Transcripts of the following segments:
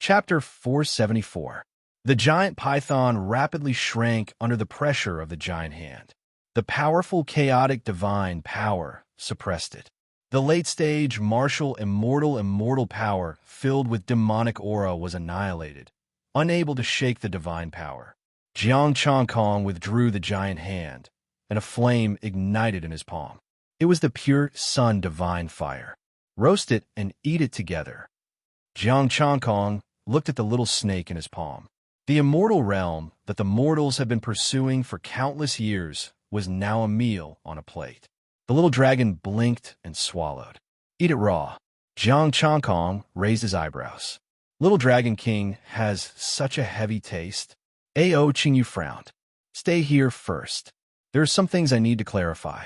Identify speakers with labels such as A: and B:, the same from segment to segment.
A: Chapter 474. The giant python rapidly shrank under the pressure of the giant hand. The powerful chaotic divine power suppressed it. The late-stage martial immortal power filled with demonic aura was annihilated, unable to shake the divine power. Jiang Chongkong withdrew the giant hand, and a flame ignited in his palm. It was the pure sun divine fire. Roast it and eat it together. Jiang Chongkong looked at the little snake in his palm. The immortal realm that the mortals had been pursuing for countless years was now a meal on a plate. The little dragon blinked and swallowed. Eat it raw. Jiang Chongkong raised his eyebrows. Little Dragon King has such a heavy taste. Ao Qingyu frowned. Stay here first. There are some things I need to clarify.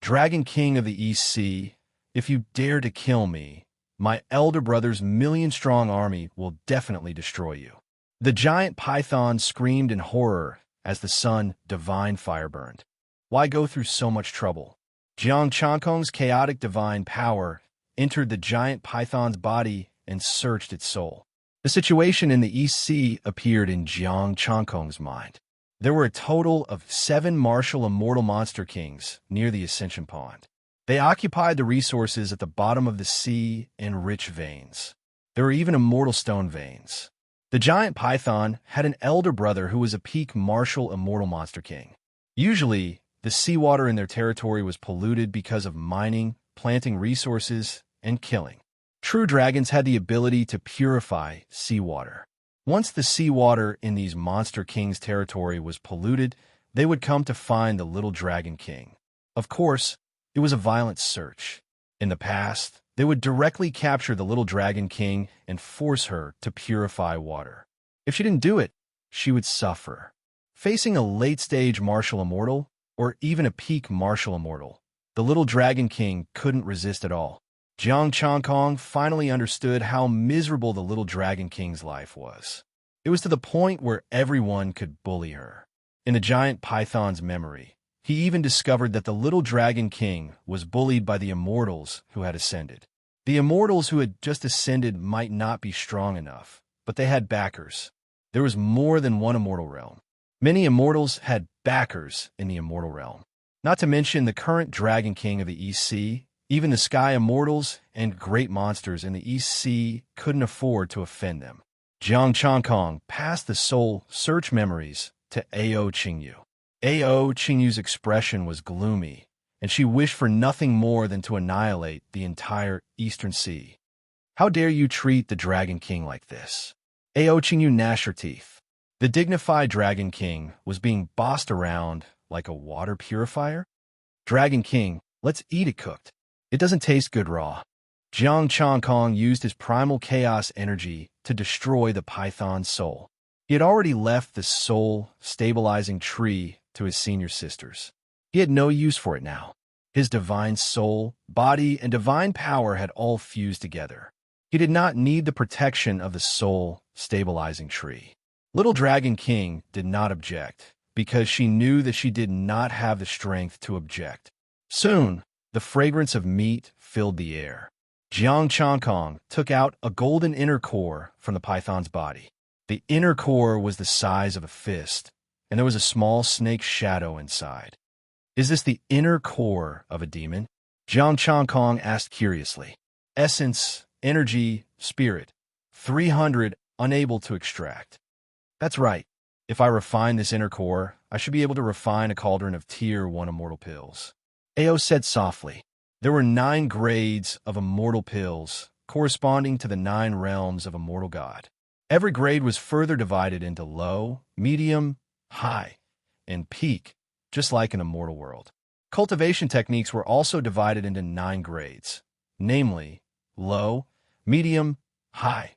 A: Dragon King of the East Sea, if you dare to kill me, my elder brother's million-strong army will definitely destroy you. The giant python screamed in horror as the sun divine fire burned. Why go through so much trouble? Jiang Chongkong's chaotic divine power entered the giant python's body and searched its soul. The situation in the East Sea appeared in Jiang Chongkong's mind. There were a total of 7 martial immortal monster kings near the Ascension Pond. They occupied the resources at the bottom of the sea in rich veins. There were even immortal stone veins. The giant python had an elder brother who was a peak martial immortal monster king. Usually, the seawater in their territory was polluted because of mining, planting resources, and killing. True dragons had the ability to purify seawater. Once the seawater in these monster kings' territory was polluted, they would come to find the little Dragon King. Of course, it was a violent search. In the past, they would directly capture the little Dragon King and force her to purify water. If she didn't do it, she would suffer. Facing a late-stage martial immortal, or even a peak martial immortal, the little Dragon King couldn't resist at all. Jiang Chongkong finally understood how miserable the little Dragon King's life was. It was to the point where everyone could bully her. In the giant python's memory, he even discovered that the little Dragon King was bullied by the immortals who had ascended. The immortals who had just ascended might not be strong enough, but they had backers. There was more than one immortal realm. Many immortals had backers in the immortal realm. Not to mention the current Dragon King of the East Sea, even the sky immortals and great monsters in the East Sea couldn't afford to offend them. Jiang Chongkong passed the soul search memories to Ao Qingyu. Ao Qingyu's expression was gloomy, and she wished for nothing more than to annihilate the entire Eastern Sea. How dare you treat the Dragon King like this? Ao Qingyu gnashed her teeth. The dignified Dragon King was being bossed around like a water purifier. Dragon King, let's eat it cooked. It doesn't taste good raw. Jiang Chongkong used his primal chaos energy to destroy the python's soul. He had already left the soul-stabilizing tree to his senior sisters. He had no use for it now. His divine soul, body, and divine power had all fused together. He did not need the protection of the soul-stabilizing tree. Little Dragon King did not object, because she knew that she did not have the strength to object. Soon, the fragrance of meat filled the air. Jiang Chongkong took out a golden inner core from the python's body. The inner core was the size of a fist, and there was a small snake shadow inside. Is this the inner core of a demon? Jiang Chongkong asked curiously. Essence, energy, spirit. 300 unable to extract. That's right. If I refine this inner core, I should be able to refine a cauldron of Tier 1 immortal pills. Ao said softly. There were 9 grades of immortal pills, corresponding to the 9 realms of immortal god. Every grade was further divided into low, medium, high, and peak, just like an immortal world. Cultivation techniques were also divided into 9 grades, namely low, medium, high,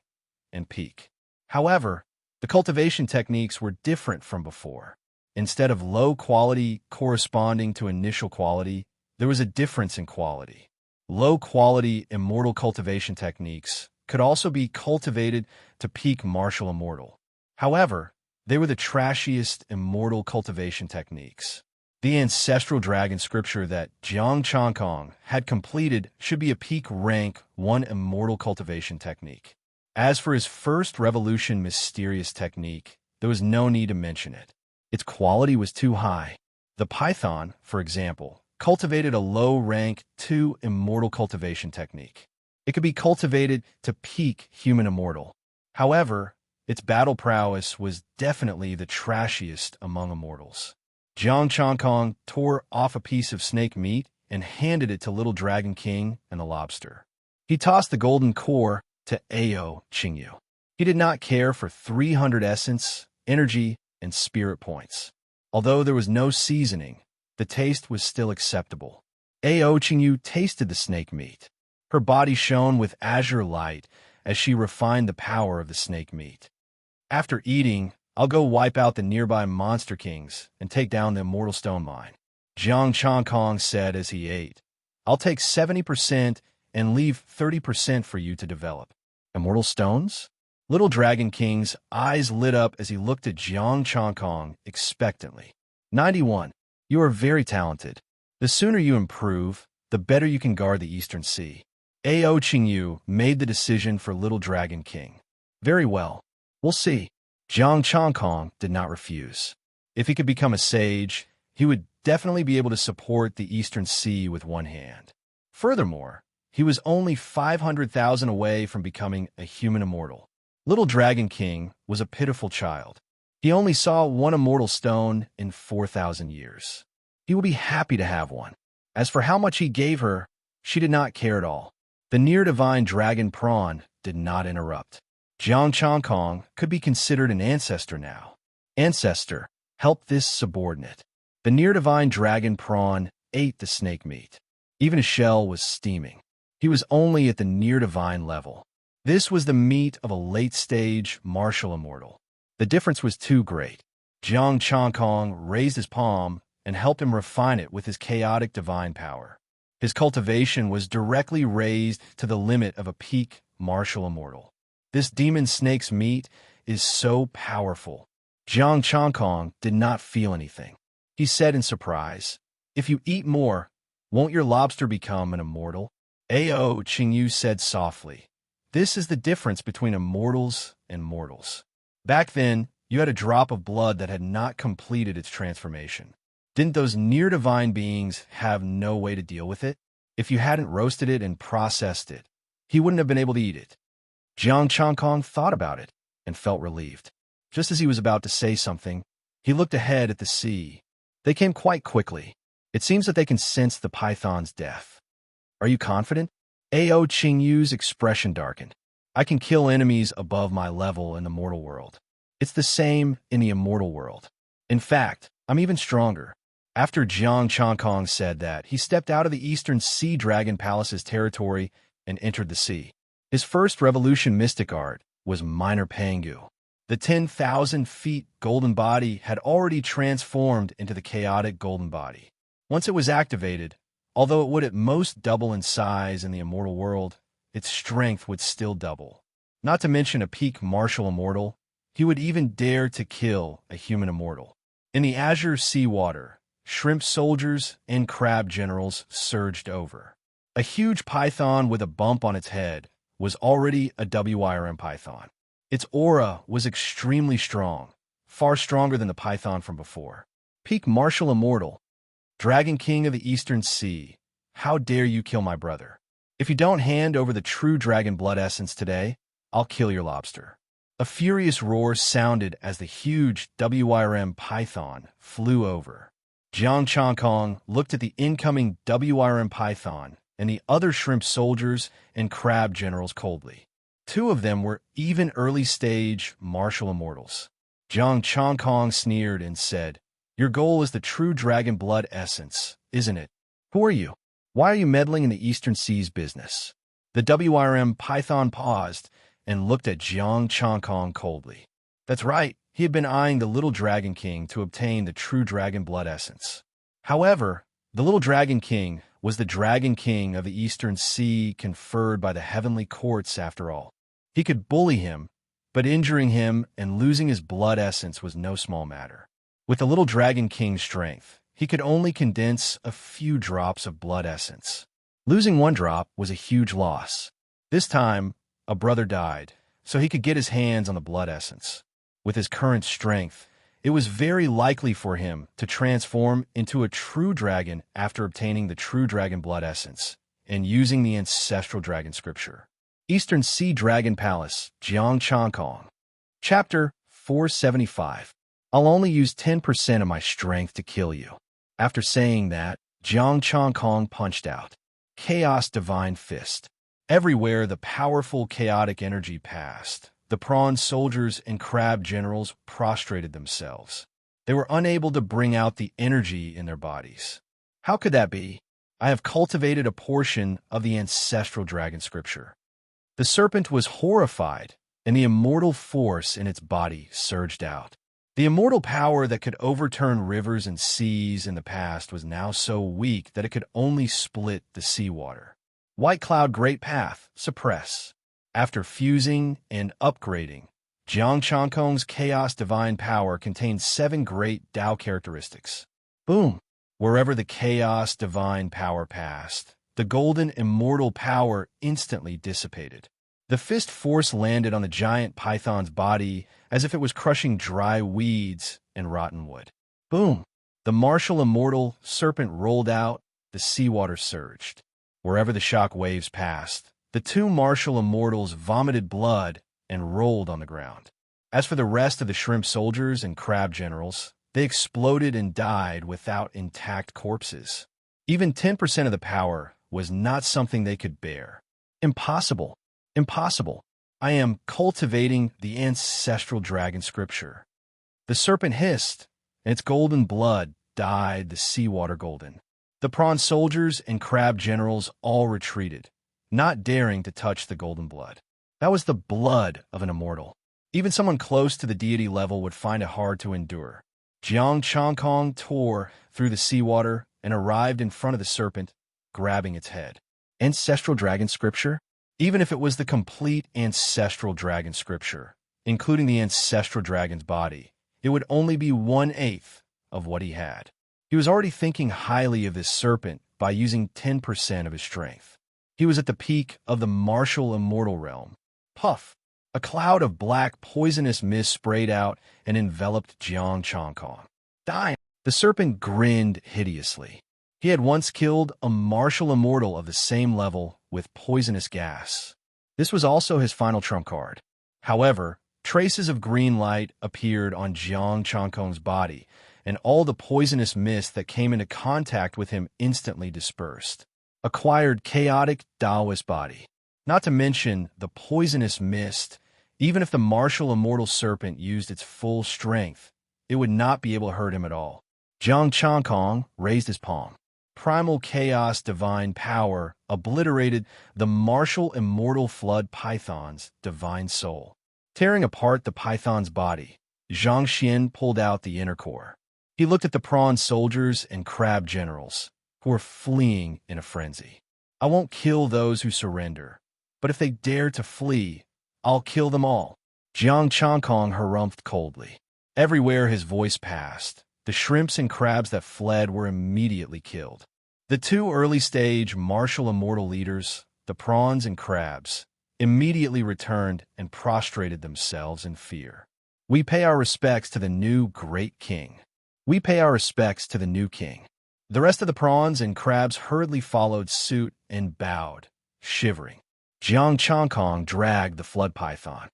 A: and peak. However, the cultivation techniques were different from before. Instead of low quality corresponding to initial quality, there was a difference in quality. Low-quality immortal cultivation techniques could also be cultivated to peak martial immortal. However, they were the trashiest immortal cultivation techniques. The ancestral dragon scripture that Jiang Chongkong had completed should be a peak rank 1 immortal cultivation technique. As for his first revolution mysterious technique, there was no need to mention it. Its quality was too high. The python, for example, cultivated a low-rank 2 immortal cultivation technique. It could be cultivated to peak human immortal. However, its battle prowess was definitely the trashiest among immortals. Jiang Changkong tore off a piece of snake meat and handed it to Little Dragon King and the lobster. He tossed the golden core to Ao Qingyu. He did not care for 300 essence, energy, and spirit points. Although there was no seasoning, the taste was still acceptable. Ao Qingyu tasted the snake meat. Her body shone with azure light as she refined the power of the snake meat. After eating, I'll go wipe out the nearby monster kings and take down the immortal stone mine, Jiang Changkong said as he ate. I'll take 70% and leave 30% for you to develop. Immortal stones? Little Dragon King's eyes lit up as he looked at Jiang Changkong expectantly. 91. You are very talented. The sooner you improve, the better you can guard the Eastern Sea. Ao Qingyu made the decision for Little Dragon King. Very well. We'll see. Jiang Changkong did not refuse. If he could become a sage, he would definitely be able to support the Eastern Sea with one hand. Furthermore, he was only 500,000 away from becoming a human immortal. Little Dragon King was a pitiful child. He only saw one immortal stone in 4,000 years. He would be happy to have one. As for how much he gave her, she did not care at all. The near-divine dragon prawn did not interrupt. Jiang Changkong could be considered an ancestor now. Ancestor, help this subordinate. The near-divine dragon prawn ate the snake meat. Even his shell was steaming. He was only at the near-divine level. This was the meat of a late-stage martial immortal. The difference was too great. Jiang Changkong raised his palm and helped him refine it with his chaotic divine power. His cultivation was directly raised to the limit of a peak martial immortal. This demon snake's meat is so powerful. Jiang Changkong did not feel anything. He said in surprise, "If you eat more, won't your lobster become an immortal?" Ao Qingyu said softly, "This is the difference between immortals and mortals. Back then, you had a drop of blood that had not completed its transformation. Didn't those near-divine beings have no way to deal with it? If you hadn't roasted it and processed it, he wouldn't have been able to eat it." Jiang Changkong thought about it and felt relieved. Just as he was about to say something, he looked ahead at the sea. They came quite quickly. It seems that they can sense the python's death. "Are you confident?" Ao Qingyu's expression darkened. "I can kill enemies above my level in the mortal world. It's the same in the immortal world. In fact, I'm even stronger." After Jiang Changkong said that, he stepped out of the Eastern Sea Dragon Palace's territory and entered the sea. His first revolution mystic art was Minor Pangu. The 10,000 feet golden body had already transformed into the chaotic golden body. Once it was activated, although it would at most double in size in the immortal world, its strength would still double. Not to mention a peak martial immortal, he would even dare to kill a human immortal. In the azure seawater, shrimp soldiers and crab generals surged over. A huge python with a bump on its head was already a WIRM python. Its aura was extremely strong, far stronger than the python from before. Peak martial immortal, Dragon King of the Eastern Sea, how dare you kill my brother? If you don't hand over the true dragon blood essence today, I'll kill your lobster. A furious roar sounded as the huge WIRM python flew over. Jiang Changkong looked at the incoming WIRM python and the other shrimp soldiers and crab generals coldly. Two of them were even early-stage martial immortals. Jiang Changkong sneered and said, "Your goal is the true dragon blood essence, isn't it? Who are you? Why are you meddling in the Eastern Seas business?" The WIRM python paused and looked at Jiang Changkong coldly. That's right, he had been eyeing the Little Dragon King to obtain the true dragon blood essence. However, the Little Dragon King was the Dragon King of the Eastern Sea conferred by the heavenly courts after all. He could bully him, but injuring him and losing his blood essence was no small matter. With the Little Dragon King's strength, he could only condense a few drops of blood essence. Losing one drop was a huge loss. This time, a brother died, so he could get his hands on the blood essence. With his current strength, it was very likely for him to transform into a true dragon after obtaining the true dragon blood essence and using the ancestral dragon scripture. Eastern Sea Dragon Palace, Jiang Changkong. Chapter 475. I'll only use 10% of my strength to kill you. After saying that, Jiang Changkong punched out. Chaos Divine Fist. Everywhere the powerful chaotic energy passed, the prawn soldiers and crab generals prostrated themselves. They were unable to bring out the energy in their bodies. How could that be? I have cultivated a portion of the ancestral dragon scripture. The serpent was horrified, and the immortal force in its body surged out. The immortal power that could overturn rivers and seas in the past was now so weak that it could only split the seawater. White Cloud Great Path, suppress. After fusing and upgrading, Jiang Changkong's Chaos Divine Power contains 7 great Tao characteristics. Boom! Wherever the Chaos Divine Power passed, the golden immortal power instantly dissipated. The fist force landed on the giant python's body as if it was crushing dry weeds and rotten wood. Boom! The martial immortal serpent rolled out, the seawater surged. Wherever the shock waves passed, the 2 martial immortals vomited blood and rolled on the ground. As for the rest of the shrimp soldiers and crab generals, they exploded and died without intact corpses. Even 10% of the power was not something they could bear. Impossible. Impossible. I am cultivating the ancestral dragon scripture. The serpent hissed, and its golden blood dyed the seawater golden. The prawn soldiers and crab generals all retreated, not daring to touch the golden blood. That was the blood of an immortal. Even someone close to the deity level would find it hard to endure. Jiang Changkong tore through the seawater and arrived in front of the serpent, grabbing its head. Ancestral dragon scripture? Even if it was the complete ancestral dragon scripture, including the ancestral dragon's body, it would only be 1/8 of what he had. He was already thinking highly of this serpent by using 10% of his strength. He was at the peak of the martial immortal realm. Puff! A cloud of black poisonous mist sprayed out and enveloped Jiang Changkong. Die! The serpent grinned hideously. He had once killed a martial immortal of the same level with poisonous gas. This was also his final trump card. However, traces of green light appeared on Jiang Changkong's body, and all the poisonous mist that came into contact with him instantly dispersed. Acquired chaotic Taoist body. Not to mention the poisonous mist, even if the martial immortal serpent used its full strength, it would not be able to hurt him at all. Jiang Changkong raised his palm. Primal chaos divine power obliterated the martial immortal flood python's divine soul. Tearing apart the python's body, Zhang Xian pulled out the inner core. He looked at the prawn soldiers and crab generals, who were fleeing in a frenzy. I won't kill those who surrender, but if they dare to flee, I'll kill them all. Jiang Changkong harumphed coldly. Everywhere his voice passed, the shrimps and crabs that fled were immediately killed. The 2 early-stage martial immortal leaders, the prawns and crabs, immediately returned and prostrated themselves in fear. We pay our respects to the new great king. We pay our respects to the new king. The rest of the prawns and crabs hurriedly followed suit and bowed, shivering. Jiang Changkong dragged the flood python.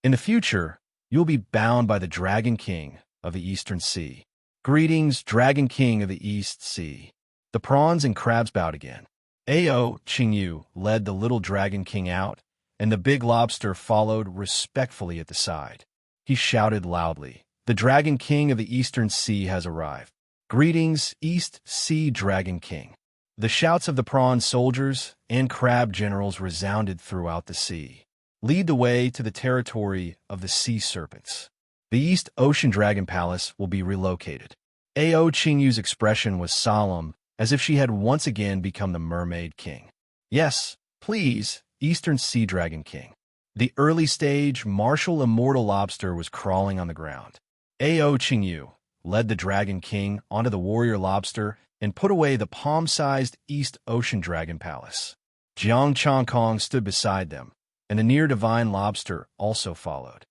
A: In the future, you'll be bound by the Dragon King of the Eastern Sea. Greetings, Dragon King of the East Sea. The prawns and crabs bowed again. Ao Qingyu led the little Dragon King out, and the big lobster followed respectfully at the side. He shouted loudly, "The Dragon King of the Eastern Sea has arrived. Greetings, East Sea Dragon King." The shouts of the prawn soldiers and crab generals resounded throughout the sea. Lead the way to the territory of the sea serpents. The East Ocean Dragon Palace will be relocated. Ao Qingyu's expression was solemn, as if she had once again become the Mermaid King. Yes, please, Eastern Sea Dragon King. The early-stage martial immortal lobster was crawling on the ground. Ao Qingyu led the Dragon King onto the warrior lobster and put away the palm-sized East Ocean Dragon Palace. Jiang Changkong stood beside them, and the near-divine lobster also followed.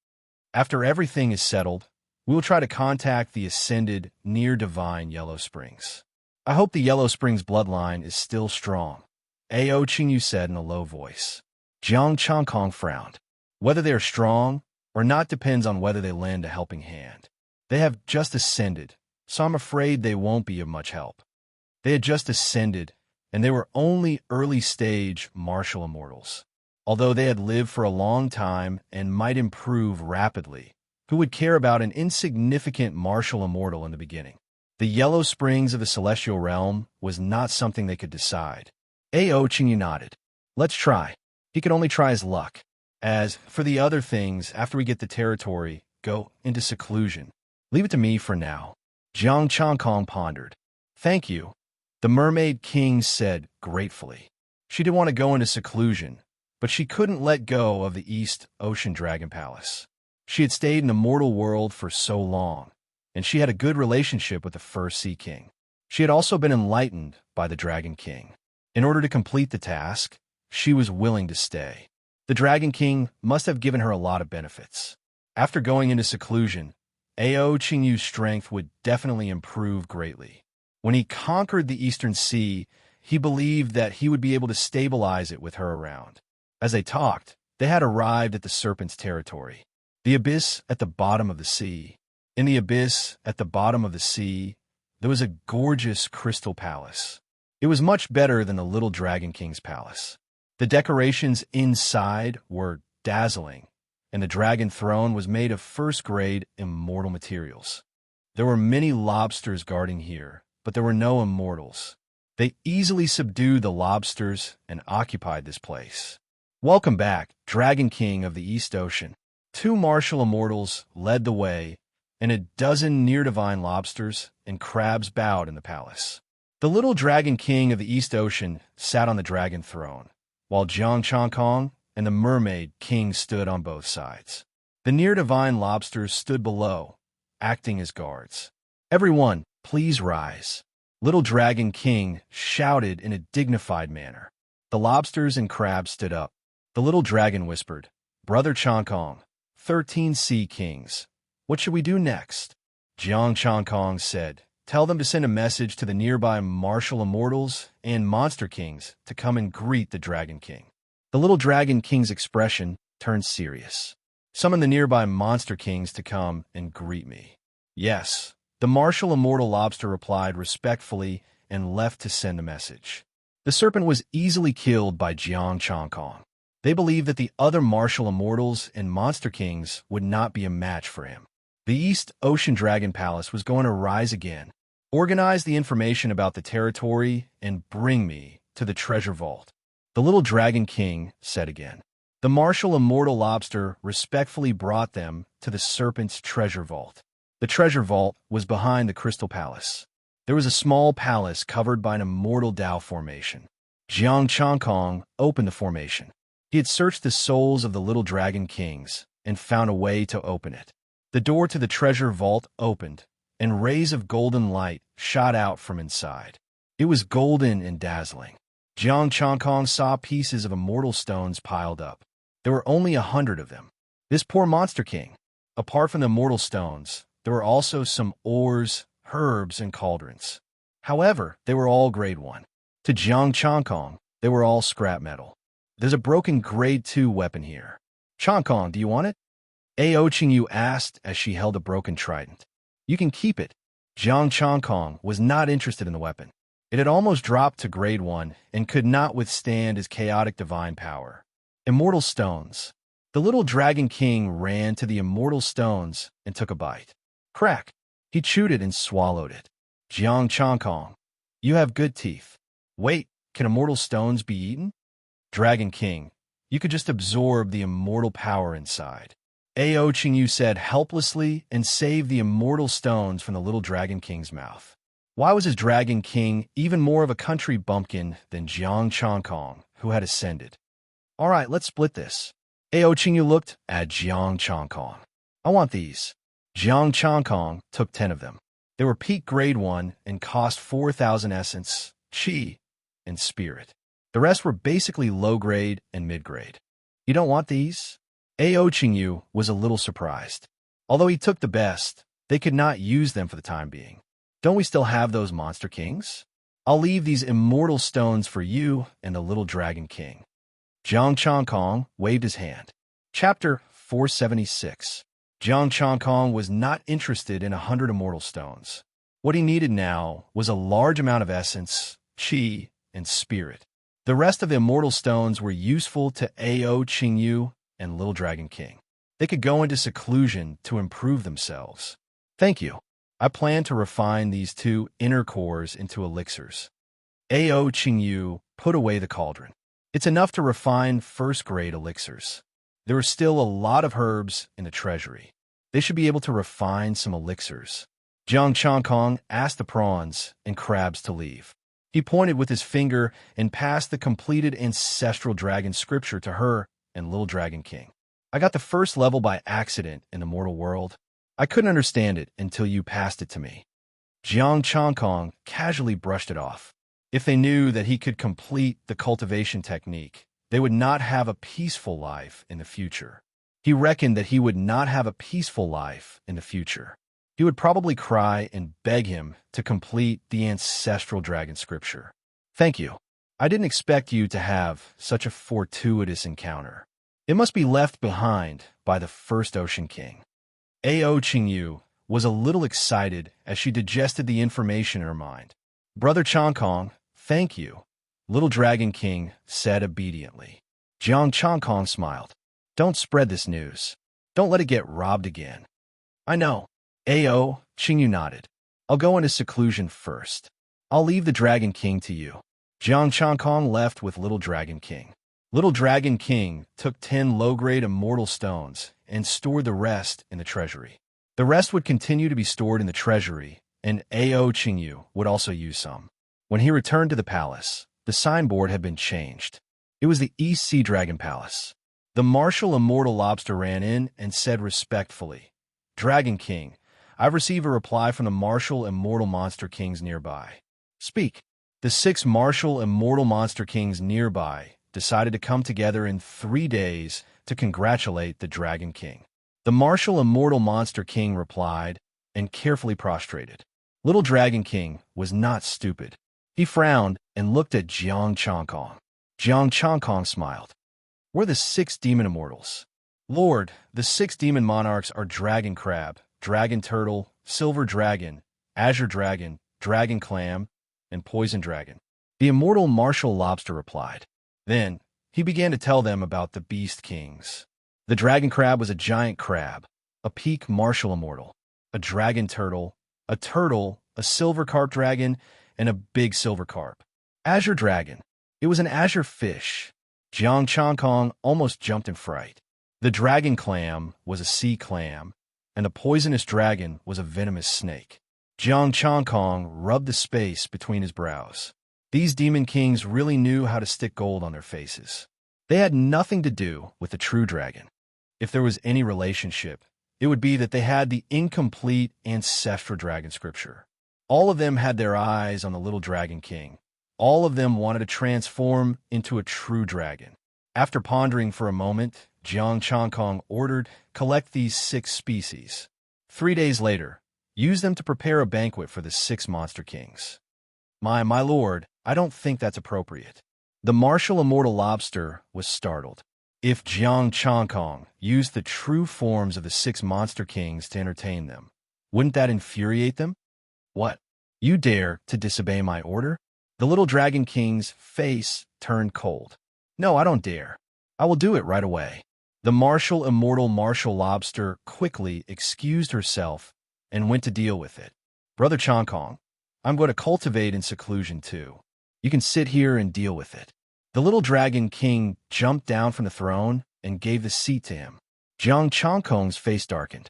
A: After everything is settled, we will try to contact the ascended near-divine Yellow Springs. I hope the Yellow Springs bloodline is still strong, Ao Qingyu said in a low voice. Jiang Changkong frowned. Whether they are strong or not depends on whether they lend a helping hand. They have just ascended, so I'm afraid they won't be of much help. They had just ascended, and they were only early-stage martial immortals. Although they had lived for a long time and might improve rapidly, who would care about an insignificant martial immortal in the beginning? The Yellow Springs of the Celestial Realm was not something they could decide. Ao Qingyu nodded. Let's try. He could only try his luck. As for the other things, after we get the territory, go into seclusion. Leave it to me for now. Jiang Changkong pondered. Thank you, the Mermaid King said gratefully. She didn't want to go into seclusion, but she couldn't let go of the East Ocean Dragon Palace. She had stayed in the mortal world for so long, and she had a good relationship with the First Sea King. She had also been enlightened by the Dragon King. In order to complete the task, she was willing to stay. The Dragon King must have given her a lot of benefits. After going into seclusion, Ao Qingyu's strength would definitely improve greatly. When he conquered the Eastern Sea, he believed that he would be able to stabilize it with her around. As they talked, they had arrived at the Serpent's territory, the abyss at the bottom of the sea. In the abyss at the bottom of the sea, there was a gorgeous crystal palace. It was much better than the Little Dragon King's palace. The decorations inside were dazzling, and the dragon throne was made of first-grade immortal materials. There were many lobsters guarding here, but there were no immortals. They easily subdued the lobsters and occupied this place. Welcome back, Dragon King of the East Ocean. 2 martial immortals led the way, and a dozen near-divine lobsters and crabs bowed in the palace. The Little Dragon King of the East Ocean sat on the dragon throne, while Jiang Changkong and the Mermaid King stood on both sides. The near-divine lobsters stood below, acting as guards. Everyone, please rise. Little Dragon King shouted in a dignified manner. The lobsters and crabs stood up. The little dragon whispered, Brother Changkong, 13 Sea Kings, what should we do next? Jiang Changkong said, Tell them to send a message to the nearby martial immortals and monster kings to come and greet the Dragon King. The Little Dragon King's expression turned serious. Summon the nearby monster kings to come and greet me. Yes, the martial immortal lobster replied respectfully and left to send a message. The serpent was easily killed by Jiang Changkong. They believed that the other martial immortals and monster kings would not be a match for him. The East Ocean Dragon Palace was going to rise again. Organize the information about the territory and bring me to the treasure vault. The Little Dragon King said again. The martial immortal lobster respectfully brought them to the serpent's treasure vault. The treasure vault was behind the Crystal Palace. There was a small palace covered by an immortal Tao formation. Jiang Changkong opened the formation. He had searched the souls of the Little Dragon Kings and found a way to open it. The door to the treasure vault opened, and rays of golden light shot out from inside. It was golden and dazzling. Jiang Changkong saw pieces of immortal stones piled up. There were only 100 of them. This poor monster king. Apart from the immortal stones, there were also some ores, herbs, and cauldrons. However, they were all grade 1. To Jiang Changkong, they were all scrap metal. There's a broken grade 2 weapon here. Changkong, do you want it? Ao Qingyu asked as she held a broken trident. You can keep it. Jiang Changkong was not interested in the weapon. It had almost dropped to grade 1 and could not withstand his chaotic divine power. Immortal stones. The Little Dragon King ran to the immortal stones and took a bite. Crack! He chewed it and swallowed it. Jiang Changkong, you have good teeth. Wait, can immortal stones be eaten? Dragon King, you could just absorb the immortal power inside. Ao Qingyu said helplessly and saved the immortal stones from the Little Dragon King's mouth. Why was his Dragon King even more of a country bumpkin than Jiang Changkong, who had ascended? All right, let's split this. Ao Qingyu looked at Jiang Changkong. I want these. Jiang Changkong took 10 of them. They were peak grade 1 and cost 4,000 essence, chi, and spirit. The rest were basically low grade and mid grade. You don't want these? Ao Qingyu was a little surprised. Although he took the best, they could not use them for the time being. Don't we still have those monster kings? I'll leave these immortal stones for you and the little dragon king. Jiang Chongkong waved his hand. Chapter 476. Jiang Chongkong was not interested in 100 immortal stones. What he needed now was a large amount of essence, qi, and spirit. The rest of the immortal stones were useful to Ao Qingyu and Little Dragon King. They could go into seclusion to improve themselves. Thank you. I plan to refine these two inner cores into elixirs. Ao Qingyu put away the cauldron. It's enough to refine first-grade elixirs. There are still a lot of herbs in the treasury. They should be able to refine some elixirs. Jiang Chongkong asked the prawns and crabs to leave. He pointed with his finger and passed the completed ancestral dragon scripture to her and Little Dragon King. I got the first level by accident in the mortal world. I couldn't understand it until you passed it to me. Jiang Chongkong casually brushed it off. If they knew that he could complete the cultivation technique, they would not have a peaceful life in the future. He reckoned that he would not have a peaceful life in the future. He would probably cry and beg him to complete the ancestral dragon scripture. Thank you. I didn't expect you to have such a fortuitous encounter. It must be left behind by the first Ocean King. Ao Qingyu was a little excited as she digested the information in her mind. Brother Chongkong, thank you, Little Dragon King said obediently. Jiang Chongkong smiled. Don't spread this news. Don't let it get robbed again. I know. Ao Qingyu nodded. I'll go into seclusion first. I'll leave the Dragon King to you. Jiang Chongkong left with Little Dragon King. Little Dragon King took 10 low-grade immortal stones and stored the rest in the treasury. The rest would continue to be stored in the treasury, and Ao Qingyu would also use some. When he returned to the palace, the signboard had been changed. It was the East Sea Dragon Palace. The martial immortal lobster ran in and said respectfully, Dragon King, I've received a reply from the martial immortal monster kings nearby. Speak. The 6 martial immortal monster kings nearby decided to come together in 3 days to congratulate the Dragon King. The martial immortal monster king replied and carefully prostrated. Little Dragon King was not stupid. He frowned and looked at Jiang Chongkong. Jiang Chongkong smiled. We're the 6 demon immortals. Lord, the 6 demon monarchs are Dragon Crab, Dragon Turtle, Silver Dragon, Azure Dragon, Dragon Clam, and Poison Dragon. The immortal martial lobster replied. Then, he began to tell them about the Beast Kings. The Dragon Crab was a giant crab, a peak martial immortal, a dragon turtle, a silver carp dragon, and a big silver carp. Azure Dragon. It was an azure fish. Jiang Chongkong almost jumped in fright. The Dragon Clam was a sea clam, and the poisonous dragon was a venomous snake. Jiang Chongkong rubbed the space between his brows. These demon kings really knew how to stick gold on their faces. They had nothing to do with the true dragon. If there was any relationship, it would be that they had the incomplete ancestral dragon scripture. All of them had their eyes on the Little Dragon King. All of them wanted to transform into a true dragon. After pondering for a moment, Jiang Chongkong ordered, collect these 6 species. 3 days later, use them to prepare a banquet for the 6 monster kings. My lord, I don't think that's appropriate. The martial immortal lobster was startled. If Jiang Chongkong used the true forms of the 6 monster kings to entertain them, wouldn't that infuriate them? What? You dare to disobey my order? The Little Dragon King's face turned cold. No, I don't dare. I will do it right away. The martial immortal martial lobster quickly excused herself and went to deal with it. Brother Chongkong, I'm going to cultivate in seclusion too. You can sit here and deal with it. The Little Dragon King jumped down from the throne and gave the seat to him. Jiang Chongkong's face darkened.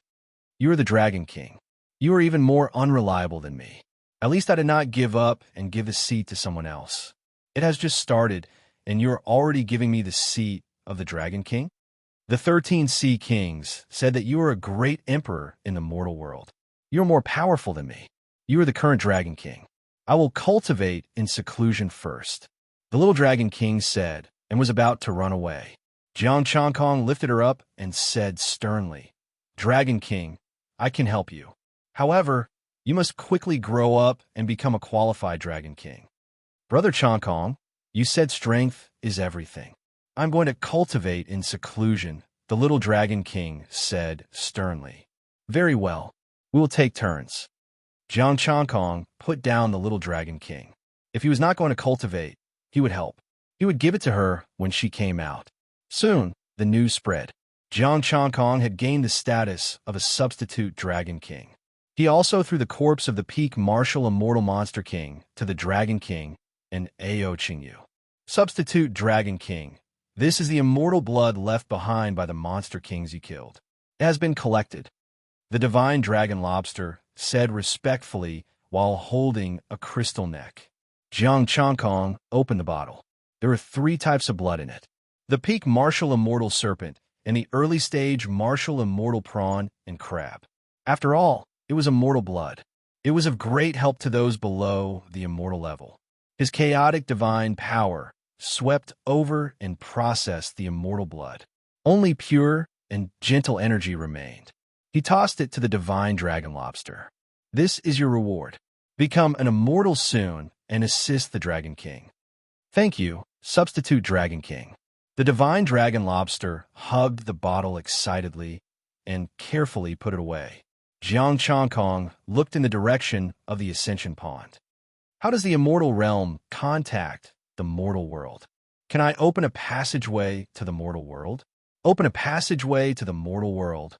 A: You are the Dragon King. You are even more unreliable than me. At least I did not give up and give the seat to someone else. It has just started, and you are already giving me the seat of the Dragon King? The 13 Sea Kings said that you are a great emperor in the mortal world. You are more powerful than me. You are the current Dragon King. I will cultivate in seclusion first. The Little Dragon King said, and was about to run away. Jiang Changkong lifted her up and said sternly, "Dragon King, I can help you. However, you must quickly grow up and become a qualified Dragon King." "Brother Changkong, you said strength is everything. I'm going to cultivate in seclusion," the little Dragon King said sternly. "Very well. We will take turns." Jiang Changkong put down the little Dragon King. If he was not going to cultivate, he would help. He would give it to her when she came out. Soon, the news spread. Jiang Changkong had gained the status of a substitute Dragon King. He also threw the corpse of the peak martial immortal Monster King to the Dragon King and Ao Qingyu. Substitute Dragon King. This is the immortal blood left behind by the Monster Kings you killed. It has been collected. The divine dragon lobster said respectfully while holding a crystal neck. Jiang Changkong opened the bottle. There were 3 types of blood in it. The peak martial immortal serpent and the early stage martial immortal prawn and crab. After all, it was immortal blood. It was of great help to those below the immortal level. His chaotic divine power swept over and processed the immortal blood. Only pure and gentle energy remained. He tossed it to the divine dragon lobster. "This is your reward. Become an immortal soon and assist the Dragon King." "Thank you, substitute Dragon King." The divine dragon lobster hugged the bottle excitedly and carefully put it away. Jiang Changkong looked in the direction of the Ascension Pond. "How does the immortal realm contact the mortal world? Can I open a passageway to the mortal world?" "Open a passageway to the mortal world."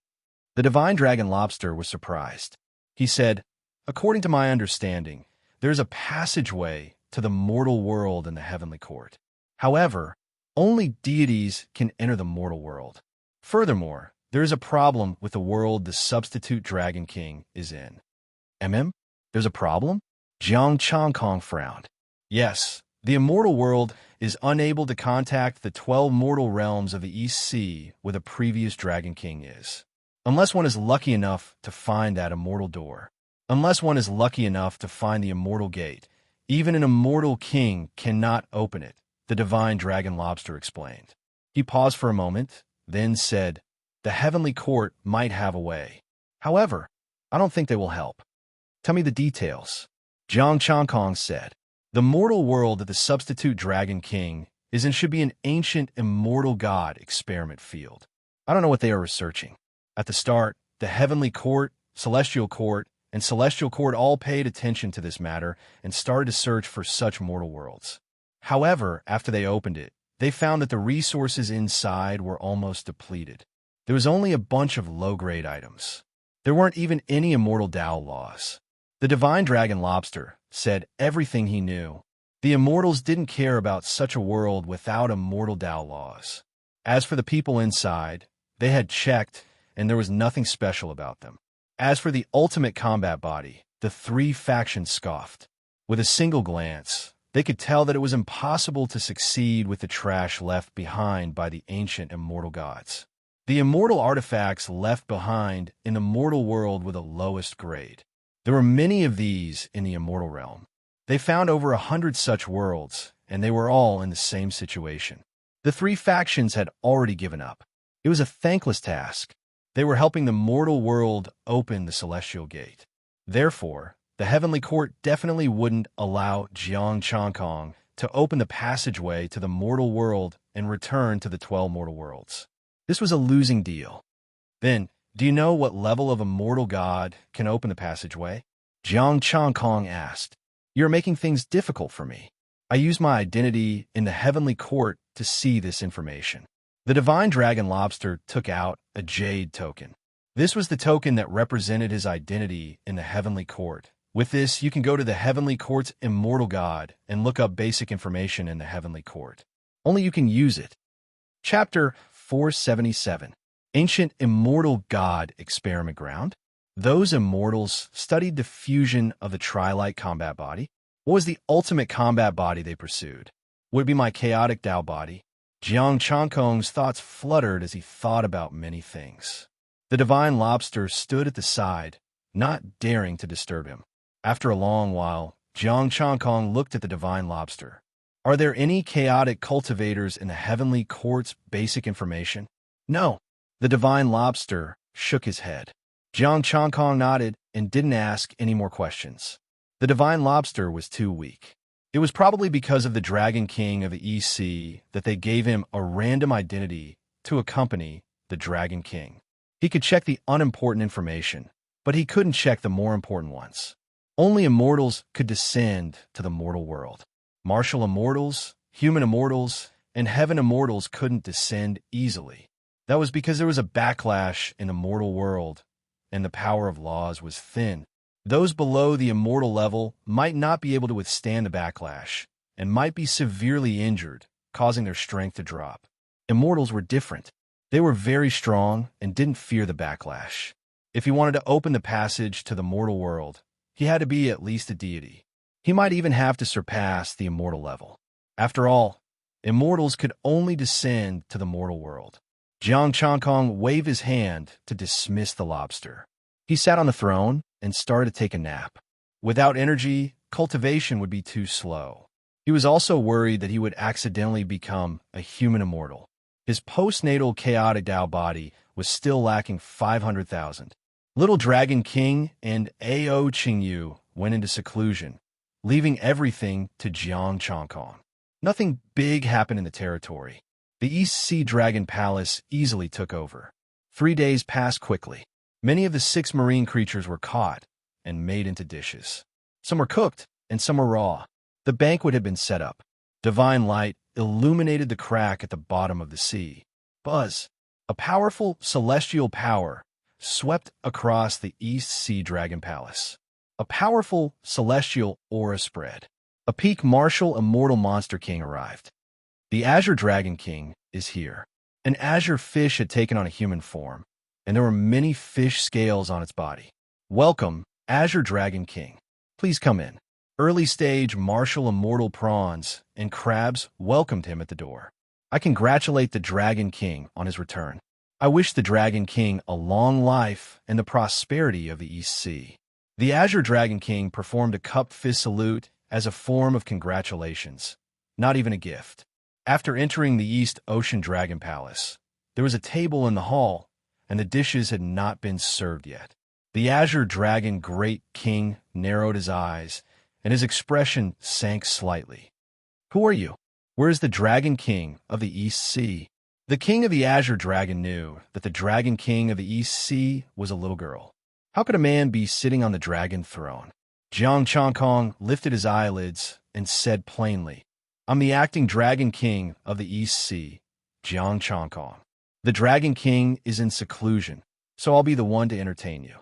A: The divine dragon lobster was surprised. He said, "According to my understanding, there is a passageway to the mortal world in the heavenly court. However, only deities can enter the mortal world. Furthermore, there is a problem with the world the substitute Dragon King is in." There's a problem?" Jiang Changkong frowned. "Yes, the immortal world is unable to contact the 12 mortal realms of the East Sea where the previous Dragon King is. Unless one is lucky enough to find that immortal door. Unless one is lucky enough to find the immortal gate, even an immortal king cannot open it," the divine dragon lobster explained. He paused for a moment, then said, "The heavenly court might have a way. However, I don't think they will help." "Tell me the details." Jiang Changkong said, "The mortal world that the substitute Dragon King is in should be an ancient immortal god experiment field. I don't know what they are researching. At the start, the heavenly court, celestial court, and celestial court all paid attention to this matter and started to search for such mortal worlds. However, after they opened it, they found that the resources inside were almost depleted. There was only a bunch of low-grade items. There weren't even any immortal Tao laws." The divine dragon lobster said everything he knew. The immortals didn't care about such a world without immortal Tao laws. As for the people inside, they had checked, and there was nothing special about them. As for the ultimate combat body, the 3 factions scoffed. With a single glance, they could tell that it was impossible to succeed with the trash left behind by the ancient immortal gods. The immortal artifacts left behind in the mortal world were the lowest grade. There were many of these in the immortal realm. They found over 100 such worlds, and they were all in the same situation. The 3 factions had already given up. It was a thankless task. They were helping the mortal world open the celestial gate. Therefore, the heavenly court definitely wouldn't allow Jiang Changkong to open the passageway to the mortal world and return to the 12 mortal worlds. This was a losing deal. "Then, do you know what level of immortal god can open the passageway?" Jiang Changkong asked. "You're making things difficult for me. I use my identity in the heavenly court to see this information." The divine dragon lobster took out a jade token. This was the token that represented his identity in the heavenly court. With this, you can go to the heavenly court's immortal god and look up basic information in the heavenly court. Only you can use it. Chapter 477. Ancient Immortal God Experiment Ground. Those immortals studied the fusion of the Trilite combat body. What was the ultimate combat body they pursued? Would it be my chaotic Tao body? Jiang Changkong's thoughts fluttered as he thought about many things. The divine lobster stood at the side, not daring to disturb him. After a long while, Jiang Changkong looked at the divine lobster. Are there any chaotic cultivators in the heavenly court's basic information? No. The divine lobster shook his head. Jiang Changkong nodded and didn't ask any more questions. The divine lobster was too weak. It was probably because of the Dragon King of the East Sea that they gave him a random identity to accompany the Dragon King. He could check the unimportant information, but he couldn't check the more important ones. Only immortals could descend to the mortal world. Martial immortals, human immortals, and heaven immortals couldn't descend easily. That was because there was a backlash in the mortal world, and the power of laws was thin. Those below the immortal level might not be able to withstand the backlash, and might be severely injured, causing their strength to drop. Immortals were different. They were very strong and didn't fear the backlash. If he wanted to open the passage to the mortal world, he had to be at least a deity. He might even have to surpass the immortal level. After all, immortals could only descend to the mortal world. Jiang Changkong waved his hand to dismiss the lobster. He sat on the throne and started to take a nap. Without energy, cultivation would be too slow. He was also worried that he would accidentally become a human immortal. His postnatal chaotic Tao body was still lacking 500,000. Little Dragon King and Ao Qingyu went into seclusion, leaving everything to Jiang Changkong. Nothing big happened in the territory. The East Sea Dragon Palace easily took over. 3 days passed quickly. Many of the 6 marine creatures were caught and made into dishes. Some were cooked and some were raw. The banquet had been set up. Divine light illuminated the crack at the bottom of the sea. Buzz, a powerful celestial power, swept across the East Sea Dragon Palace. A powerful celestial aura spread. A peak martial immortal monster king arrived. The Azure Dragon King is here. An azure fish had taken on a human form, and there were many fish scales on its body. Welcome, Azure Dragon King. Please come in. Early stage martial immortal prawns and crabs welcomed him at the door. I congratulate the Dragon King on his return. I wish the Dragon King a long life and the prosperity of the East Sea. The Azure Dragon King performed a cupped fist salute as a form of congratulations, not even a gift. After entering the East Ocean Dragon Palace, there was a table in the hall, and the dishes had not been served yet. The Azure Dragon Great King narrowed his eyes, and his expression sank slightly. Who are you? Where is the Dragon King of the East Sea? The King of the Azure Dragon knew that the Dragon King of the East Sea was a little girl. How could a man be sitting on the dragon throne? Jiang Changkong lifted his eyelids and said plainly, I'm the acting Dragon King of the East Sea, Jiang Changkong. The Dragon King is in seclusion, so I'll be the one to entertain you.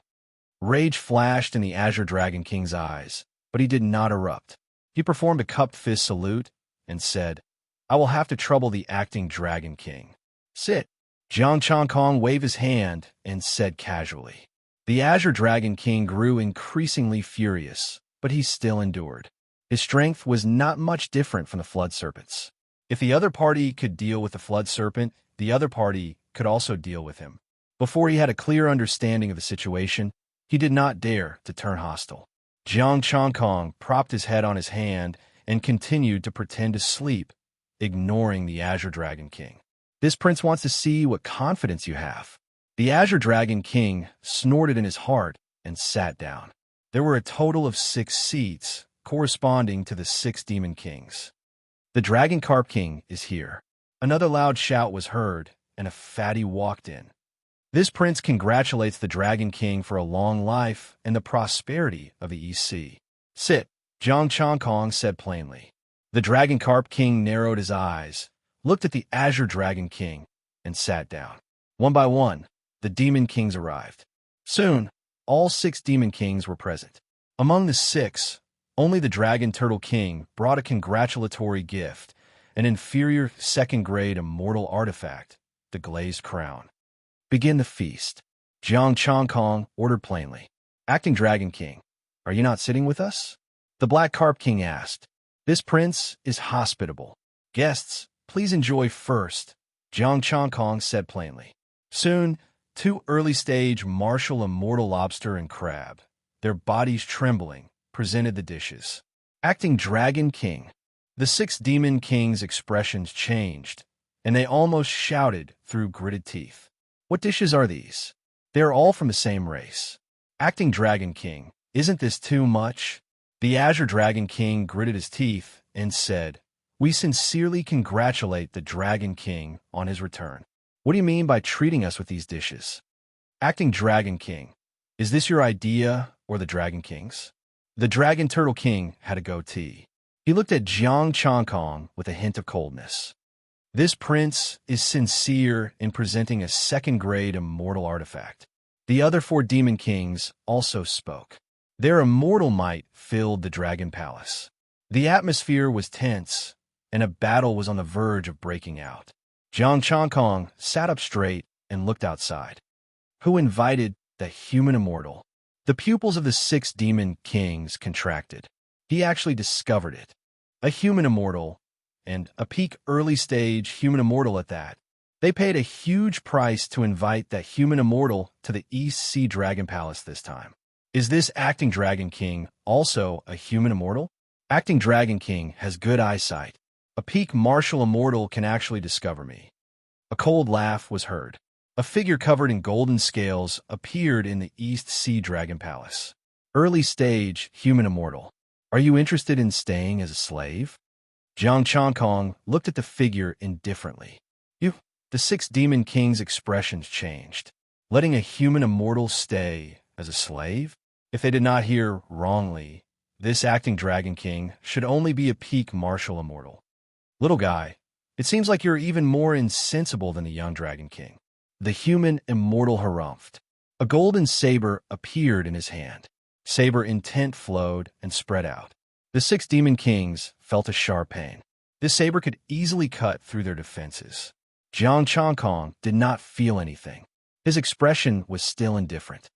A: Rage flashed in the Azure Dragon King's eyes, but he did not erupt. He performed a cupped fist salute and said, I will have to trouble the acting Dragon King. Sit. Jiang Changkong waved his hand and said casually. The Azure Dragon King grew increasingly furious, but he still endured. His strength was not much different from the flood serpent's. If the other party could deal with the flood serpent, the other party could also deal with him. Before he had a clear understanding of the situation, he did not dare to turn hostile. Jiang Changkong propped his head on his hand and continued to pretend to sleep, ignoring the Azure Dragon King. This prince wants to see what confidence you have. The Azure Dragon King snorted in his heart and sat down. There were a total of 6 seats, corresponding to the 6 demon kings. The Dragon Carp King is here. Another loud shout was heard, and a fatty walked in. This prince congratulates the Dragon King for a long life and the prosperity of the East Sea. Sit, Jiang Changkong said plainly. The Dragon Carp King narrowed his eyes, looked at the Azure Dragon King, and sat down. One by one, the Demon Kings arrived. Soon, all 6 Demon Kings were present. Among the 6, only the Dragon Turtle King brought a congratulatory gift, an inferior second-grade immortal artifact, the glazed crown. Begin the feast. Jiang Changkong ordered plainly. Acting Dragon King, are you not sitting with us? The Black Carp King asked. This prince is hospitable. Guests, please enjoy first, Jiang Changkong said plainly. Soon, 2 early-stage martial immortal lobster and crab, their bodies trembling, presented the dishes. Acting Dragon King, The 6 demon kings' expressions changed, and they almost shouted through gritted teeth. What dishes are these? They are all from the same race. Acting Dragon King, isn't this too much? The Azure Dragon King gritted his teeth and said, "We sincerely congratulate the Dragon King on his return. What do you mean by treating us with these dishes?" Acting Dragon King, is this your idea or the Dragon King's? The Dragon Turtle King had a goatee. He looked at Jiang Chongkong with a hint of coldness. This prince is sincere in presenting a second-grade immortal artifact. The other 4 demon kings also spoke. Their immortal might filled the Dragon Palace. The atmosphere was tense, and a battle was on the verge of breaking out. Jiang Chongkong sat up straight and looked outside. Who invited the human immortal? The pupils of the 6 demon kings contracted. He actually discovered it. A human immortal, and a peak early-stage human immortal at that. They paid a huge price to invite that human immortal to the East Sea Dragon Palace this time. Is this Acting Dragon King also a human immortal? Acting Dragon King has good eyesight. A peak martial immortal can actually discover me. A cold laugh was heard. A figure covered in golden scales appeared in the East Sea Dragon Palace. Early stage human immortal. Are you interested in staying as a slave? Jiang Chongkong looked at the figure indifferently. The 6 demon kings' expressions changed. Letting a human immortal stay as a slave? If they did not hear wrongly, this Acting Dragon King should only be a peak martial immortal. Little guy, it seems like you're even more insensible than the young Dragon King. The human immortal harumphed. A golden saber appeared in his hand. Saber intent flowed and spread out. The 6 demon kings felt a sharp pain. This saber could easily cut through their defenses. Jiang Chongkong did not feel anything. His expression was still indifferent.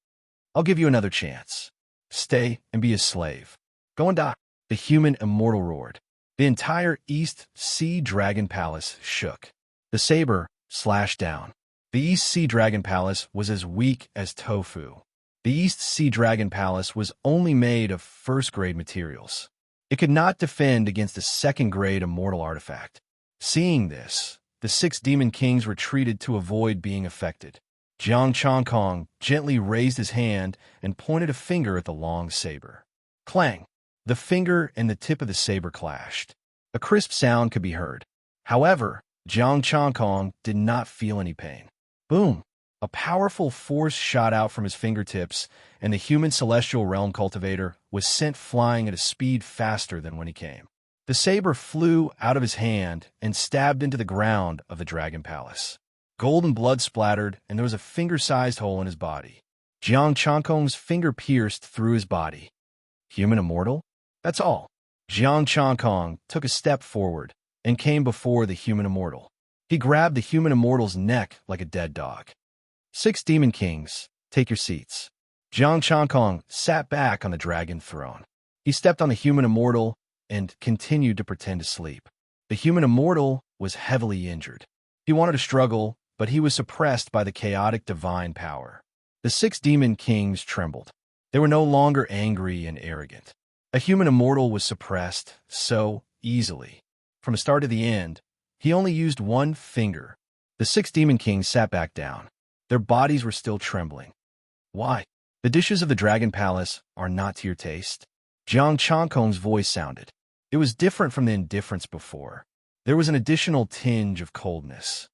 A: I'll give you another chance. Stay and be a slave. Go and die. The human immortal roared. The entire East Sea Dragon Palace shook. The saber slashed down. The East Sea Dragon Palace was as weak as tofu. The East Sea Dragon Palace was only made of first-grade materials. It could not defend against a second-grade immortal artifact. Seeing this, the 6 demon kings retreated to avoid being affected. Jiang Chongkong gently raised his hand and pointed a finger at the long saber. Clang! The finger and the tip of the saber clashed. A crisp sound could be heard. However, Jiang Chongkong did not feel any pain. Boom! A powerful force shot out from his fingertips, and the human celestial realm cultivator was sent flying at a speed faster than when he came. The saber flew out of his hand and stabbed into the ground of the Dragon Palace. Golden blood splattered, and there was a finger-sized hole in his body. Jiang Chongkong's finger pierced through his body. Human immortal? That's all. Jiang Chongkong took a step forward and came before the human immortal. He grabbed the human immortal's neck like a dead dog. 6 demon kings, take your seats. Jiang Chongkong sat back on the dragon throne. He stepped on the human immortal and continued to pretend to sleep. The human immortal was heavily injured. He wanted to struggle, but he was suppressed by the chaotic divine power. The 6 demon kings trembled. They were no longer angry and arrogant. A human immortal was suppressed so easily. From the start to the end, he only used one finger. The 6 demon kings sat back down. Their bodies were still trembling. Why? The dishes of the Dragon Palace are not to your taste? Jiang Chongkong's voice sounded. It was different from the indifference before. There was an additional tinge of coldness.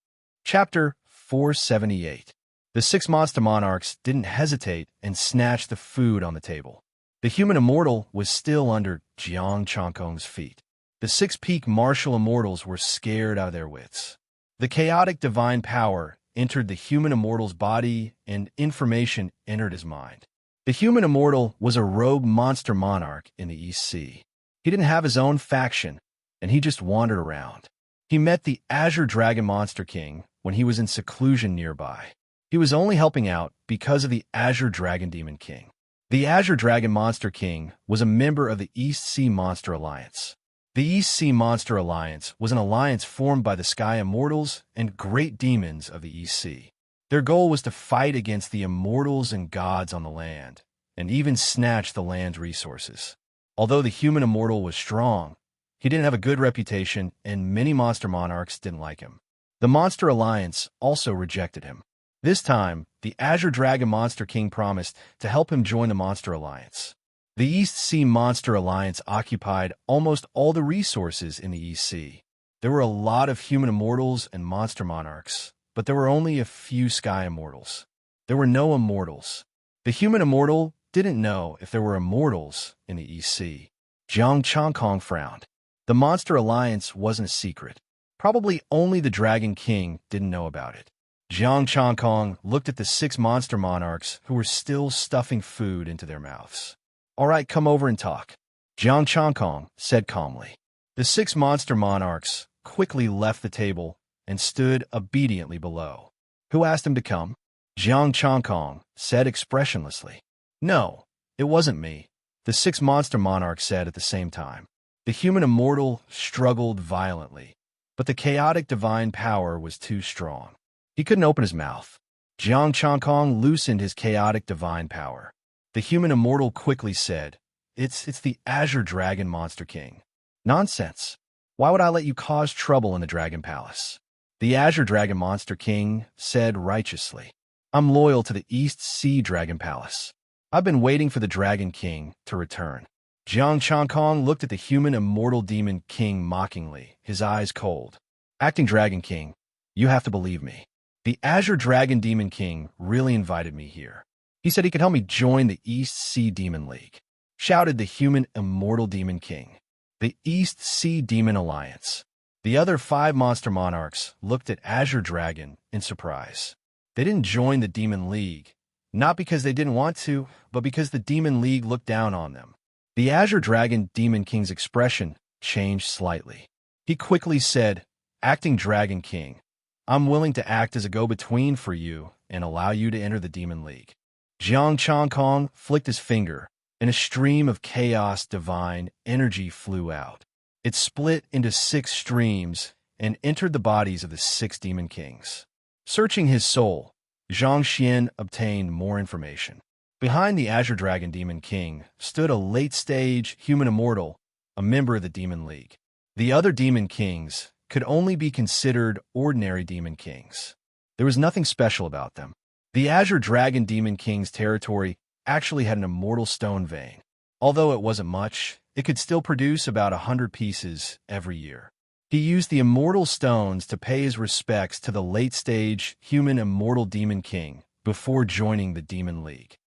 A: Chapter 478. The 6 monster monarchs didn't hesitate and snatched the food on the table. The human immortal was still under Jiang Chongkong's feet. The 6 peak martial immortals were scared out of their wits. The chaotic divine power entered the human immortal's body, and information entered his mind. The human immortal was a rogue monster monarch in the East Sea. He didn't have his own faction, and he just wandered around. He met the Azure Dragon Monster King when he was in seclusion nearby. He was only helping out because of the Azure Dragon Demon King. The Azure Dragon Monster King was a member of the East Sea Monster Alliance. The East Sea Monster Alliance was an alliance formed by the Sky Immortals and Great Demons of the East Sea. Their goal was to fight against the immortals and gods on the land, and even snatch the land's resources. Although the human immortal was strong, He didn't have a good reputation, and many monster monarchs didn't like him. The Monster Alliance also rejected him. This time, the Azure Dragon Monster King promised to help him join the Monster Alliance. The East Sea Monster Alliance occupied almost all the resources in the East Sea. There were a lot of human immortals and monster monarchs, but there were only a few sky immortals. There were no immortals. The human immortal didn't know if there were immortals in the East Sea. Jiang Changkong frowned. The Monster Alliance wasn't a secret. Probably only the Dragon King didn't know about it. Jiang Changkong looked at the 6 monster monarchs who were still stuffing food into their mouths. "All right, come over and talk," Jiang Changkong said calmly. The 6 monster monarchs quickly left the table and stood obediently below. "Who asked him to come?" Jiang Changkong said expressionlessly. "No, it wasn't me," the 6 monster monarchs said at the same time. The human immortal struggled violently, but the chaotic divine power was too strong. He couldn't open his mouth. Jiang Changkong loosened his chaotic divine power. The human immortal quickly said, It's the Azure Dragon Monster King." "Nonsense. Why would I let you cause trouble in the Dragon Palace?" The Azure Dragon Monster King said righteously. "I'm loyal to the East Sea Dragon Palace. I've been waiting for the Dragon King to return." Jiang Changkong looked at the human immortal demon king mockingly, his eyes cold. "Acting Dragon King, you have to believe me. The Azure Dragon Demon King really invited me here. He said he could help me join the East Sea Demon League," shouted the human immortal demon king. The East Sea Demon Alliance. The other 5 monster monarchs looked at Azure Dragon in surprise. They didn't join the Demon League, not because they didn't want to, but because the Demon League looked down on them. The Azure Dragon Demon King's expression changed slightly. He quickly said, "Acting Dragon King, I'm willing to act as a go-between for you and allow you to enter the Demon League." Jiang Changkong flicked his finger, and a stream of chaos divine energy flew out. It split into 6 streams and entered the bodies of the 6 demon kings. Searching his soul, Zhang Xian obtained more information. Behind the Azure Dragon Demon King stood a late-stage human immortal, a member of the Demon League. The other demon kings could only be considered ordinary demon kings. There was nothing special about them. The Azure Dragon Demon King's territory actually had an immortal stone vein. Although it wasn't much, it could still produce about 100 pieces every year. He used the immortal stones to pay his respects to the late-stage human immortal demon king before joining the Demon League.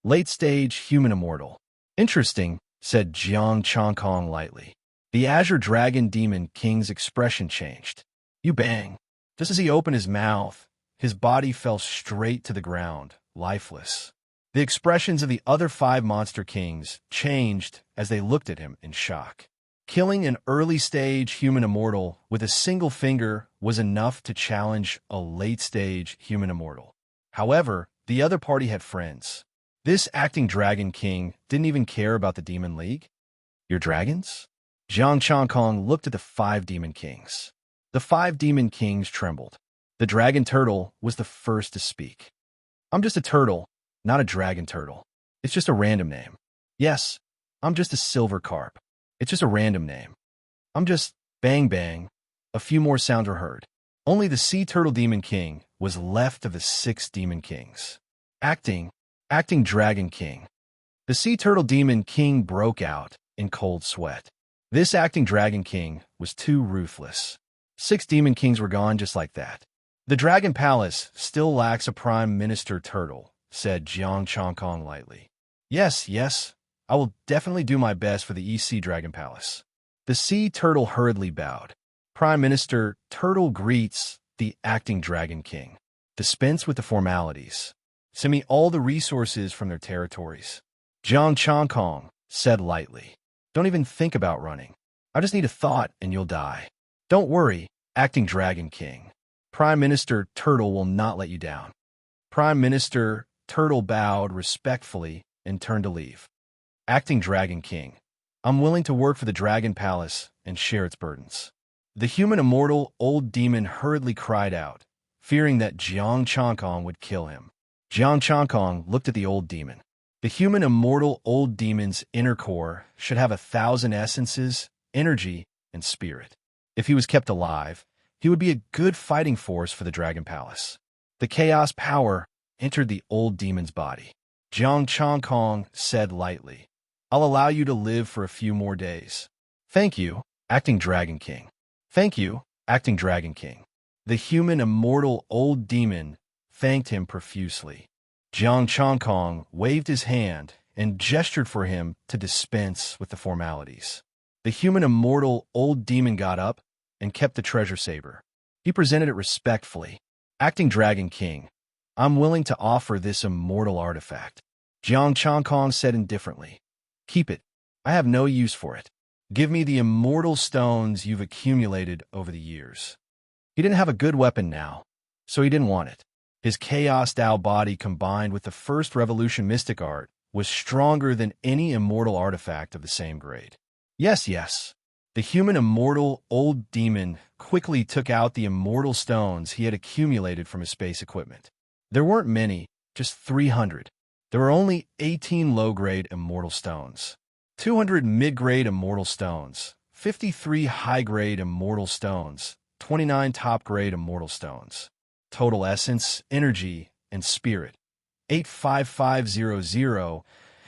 A: Late-stage human immortal. "Interesting," said Jiang Changkong lightly. The Azure Dragon Demon King's expression changed. "You bang." Just as he opened his mouth, his body fell straight to the ground, lifeless. The expressions of the other 5 monster kings changed as they looked at him in shock. Killing an early-stage human immortal with a single finger was enough to challenge a late-stage human immortal. However, the other party had friends. This acting Dragon King didn't even care about the Demon League. "Your dragons?" Jiang Changkong looked at the 5 demon kings. The 5 demon kings trembled. The dragon turtle was the first to speak. "I'm just a turtle, not a dragon turtle. It's just a random name. Yes, I'm just a silver carp. It's just a random name. I'm just bang bang." A few more sounds were heard. Only the sea turtle demon king was left of the 6 demon kings. Acting Dragon King. The sea turtle demon king broke out in cold sweat. This acting Dragon King was too ruthless. 6 demon kings were gone just like that. "The Dragon Palace still lacks a prime minister turtle," said Jiang Changkong lightly. Yes, I will definitely do my best for the East Sea Dragon Palace." The sea turtle hurriedly bowed. "Prime Minister Turtle greets the acting Dragon King. Dispense with the formalities. Send me all the resources from their territories." Jiang Changkong said lightly. "Don't even think about running. I just need a thought and you'll die. Don't worry, acting Dragon King. Prime Minister Turtle will not let you down." Prime Minister Turtle bowed respectfully and turned to leave. Acting Dragon King. "I'm willing to work for the Dragon Palace and share its burdens." The human immortal old demon hurriedly cried out, fearing that Jiang Changkong would kill him. Jiang Changkong looked at the old demon. The human immortal old demon's inner core should have 1,000 essences, energy, and spirit. If he was kept alive, he would be a good fighting force for the Dragon Palace. The chaos power entered the old demon's body. Jiang Chongkong said lightly, "I'll allow you to live for a few more days." "Thank you, acting Dragon King." "Thank you, acting Dragon King." The human immortal old demon thanked him profusely. Jiang Chongkong waved his hand and gestured for him to dispense with the formalities. The human immortal old demon got up and kept the treasure saber. He presented it respectfully. "Acting Dragon King, I'm willing to offer this immortal artifact." Jiang Chongkong said indifferently, "Keep it. I have no use for it. Give me the immortal stones you've accumulated over the years." He didn't have a good weapon now, so he didn't want it. His Chaos Dao body combined with the First Revolution mystic art was stronger than any immortal artifact of the same grade. Yes. The human immortal old demon quickly took out the immortal stones he had accumulated from his space equipment. There weren't many, just 300. There were only 18 low-grade immortal stones, 200 mid-grade immortal stones, 53 high-grade immortal stones, 29 top-grade immortal stones. Total essence, energy, and spirit, 85500.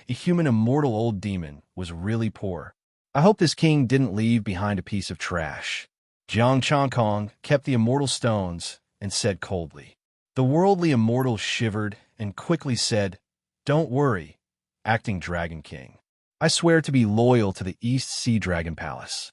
A: A human immortal old demon was really poor. I hope this king didn't leave behind a piece of trash. Jiang Chongkong kept the immortal stones and said coldly. The worldly immortal shivered and quickly said, "Don't worry, acting Dragon King. I swear to be loyal to the East Sea Dragon Palace."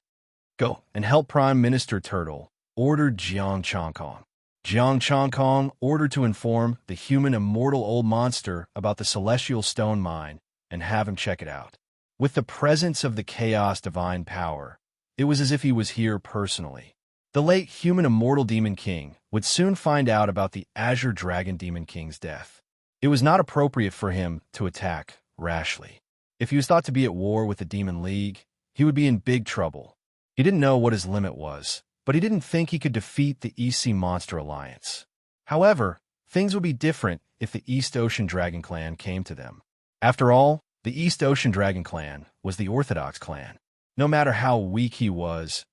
A: "Go and help Prime Minister Turtle," ordered Jiang Chongkong. Jiang Chongkong ordered to inform the human immortal old monster about the celestial stone mine and have him check it out. With the presence of the chaos divine power, it was as if he was here personally. The late human immortal demon king would soon find out about the Azure Dragon Demon King's death. It was not appropriate for him to attack rashly. If he was thought to be at war with the Demon League, he would be in big trouble. He didn't know what his limit was, but he didn't think he could defeat the East Sea Monster Alliance. However, things would be different if the East Ocean Dragon Clan came to them. After all, the East Ocean Dragon Clan was the Orthodox clan. No matter how weak he was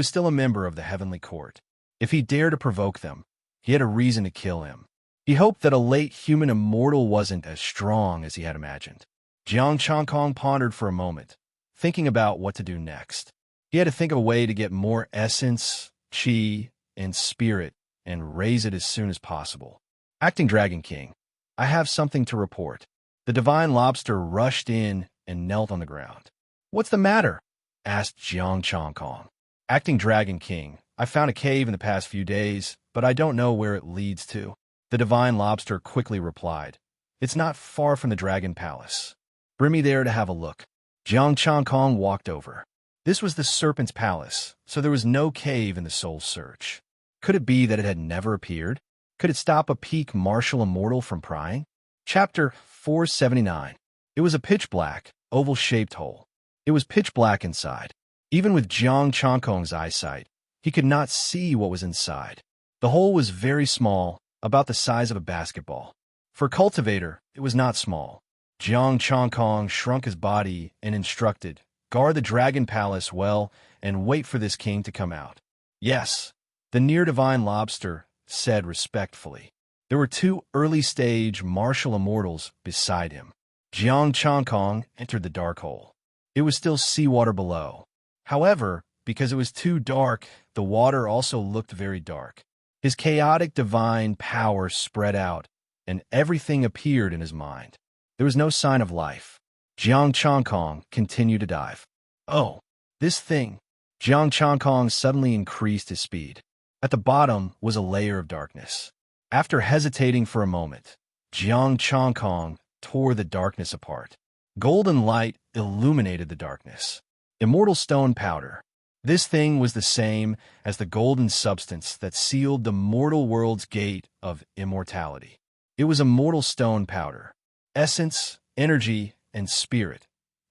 A: still a member of the Heavenly Court. If he dared to provoke them, he had a reason to kill him. He hoped that a late human immortal wasn't as strong as he had imagined. Jiang Chongkong pondered for a moment, thinking about what to do next. He had to think of a way to get more essence, chi, and spirit and raise it as soon as possible. Acting Dragon King, I have something to report. The divine lobster rushed in and knelt on the ground. What's the matter? Asked Jiang Chongkong. Acting Dragon King, I found a cave in the past few days, but I don't know where it leads to. The divine lobster quickly replied. It's not far from the Dragon Palace. Bring me there to have a look. Jiang Chongkong walked over. This was the Serpent's Palace, so there was no cave in the Soul Search. Could it be that it had never appeared? Could it stop a peak martial immortal from prying? Chapter 479. It was a pitch-black, oval-shaped hole. It was pitch black inside. Even with Jiang Chongkong's eyesight, he could not see what was inside. The hole was very small, about the size of a basketball. For a cultivator, it was not small. Jiang Chongkong shrunk his body and instructed, guard the Dragon Palace well and wait for this king to come out. Yes, the near-divine lobster said respectfully. There were two early-stage martial immortals beside him. Jiang Chongkong entered the dark hole. It was still seawater below. However, because it was too dark, the water also looked very dark. His chaotic divine power spread out, and everything appeared in his mind. There was no sign of life. Jiang Chongkong continued to dive. Oh, this thing. Jiang Chongkong suddenly increased his speed. At the bottom was a layer of darkness. After hesitating for a moment, Jiang Chongkong tore the darkness apart. Golden light illuminated the darkness. Immortal stone powder. This thing was the same as the golden substance that sealed the mortal world's gate of immortality. It was immortal stone powder. Essence, energy, and spirit.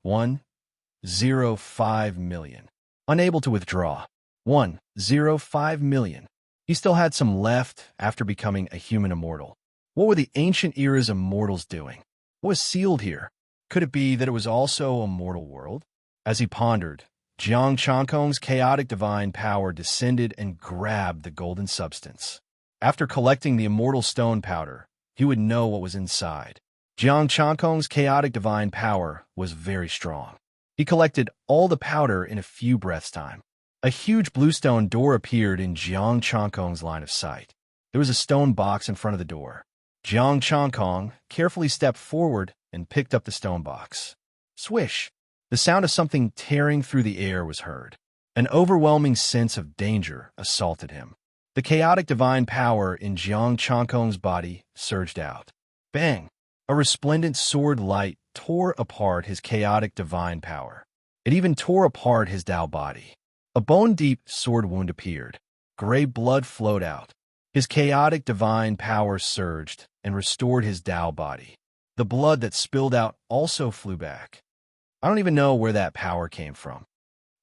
A: 1.05 million. Unable to withdraw. 1.05 million. He still had some left after becoming a human immortal. What were the ancient era's immortals doing? What was sealed here? Could it be that it was also a mortal world? As he pondered, Jiang Chankong's chaotic divine power descended and grabbed the golden substance. After collecting the immortal stone powder, he would know what was inside. Jiang Chankong's chaotic divine power was very strong. He collected all the powder in a few breaths' time. A huge bluestone door appeared in Jiang Chankong's line of sight. There was a stone box in front of the door. Jiang Chankong carefully stepped forward and picked up the stone box. Swish! The sound of something tearing through the air was heard. An overwhelming sense of danger assaulted him. The chaotic divine power in Jiang Chankong's body surged out. Bang! A resplendent sword light tore apart his chaotic divine power. It even tore apart his Tao body. A bone-deep sword wound appeared. Gray blood flowed out. His chaotic divine power surged and restored his Tao body. The blood that spilled out also flew back. I don't even know where that power came from.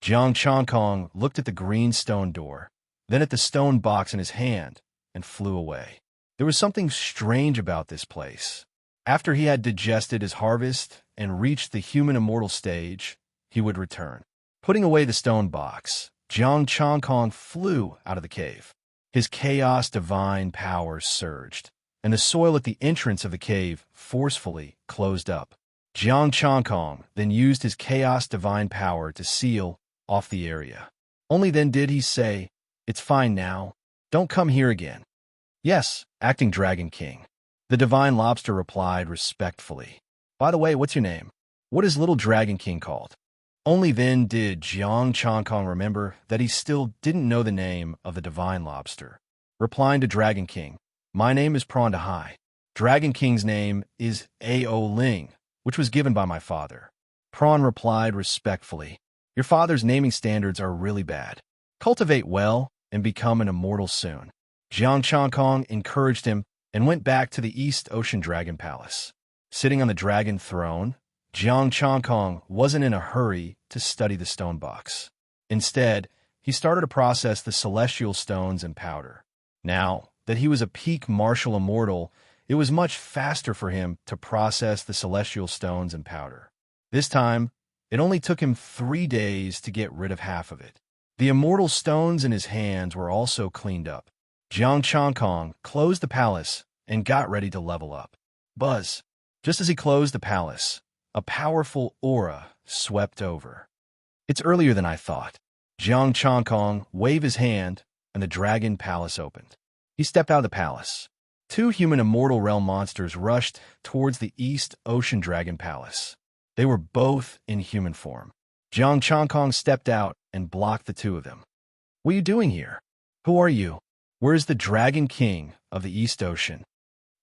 A: Jiang Chankong looked at the green stone door, then at the stone box in his hand, and flew away. There was something strange about this place. After he had digested his harvest and reached the human immortal stage, he would return. Putting away the stone box, Jiang Chankong flew out of the cave. His chaos divine power surged, and the soil at the entrance of the cave forcefully closed up. Jiang Chankong then used his chaos divine power to seal off the area. Only then did he say, "It's fine now. Don't come here again." "Yes, acting Dragon King." The divine lobster replied respectfully. "By the way, what's your name? What is Little Dragon King called?" Only then did Jiang Chankong remember that he still didn't know the name of the divine lobster. Replying to Dragon King, "My name is Prawn to Hai. Dragon King's name is A.O. Ling, which was given by my father." Prawn replied respectfully, "Your father's naming standards are really bad. Cultivate well and become an immortal soon." Jiang Chankong encouraged him and went back to the East Ocean Dragon Palace. Sitting on the dragon throne, Jiang Chankong wasn't in a hurry to study the stone box. Instead, he started to process the celestial stones and powder. Now that he was a peak martial immortal, it was much faster for him to process the celestial stones and powder. This time, it only took him 3 days to get rid of half of it. The immortal stones in his hands were also cleaned up. Jiang Chankong closed the palace and got ready to level up. Buzz! Just as he closed the palace, a powerful aura swept over. "It's earlier than I thought." Jiang Chankong waved his hand, and the dragon palace opened. He stepped out of the palace. 2 human immortal realm monsters rushed towards the East Ocean Dragon Palace. They were both in human form. Jiang Chankong stepped out and blocked the 2 of them. "What are you doing here? Who are you? Where is the Dragon King of the East Ocean?"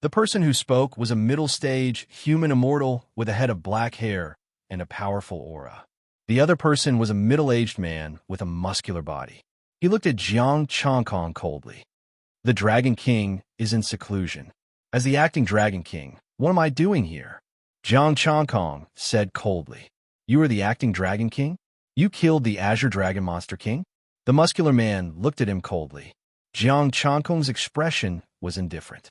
A: The person who spoke was a middle-stage human immortal with a head of black hair and a powerful aura. The other person was a middle-aged man with a muscular body. He looked at Jiang Chankong coldly. "The Dragon King is in seclusion. As the acting Dragon King, what am I doing here?" Jiang Chankong said coldly. "You are the acting Dragon King? You killed the Azure Dragon Monster King?" The muscular man looked at him coldly. Jiang Chankong's expression was indifferent.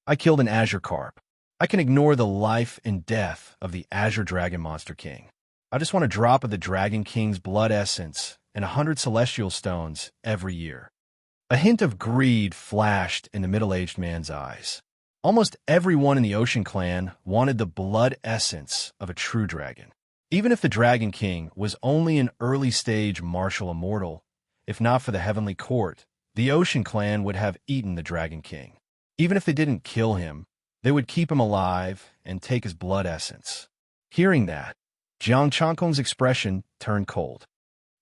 A: "I killed an Azure Carp. I can ignore the life and death of the Azure Dragon Monster King. I just want a drop of the Dragon King's blood essence and 100 celestial stones every year." A hint of greed flashed in the middle-aged man's eyes. Almost everyone in the Ocean Clan wanted the blood essence of a true dragon. Even if the Dragon King was only an early-stage martial immortal, if not for the Heavenly Court, the Ocean Clan would have eaten the Dragon King. Even if they didn't kill him, they would keep him alive and take his blood essence. Hearing that, Jiang Chankong's expression turned cold.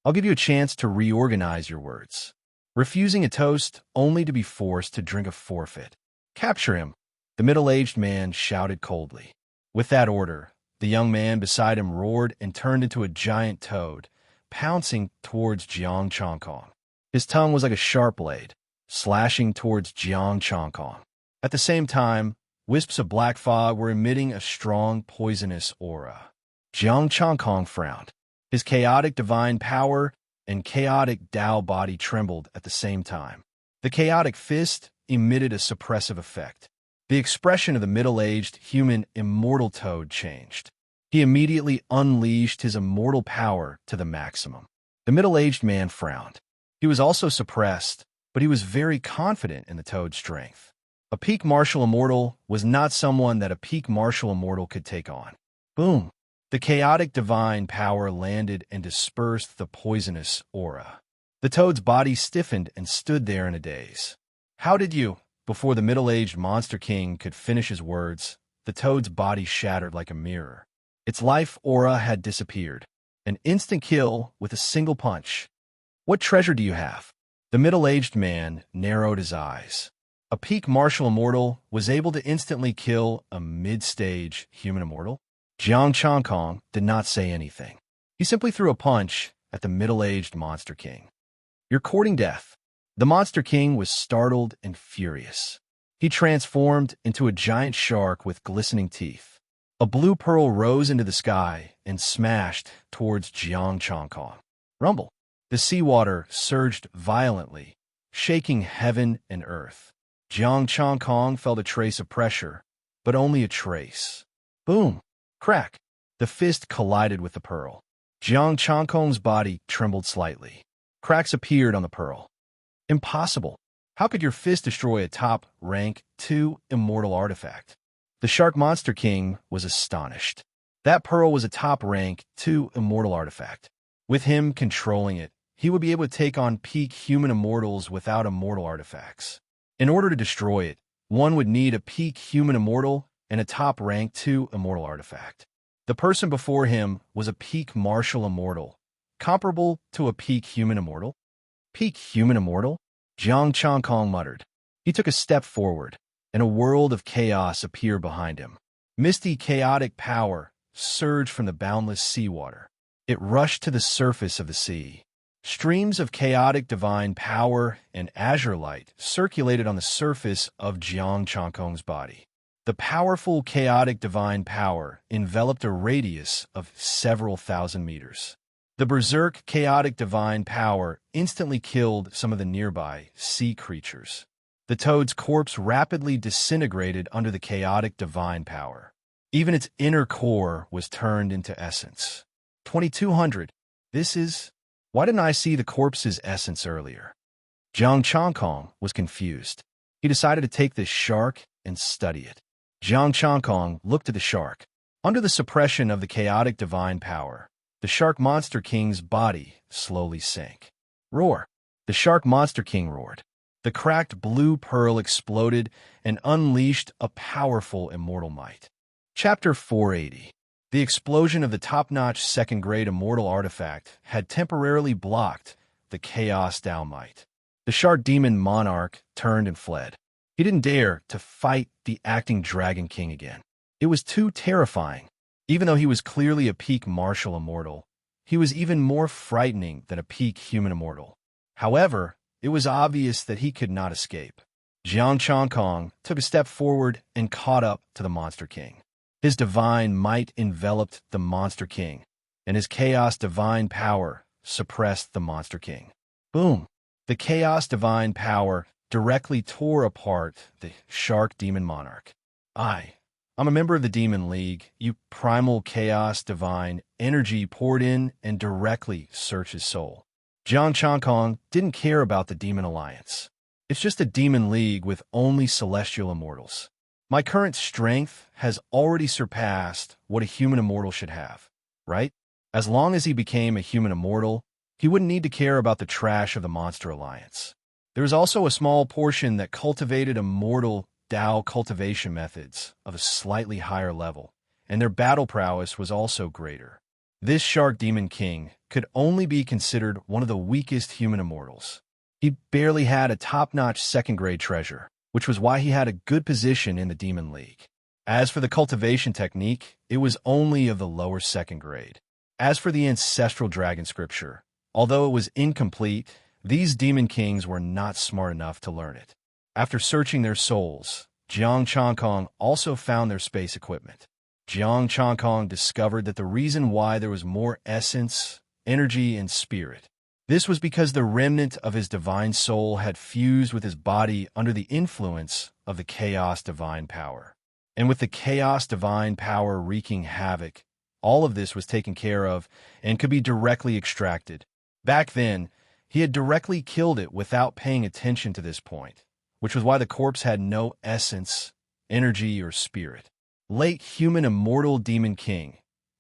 A: "I'll give you a chance to reorganize your words. Refusing a toast only to be forced to drink a forfeit. Capture him," the middle-aged man shouted coldly. With that order, the young man beside him roared and turned into a giant toad, pouncing towards Jiang Chankong. His tongue was like a sharp blade, slashing towards Jiang Chankong. At the same time, wisps of black fog were emitting a strong, poisonous aura. Jiang Chankong frowned. His chaotic divine power and chaotic Tao body trembled at the same time. The chaotic fist emitted a suppressive effect. The expression of the middle-aged human immortal toad changed. He immediately unleashed his immortal power to the maximum. The middle-aged man frowned. He was also suppressed, but he was very confident in the toad's strength. A peak martial immortal was not someone that a peak martial immortal could take on. Boom! The chaotic divine power landed and dispersed the poisonous aura. The toad's body stiffened and stood there in a daze. How did you? Before the middle-aged monster king could finish his words, the toad's body shattered like a mirror. Its life aura had disappeared. An instant kill with a single punch. What treasure do you have? The middle-aged man narrowed his eyes. A peak martial immortal was able to instantly kill a mid-stage human immortal? Jiang Changkong did not say anything. He simply threw a punch at the middle-aged monster king. You're courting death. The monster king was startled and furious. He transformed into a giant shark with glistening teeth. A blue pearl rose into the sky and smashed towards Jiang Changkong. Rumble. The seawater surged violently, shaking heaven and earth. Jiang Changkong felt a trace of pressure, but only a trace. Boom! Crack! The fist collided with the pearl. Jiang Changkong's body trembled slightly. Cracks appeared on the pearl. Impossible! How could your fist destroy a top rank 2 immortal artifact? The Shark Monster King was astonished. That pearl was a top rank 2 immortal artifact. With him controlling it, he would be able to take on peak human immortals without immortal artifacts. In order to destroy it, one would need a peak human immortal and a top rank 2 immortal artifact. The person before him was a peak martial immortal, comparable to a peak human immortal. Peak human immortal? Jiang Changkong muttered. He took a step forward, and a world of chaos appeared behind him. Misty chaotic power surged from the boundless seawater. It rushed to the surface of the sea. Streams of chaotic divine power and azure light circulated on the surface of Jiang Changkong's body. The powerful chaotic divine power enveloped a radius of several thousand meters. The berserk chaotic divine power instantly killed some of the nearby sea creatures. The toad's corpse rapidly disintegrated under the chaotic divine power. Even its inner core was turned into essence. 2200. This is... Why didn't I see the corpse's essence earlier? Jiang Changkong was confused. He decided to take this shark and study it. Jiang Changkong looked at the shark. Under the suppression of the chaotic divine power, the Shark Monster King's body slowly sank. Roar! The Shark Monster King roared. The cracked blue pearl exploded and unleashed a powerful immortal might. Chapter 480. The explosion of the top-notch second-grade immortal artifact had temporarily blocked the Chaos Dao might. The Shark Demon Monarch turned and fled. He didn't dare to fight the acting Dragon King again. It was too terrifying. Even though he was clearly a peak martial immortal, he was even more frightening than a peak human immortal. However, it was obvious that he could not escape. Jiang Changkong took a step forward and caught up to the Monster King. His divine might enveloped the Monster King, and his chaos divine power suppressed the Monster King. Boom! The chaos divine power directly tore apart the Shark Demon Monarch. I'm a member of the Demon League. You primal chaos divine energy poured in and directly searched his soul. Jiang Changkong didn't care about the Demon Alliance. It's just a Demon League with only celestial immortals. My current strength has already surpassed what a human immortal should have, right? As long as he became a human immortal, he wouldn't need to care about the trash of the Monster Alliance. There was also a small portion that cultivated immortal Dao cultivation methods of a slightly higher level, and their battle prowess was also greater. This Shark Demon King could only be considered one of the weakest human immortals. He barely had a top-notch second-grade treasure, which was why he had a good position in the Demon League. As for the cultivation technique, it was only of the lower second grade. As for the ancestral dragon scripture, although it was incomplete, these demon kings were not smart enough to learn it. After searching their souls, Jiang Changkong also found their space equipment. Jiang Changkong discovered that the reason why there was more essence, energy, and spirit. This was because the remnant of his divine soul had fused with his body under the influence of the chaos divine power. And with the chaos divine power wreaking havoc, all of this was taken care of and could be directly extracted. Back then, he had directly killed it without paying attention to this point, which was why the corpse had no essence, energy, or spirit. Late human immortal demon king.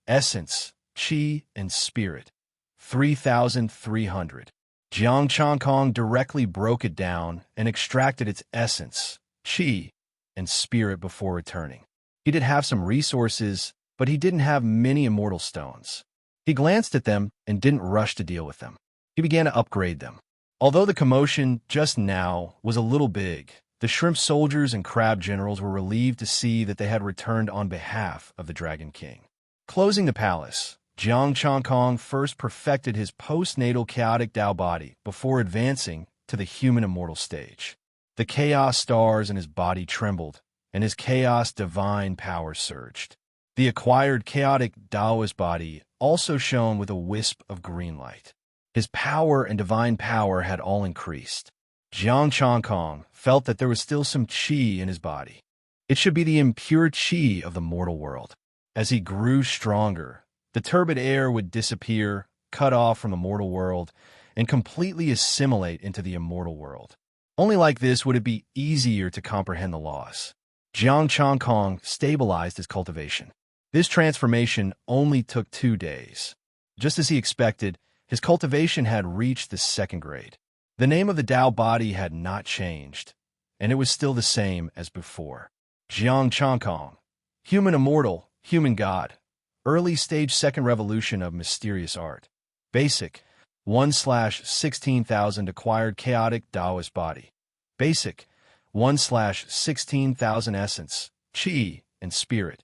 A: Essence, chi, and spirit. 3,300. Jiang Changkong directly broke it down and extracted its essence, chi, and spirit before returning. He did have some resources, but he didn't have many immortal stones. He glanced at them and didn't rush to deal with them. He began to upgrade them. Although the commotion just now was a little big, the shrimp soldiers and crab generals were relieved to see that they had returned on behalf of the Dragon King. Closing the palace, Jiang Changkong first perfected his postnatal chaotic Dao body before advancing to the human immortal stage. The chaos stars in his body trembled, and his chaos divine power surged. The acquired chaotic Daoist body also shone with a wisp of green light. His power and divine power had all increased. Jiang Changkong felt that there was still some qi in his body. It should be the impure qi of the mortal world. As he grew stronger, the turbid air would disappear, cut off from the mortal world, and completely assimilate into the immortal world. Only like this would it be easier to comprehend the loss. Jiang Changkong stabilized his cultivation. This transformation only took 2 days. Just as he expected, his cultivation had reached the 2nd grade. The name of the Dao body had not changed, and it was still the same as before. Jiang Changkong, human immortal, human god, early stage 2nd revolution of mysterious art. Basic, 1/16,000 acquired chaotic Daoist body. Basic, 1/16,000 essence, chi, and spirit.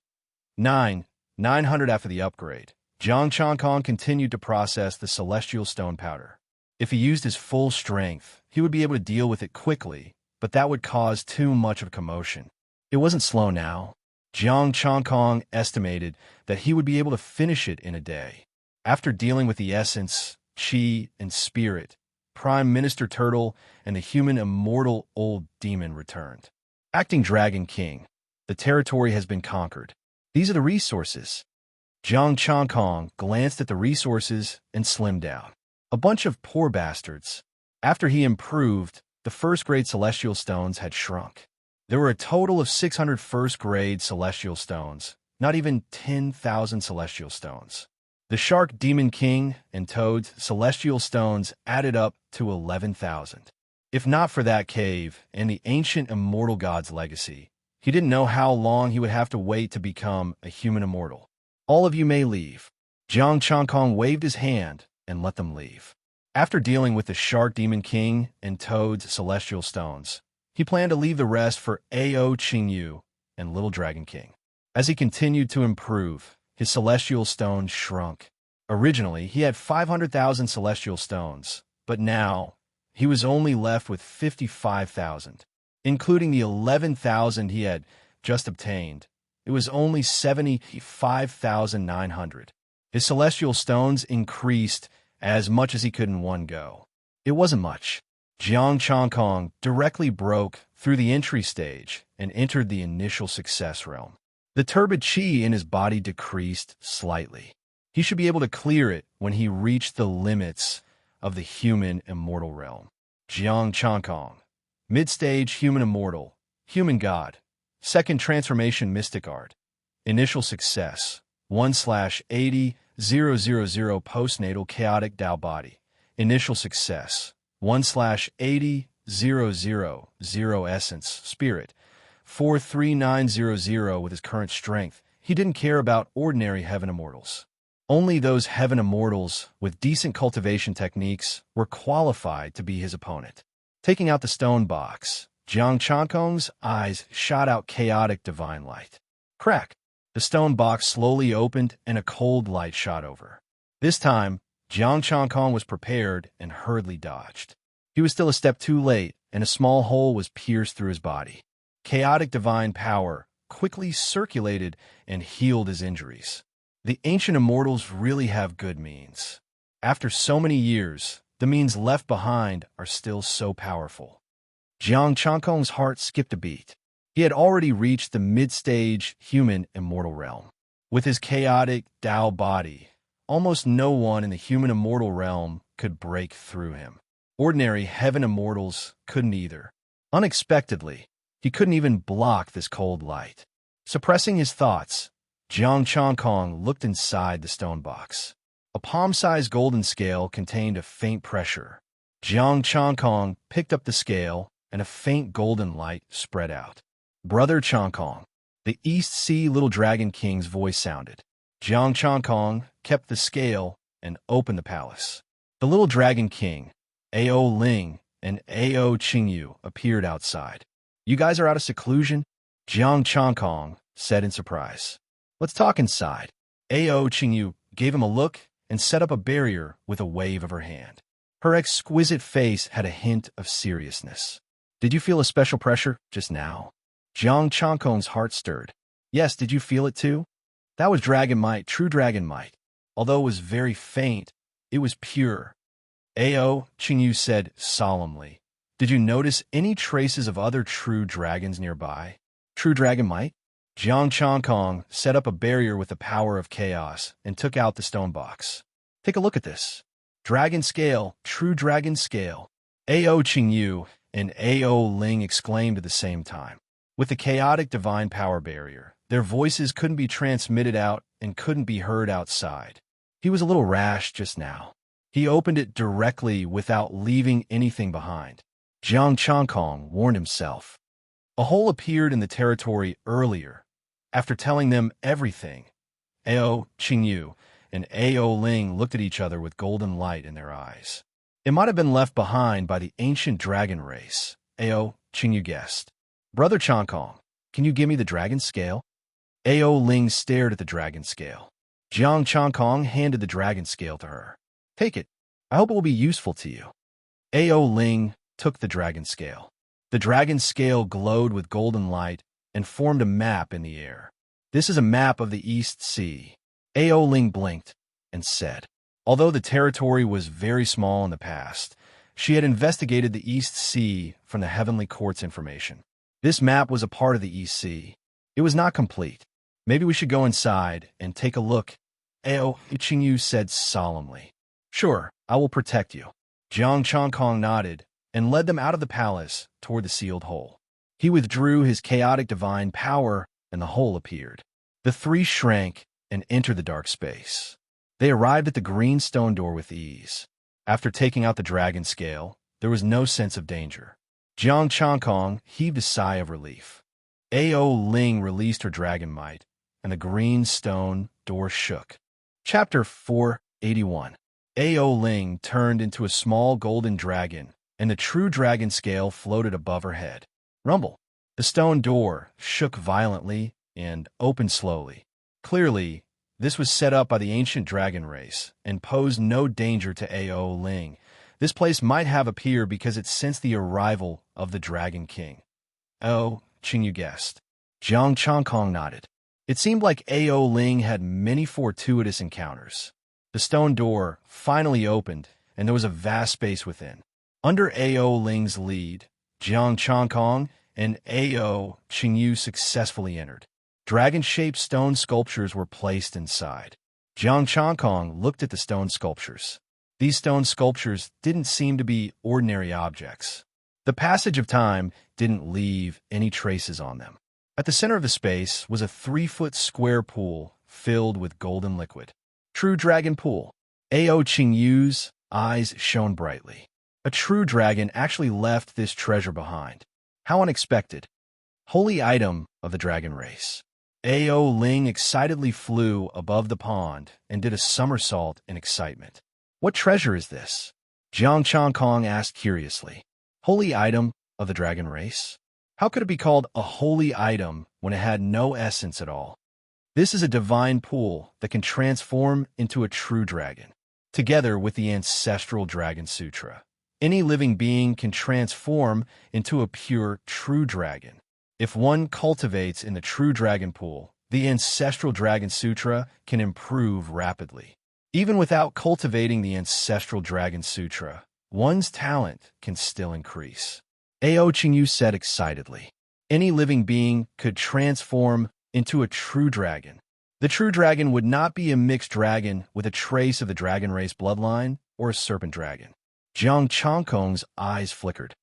A: 900 after the upgrade. Jiang Changkong continued to process the celestial stone powder. If he used his full strength, he would be able to deal with it quickly, but that would cause too much of commotion. It wasn't slow now. Jiang Changkong estimated that he would be able to finish it in a day. After dealing with the essence, chi, and spirit, Prime Minister Turtle and the human immortal old demon returned. Acting Dragon King, the territory has been conquered. These are the resources. Jiang Changkong glanced at the resources and slimmed down. A bunch of poor bastards. After he improved, the 1st-grade celestial stones had shrunk. There were a total of 600 1st-grade celestial stones, not even 10,000 celestial stones. The Shark Demon King and Toad's celestial stones added up to 11,000. If not for that cave and the ancient immortal god's legacy, he didn't know how long he would have to wait to become a human immortal. All of you may leave. Jiang Changkong waved his hand and let them leave. After dealing with the Shark Demon King and Toad's celestial stones, he planned to leave the rest for Ao Qingyu and Little Dragon King. As he continued to improve, his celestial stones shrunk. Originally, he had 500,000 celestial stones, but now he was only left with 55,000. Including the 11,000 he had just obtained, it was only 75,900. His celestial stones increased as much as he could in one go. It wasn't much. Jiang Changkong directly broke through the entry stage and entered the initial success realm. The turbid qi in his body decreased slightly. He should be able to clear it when he reached the limits of the human immortal realm. Jiang Changkong, mid-stage human immortal, human god, 2nd transformation mystic art. Initial success, 1/80,000 postnatal chaotic Dao body. Initial success, 1/80,000 essence, spirit, 43900 with his current strength. He didn't care about ordinary heaven immortals. Only those heaven immortals with decent cultivation techniques were qualified to be his opponent. Taking out the stone box, Jiang Changkong's eyes shot out chaotic divine light. Crack! The stone box slowly opened and a cold light shot over. This time, Jiang Changkong was prepared and hurriedly dodged. He was still a step too late, and a small hole was pierced through his body. Chaotic divine power quickly circulated and healed his injuries. The ancient immortals really have good means. After so many years, the means left behind are still so powerful. Jiang Changkong's heart skipped a beat. He had already reached the mid-stage human immortal realm. With his chaotic Dao body, almost no one in the human immortal realm could break through him. Ordinary heaven immortals couldn't either. Unexpectedly, he couldn't even block this cold light. Suppressing his thoughts, Jiang Changkong looked inside the stone box. A palm-sized golden scale contained a faint pressure. Jiang Changkong picked up the scale, and a faint golden light spread out. "Brother Changkong," the East Sea Little Dragon King's voice sounded. Jiang Changkong kept the scale and opened the palace. The Little Dragon King, Ao Ling, and Ao Qingyu appeared outside. "You guys are out of seclusion?" Jiang Changkong said in surprise. "Let's talk inside." Ao Qingyu gave him a look and set up a barrier with a wave of her hand. Her exquisite face had a hint of seriousness. "Did you feel a special pressure just now?" Jiang Changkong's heart stirred. "Yes, did you feel it too?" "That was dragon might, true dragon might. Although it was very faint, it was pure." Ao Qingyu said solemnly. "Did you notice any traces of other true dragons nearby?" "True dragon might?" Jiang Changkong set up a barrier with the power of chaos and took out the stone box. "Take a look at this. Dragon scale, true dragon scale." Ao Qingyu and Ao Ling exclaimed at the same time. With the chaotic divine power barrier, their voices couldn't be transmitted out and couldn't be heard outside. He was a little rash just now. He opened it directly without leaving anything behind. Jiang Changkong warned himself. A hole appeared in the territory earlier. After telling them everything, Ao Qingyu and Ao Ling looked at each other with golden light in their eyes. It might have been left behind by the ancient dragon race, Ao Qingyu guessed. "Brother Changkong, can you give me the dragon scale?" Ao Ling stared at the dragon scale. Jiang Changkong handed the dragon scale to her. "Take it. I hope it will be useful to you." Ao Ling took the dragon scale. The dragon scale glowed with golden light and formed a map in the air. "This is a map of the East Sea." Ao Ling blinked and said. Although the territory was very small in the past, she had investigated the East Sea from the Heavenly Court's information. This map was a part of the East Sea. It was not complete. "Maybe we should go inside and take a look," Ao Qingyu said solemnly. "Sure, I will protect you." Jiang Changkong nodded and led them out of the palace toward the sealed hole. He withdrew his chaotic divine power, and the hole appeared. The three shrank and entered the dark space. They arrived at the green stone door with ease. After taking out the dragon scale, there was no sense of danger. Jiang Changkong heaved a sigh of relief. Ao Ling released her dragon might, and the green stone door shook. Chapter 481. Ao Ling turned into a small golden dragon, and the true dragon scale floated above her head. Rumble. The stone door shook violently and opened slowly. Clearly, this was set up by the ancient dragon race and posed no danger to Ao Ling. This place might have appeared because it sensed the arrival of the Dragon King. "Oh," Qingyu guessed. Jiang Changkong nodded. It seemed like Ao Ling had many fortuitous encounters. The stone door finally opened, and there was a vast space within. Under Ao Ling's lead, Jiang Changkong and Ao Qingyu successfully entered. Dragon-shaped stone sculptures were placed inside. Jiang Changkong looked at the stone sculptures. These stone sculptures didn't seem to be ordinary objects. The passage of time didn't leave any traces on them. At the center of the space was a 3-foot square pool filled with golden liquid. True dragon pool. Ao Qingyu's eyes shone brightly. A true dragon actually left this treasure behind. How unexpected. Holy item of the dragon race. Ao Ling excitedly flew above the pond and did a somersault in excitement. "What treasure is this?" Jiang Changkong asked curiously. "Holy item of the dragon race? How could it be called a holy item when it had no essence at all?" "This is a divine pool that can transform into a true dragon. Together with the ancestral Dragon Sutra, any living being can transform into a pure true dragon. If one cultivates in the true dragon pool, the ancestral Dragon Sutra can improve rapidly. Even without cultivating the ancestral Dragon Sutra, one's talent can still increase." Ao Qingyu said excitedly. Any living being could transform into a true dragon. The true dragon would not be a mixed dragon with a trace of the dragon race bloodline or a serpent dragon? Jiang Changkong's eyes flickered.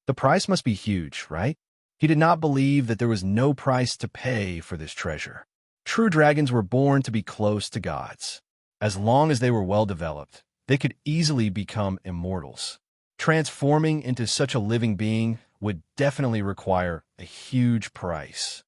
A: The price must be huge, right? He did not believe that there was no price to pay for this treasure. True dragons were born to be close to gods. As long as they were well developed, they could easily become immortals. Transforming into such a living being would definitely require a huge price.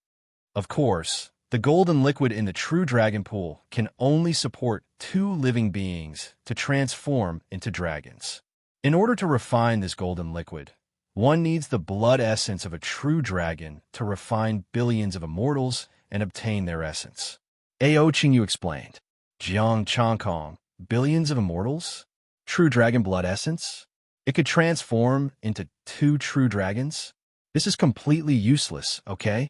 A: Of course, the golden liquid in the true dragon pool can only support 2 living beings to transform into dragons. In order to refine this golden liquid, one needs the blood essence of a true dragon to refine billions of immortals and obtain their essence. Ao Qingyu explained. Jiang Changkong, billions of immortals? True dragon blood essence? It could transform into 2 true dragons? This is completely useless, okay?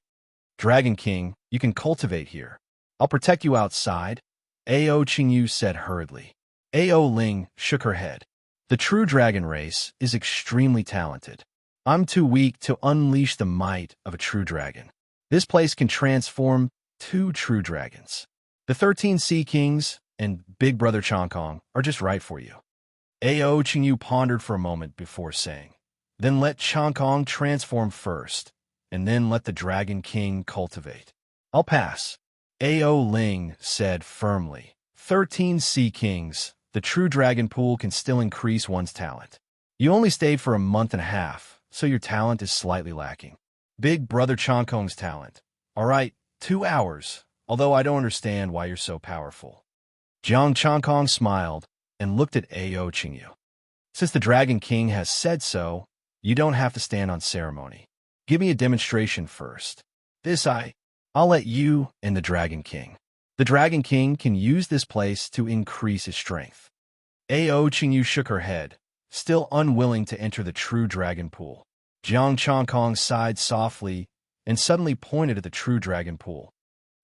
A: Dragon King, you can cultivate here. I'll protect you outside, Ao Qingyu said hurriedly. Ao Ling shook her head. The true dragon race is extremely talented. I'm too weak to unleash the might of a true dragon. This place can transform 2 true dragons. The 13 Sea Kings and Big Brother Changkong are just right for you. Ao Qingyu pondered for a moment before saying, then let Changkong transform first, and then let the Dragon King cultivate. I'll pass. Ao Ling said firmly. 13 Sea Kings, the true dragon pool can still increase one's talent. You only stayed for a month and a half, so your talent is slightly lacking. Big Brother Changkong's talent. All right, 2 hours, although I don't understand why you're so powerful. Jiang Changkong smiled and looked at Ao Qingyu. Since the Dragon King has said so, you don't have to stand on ceremony. Give me a demonstration first. I'll let you and the Dragon King. The Dragon King can use this place to increase his strength. Ao Qingyu shook her head, still unwilling to enter the true dragon pool. Jiang Changkong sighed softly and suddenly pointed at the true dragon pool.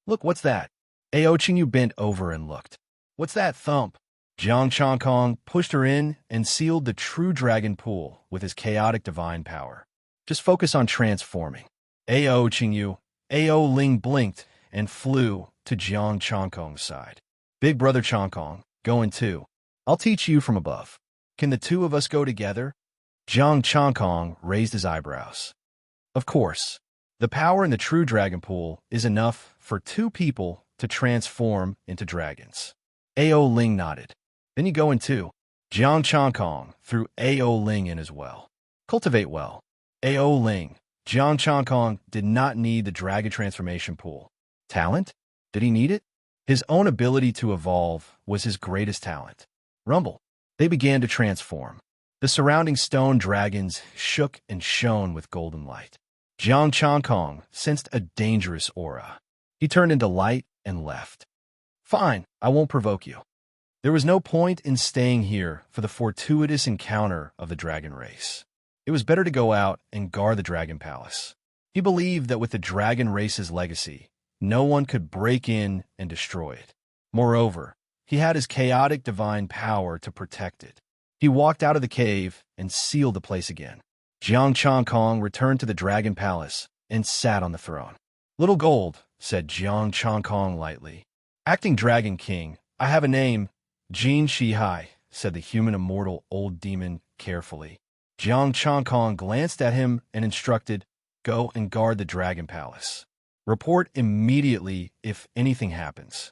A: Look, what's that? Ao Qingyu bent over and looked. What's that thump? Jiang Changkong pushed her in and sealed the true dragon pool with his chaotic divine power. Just focus on transforming. Ao Qingyu, Ao Ling blinked and flew to Jiang Changkong's side. Big Brother Changkong, go in too. I'll teach you from above. Can the 2 of us go together? Jiang Changkong raised his eyebrows. Of course. The power in the true dragon pool is enough for 2 people to transform into dragons. Ao Ling nodded. Then you go in too. Jiang Changkong threw Ao Ling in as well. Cultivate well. Ao Ling. Jiang Changkong did not need the dragon transformation pool. Talent? Did he need it? His own ability to evolve was his greatest talent. Rumble. They began to transform. The surrounding stone dragons shook and shone with golden light. Jiang Changkong sensed a dangerous aura. He turned into light and left. Fine, I won't provoke you. There was no point in staying here for the fortuitous encounter of the dragon race. It was better to go out and guard the dragon palace. He believed that with the dragon race's legacy, no one could break in and destroy it. Moreover, he had his chaotic divine power to protect it. He walked out of the cave and sealed the place again. Jiang Changkong returned to the dragon palace and sat on the throne. Little Gold, said Jiang Changkong lightly. Acting Dragon King, I have a name. Jin Shihai, said the human immortal old demon carefully. Jiang Changkong glanced at him and instructed, go and guard the dragon palace. Report immediately if anything happens.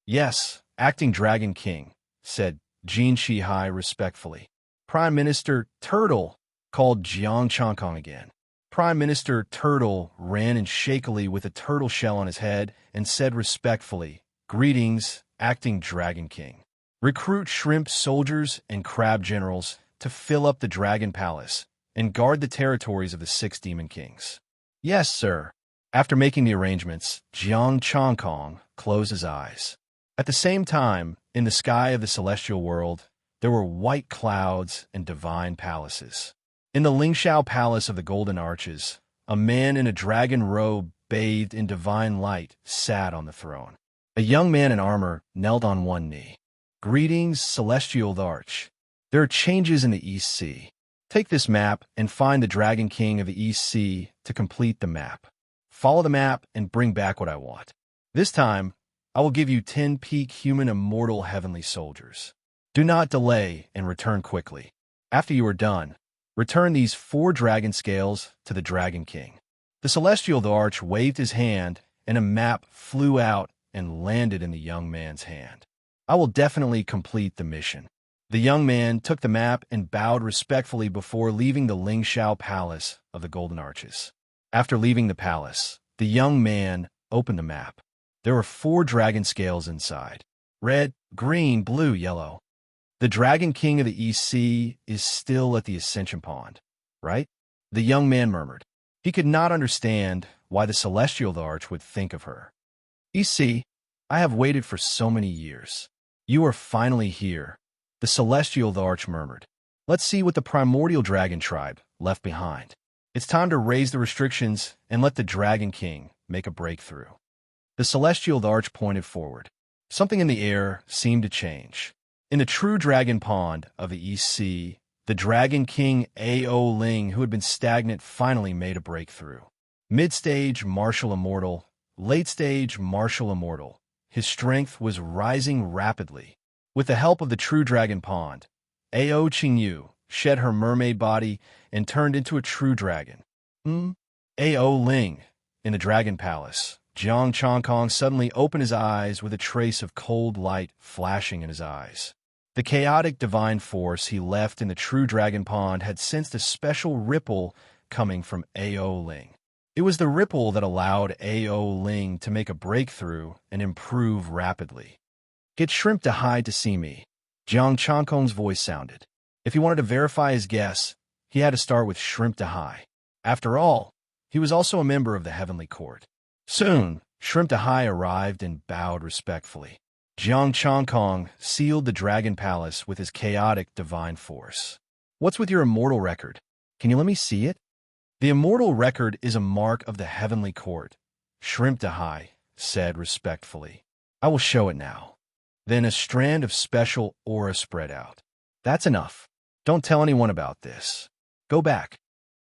A: Yes, Acting Dragon King, said Jin Shihai respectfully. Prime Minister Turtle, called Jiang Changkong again. Prime Minister Turtle ran in shakily with a turtle shell on his head and said respectfully, greetings, Acting Dragon King. Recruit shrimp soldiers and crab generals to fill up the dragon palace and guard the territories of the 6 demon kings. Yes, sir. After making the arrangements, Jiang Changkong closed his eyes. At the same time, in the sky of the celestial world, there were white clouds and divine palaces. In the Lingxiao Palace of the Golden Arches, a man in a dragon robe bathed in divine light sat on the throne. A young man in armor knelt on one knee. Greetings, Celestial Arch. There are changes in the East Sea. Take this map and find the Dragon King of the East Sea to complete the map. Follow the map and bring back what I want. This time, I will give you 10 peak human immortal heavenly soldiers. Do not delay and return quickly. After you are done, return these 4 dragon scales to the Dragon King." The celestial arch waved his hand, and a map flew out and landed in the young man's hand. "I will definitely complete the mission." The young man took the map and bowed respectfully before leaving the Lingshao Palace of the Golden Arches. After leaving the palace, the young man opened the map. There were 4 dragon scales inside: red, green, blue, yellow. "The Dragon King of the East Sea is still at the Ascension Pond, right?" the young man murmured. He could not understand why the celestial arch would think of her. "East Sea, I have waited for so many years. You are finally here," the celestial arch murmured. "Let's see what the primordial dragon tribe left behind. It's time to raise the restrictions and let the Dragon King make a breakthrough." The celestial arch pointed forward. Something in the air seemed to change. In the true dragon pond of the East Sea, the Dragon King A.O. Ling, who had been stagnant, finally made a breakthrough. Mid-stage, martial immortal. Late-stage, martial immortal. His strength was rising rapidly. With the help of the true dragon pond, A.O. Qingyu shed her mermaid body and turned into a true dragon. A.O. Ling, in the Dragon Palace, Jiang Chongkong suddenly opened his eyes with a trace of cold light flashing in his eyes. The chaotic divine force he left in the true dragon pond had sensed a special ripple coming from A.O. Ling. It was the ripple that allowed A.O. Ling to make a breakthrough and improve rapidly. "Get Shrimp to hide to see me," Jiang Chongkong's voice sounded. If he wanted to verify his guess, he had to start with Shrimp to High. After all, he was also a member of the Heavenly Court. Soon, Shrimp to High arrived and bowed respectfully. Jiang Chongkong sealed the Dragon Palace with his chaotic divine force. "What's with your immortal record? Can you let me see it?" "The immortal record is a mark of the Heavenly Court," Shrimp to High said respectfully. "I will show it now." Then a strand of special aura spread out. "That's enough. Don't tell anyone about this. Go back."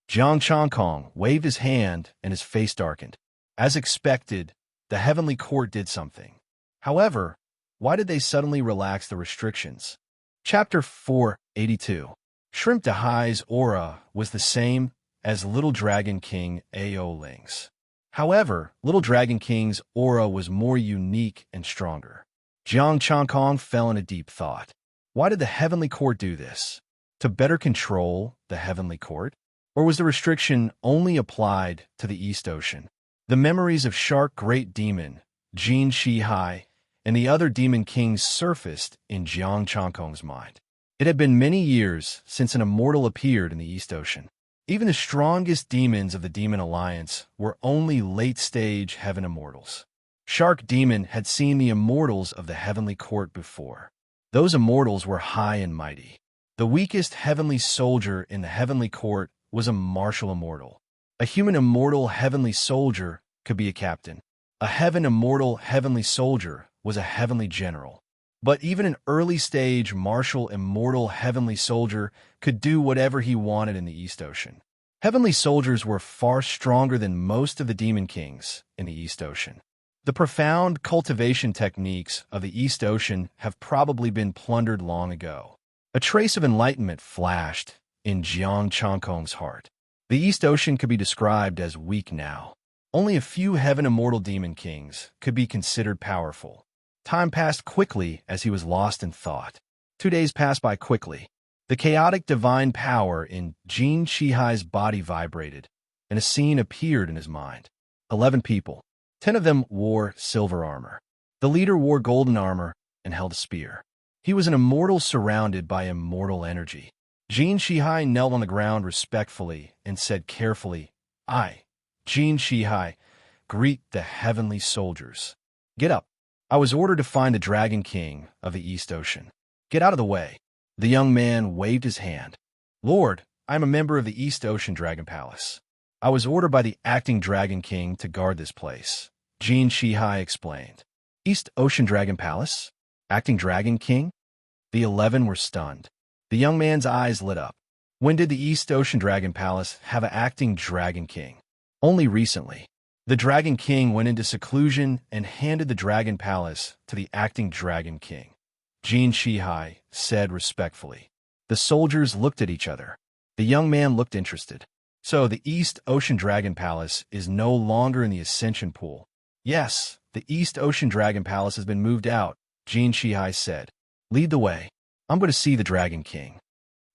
A: Jiang Chongkong waved his hand and his face darkened. As expected, the Heavenly Court did something. However, why did they suddenly relax the restrictions? Chapter 482. Shrimp to High's aura was the same as Little Dragon King A.O. Ling's. However, Little Dragon King's aura was more unique and stronger. Jiang Chongkong fell in a deep thought. Why did the Heavenly Court do this? To better control the Heavenly Court? Or was the restriction only applied to the East Ocean? The memories of Shark Great Demon, Jin Shihai, and the other demon kings surfaced in Jiang Chongkong's mind. It had been many years since an immortal appeared in the East Ocean. Even the strongest demons of the Demon Alliance were only late-stage heaven immortals. Shark Demon had seen the immortals of the Heavenly Court before. Those immortals were high and mighty. The weakest heavenly soldier in the Heavenly Court was a martial immortal. A human immortal heavenly soldier could be a captain. A heaven immortal heavenly soldier was a heavenly general. But even an early-stage martial immortal heavenly soldier could do whatever he wanted in the East Ocean. Heavenly soldiers were far stronger than most of the demon kings in the East Ocean. The profound cultivation techniques of the East Ocean have probably been plundered long ago. A trace of enlightenment flashed in Jiang Chongkong's heart. The East Ocean could be described as weak now. Only a few heaven immortal demon kings could be considered powerful. Time passed quickly as he was lost in thought. 2 days passed by quickly. The chaotic divine power in Jin Shihai's body vibrated, and a scene appeared in his mind. 11 people. 10 of them wore silver armor. The leader wore golden armor and held a spear. He was an immortal surrounded by immortal energy. Jin Shihai knelt on the ground respectfully and said carefully, "I, Jin Shihai, greet the heavenly soldiers. Get up. I was ordered to find the Dragon King of the East Ocean. Get out of the way." The young man waved his hand. "Lord, I am a member of the East Ocean Dragon Palace. I was ordered by the acting Dragon King to guard this place," Jin Shihai explained. "East Ocean Dragon Palace? Acting Dragon King?" The 11 were stunned. The young man's eyes lit up. When did the East Ocean Dragon Palace have an acting Dragon King? Only recently. The Dragon King went into seclusion and handed the Dragon Palace to the acting Dragon King. Jin Shihai said respectfully. The soldiers looked at each other. The young man looked interested. So the East Ocean Dragon Palace is no longer in the Ascension Pool. Yes, the East Ocean Dragon Palace has been moved out, Jin Shihai said. Lead the way. I'm going to see the Dragon King.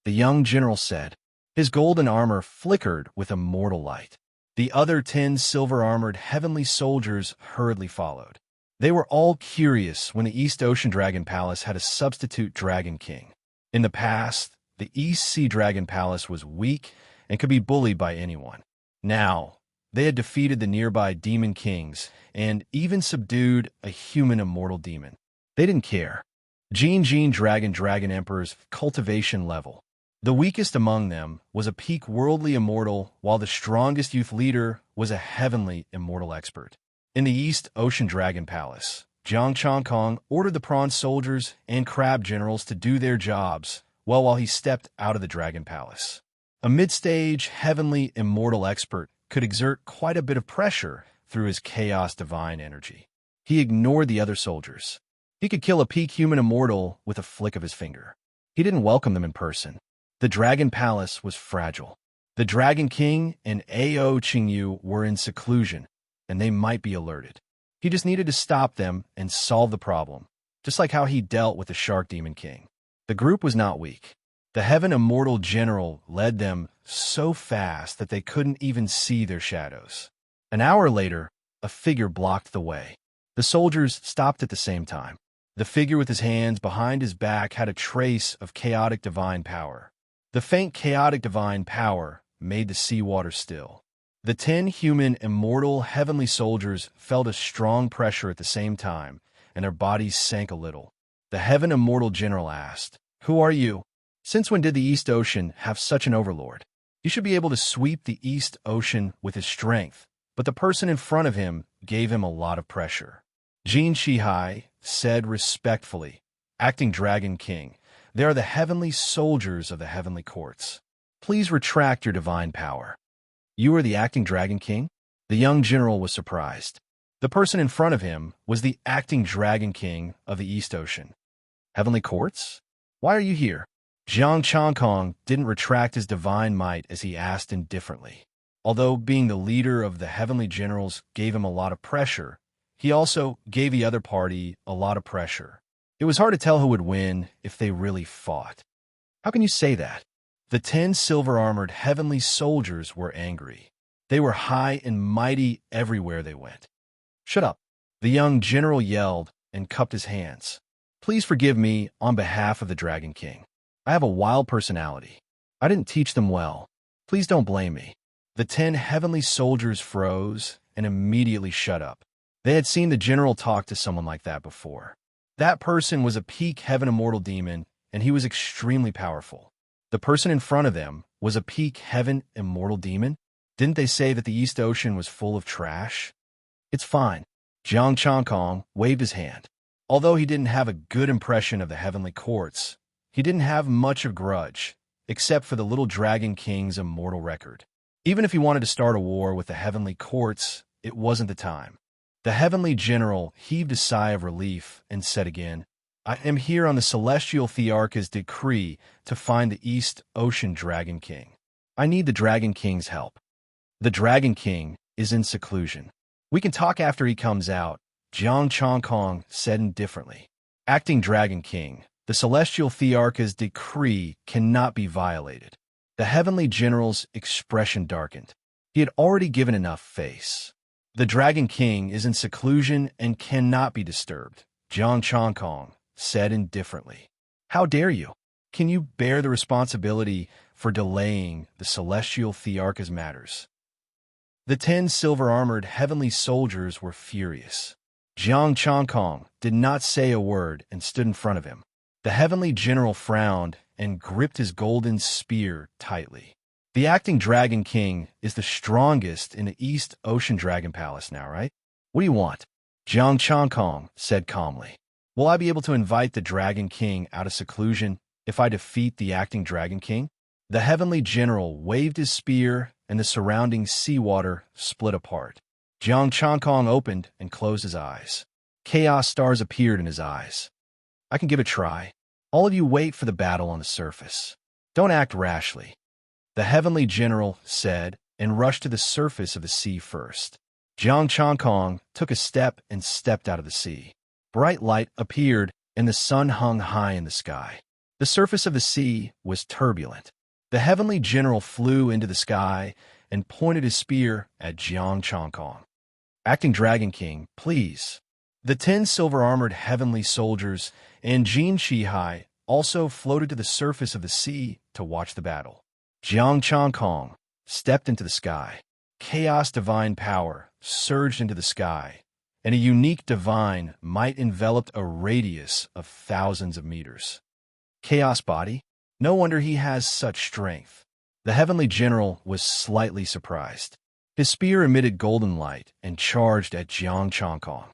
A: The young general said. His golden armor flickered with immortal light. The other 10 silver-armored heavenly soldiers hurriedly followed. They were all curious when the East Ocean Dragon Palace had a substitute Dragon King. In the past, the East Sea Dragon Palace was weak and could be bullied by anyone. Now, they had defeated the nearby Demon Kings and even subdued a human immortal demon. They didn't care. Jin Dragon Emperor's cultivation level. The weakest among them was a peak worldly immortal, while the strongest youth leader was a heavenly immortal expert. In the East Ocean Dragon Palace, Jiang Changkong ordered the prawn soldiers and crab generals to do their jobs, while he stepped out of the Dragon Palace. A mid-stage, heavenly immortal expert could exert quite a bit of pressure through his chaos divine energy. He ignored the other soldiers. He could kill a peak human immortal with a flick of his finger. He didn't welcome them in person. The Dragon Palace was fragile. The Dragon King and Ao Qingyu were in seclusion, and they might be alerted. He just needed to stop them and solve the problem, just like how he dealt with the Shark Demon King. The group was not weak. The Heaven Immortal General led them so fast that they couldn't even see their shadows. An hour later, a figure blocked the way. The soldiers stopped at the same time. The figure with his hands behind his back had a trace of chaotic divine power. The faint chaotic divine power made the seawater still. The 10 human immortal heavenly soldiers felt a strong pressure at the same time, and their bodies sank a little. The Heaven Immortal General asked, "Who are you? Since when did the East Ocean have such an overlord? You should be able to sweep the East Ocean with his strength." But the person in front of him gave him a lot of pressure. Jin Shihai said respectfully, "Acting Dragon King, they are the heavenly soldiers of the heavenly courts. Please retract your divine power." "You are the acting Dragon King?" The young general was surprised. The person in front of him was the acting Dragon King of the East Ocean. "Heavenly courts? Why are you here?" Jiang Changkong didn't retract his divine might as he asked indifferently. Although being the leader of the heavenly generals gave him a lot of pressure, he also gave the other party a lot of pressure. It was hard to tell who would win if they really fought. "How can you say that?" The 10 silver-armored heavenly soldiers were angry. They were high and mighty everywhere they went. "Shut up," the young general yelled and cupped his hands. "Please forgive me on behalf of the Dragon King. I have a wild personality. I didn't teach them well. Please don't blame me." The 10 heavenly soldiers froze and immediately shut up. They had seen the general talk to someone like that before. That person was a peak heaven immortal demon, and he was extremely powerful. The person in front of them was a peak heaven immortal demon? Didn't they say that the East Ocean was full of trash? "It's fine." Jiang Changkong waved his hand. Although he didn't have a good impression of the heavenly courts, he didn't have much of grudge, except for the little Dragon King's immortal record. Even if he wanted to start a war with the heavenly courts, it wasn't the time. The heavenly general heaved a sigh of relief and said again, "I am here on the celestial Thearcha's decree to find the East Ocean Dragon King. I need the Dragon King's help." "The Dragon King is in seclusion. We can talk after he comes out," Jiang Changkong said indifferently. "Acting Dragon King, the celestial Thearcha's decree cannot be violated." The heavenly general's expression darkened. He had already given enough face. "The Dragon King is in seclusion and cannot be disturbed," Jiang Changkong said indifferently. "How dare you? Can you bear the responsibility for delaying the celestial Thearcha's matters?" The 10 silver-armored heavenly soldiers were furious. Jiang Changkong did not say a word and stood in front of him. The heavenly general frowned and gripped his golden spear tightly. "The acting Dragon King is the strongest in the East Ocean Dragon Palace now, right? What do you want?" Jiang Changkong said calmly. "Will I be able to invite the Dragon King out of seclusion if I defeat the acting Dragon King?" The heavenly general waved his spear, and the surrounding seawater split apart. Jiang Changkong opened and closed his eyes. Chaos stars appeared in his eyes. I can give it a try. All of you wait for the battle on the surface. Don't act rashly. The heavenly general said, and rushed to the surface of the sea first. Jiang Changkong took a step and stepped out of the sea. Bright light appeared, and the sun hung high in the sky. The surface of the sea was turbulent. The heavenly general flew into the sky and pointed his spear at Jiang Changkong. Acting Dragon King, please. The 10 silver-armored heavenly soldiers and Jin Shihai also floated to the surface of the sea to watch the battle. Jiang Changkong stepped into the sky. Chaos divine power surged into the sky, and a unique divine might enveloped a radius of thousands of meters. Chaos body? No wonder he has such strength. The heavenly general was slightly surprised. His spear emitted golden light and charged at Jiang Changkong.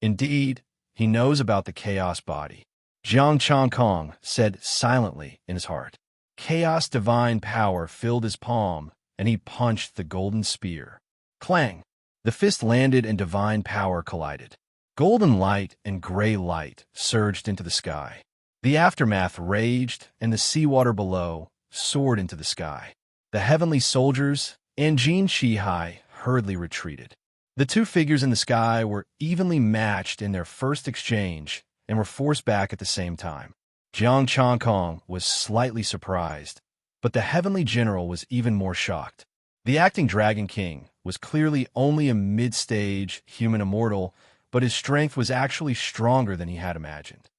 A: Indeed, he knows about the chaos body. Jiang Changkong said silently in his heart. Chaos divine power filled his palm, and he punched the golden spear. Clang! The fist landed and divine power collided. Golden light and gray light surged into the sky. The aftermath raged, and the seawater below soared into the sky. The heavenly soldiers and Jin Shihai hurriedly retreated. The two figures in the sky were evenly matched in their first exchange and were forced back at the same time. Jiang Changkong was slightly surprised, but the heavenly general was even more shocked. The acting Dragon King was clearly only a mid-stage human immortal, but his strength was actually stronger than he had imagined.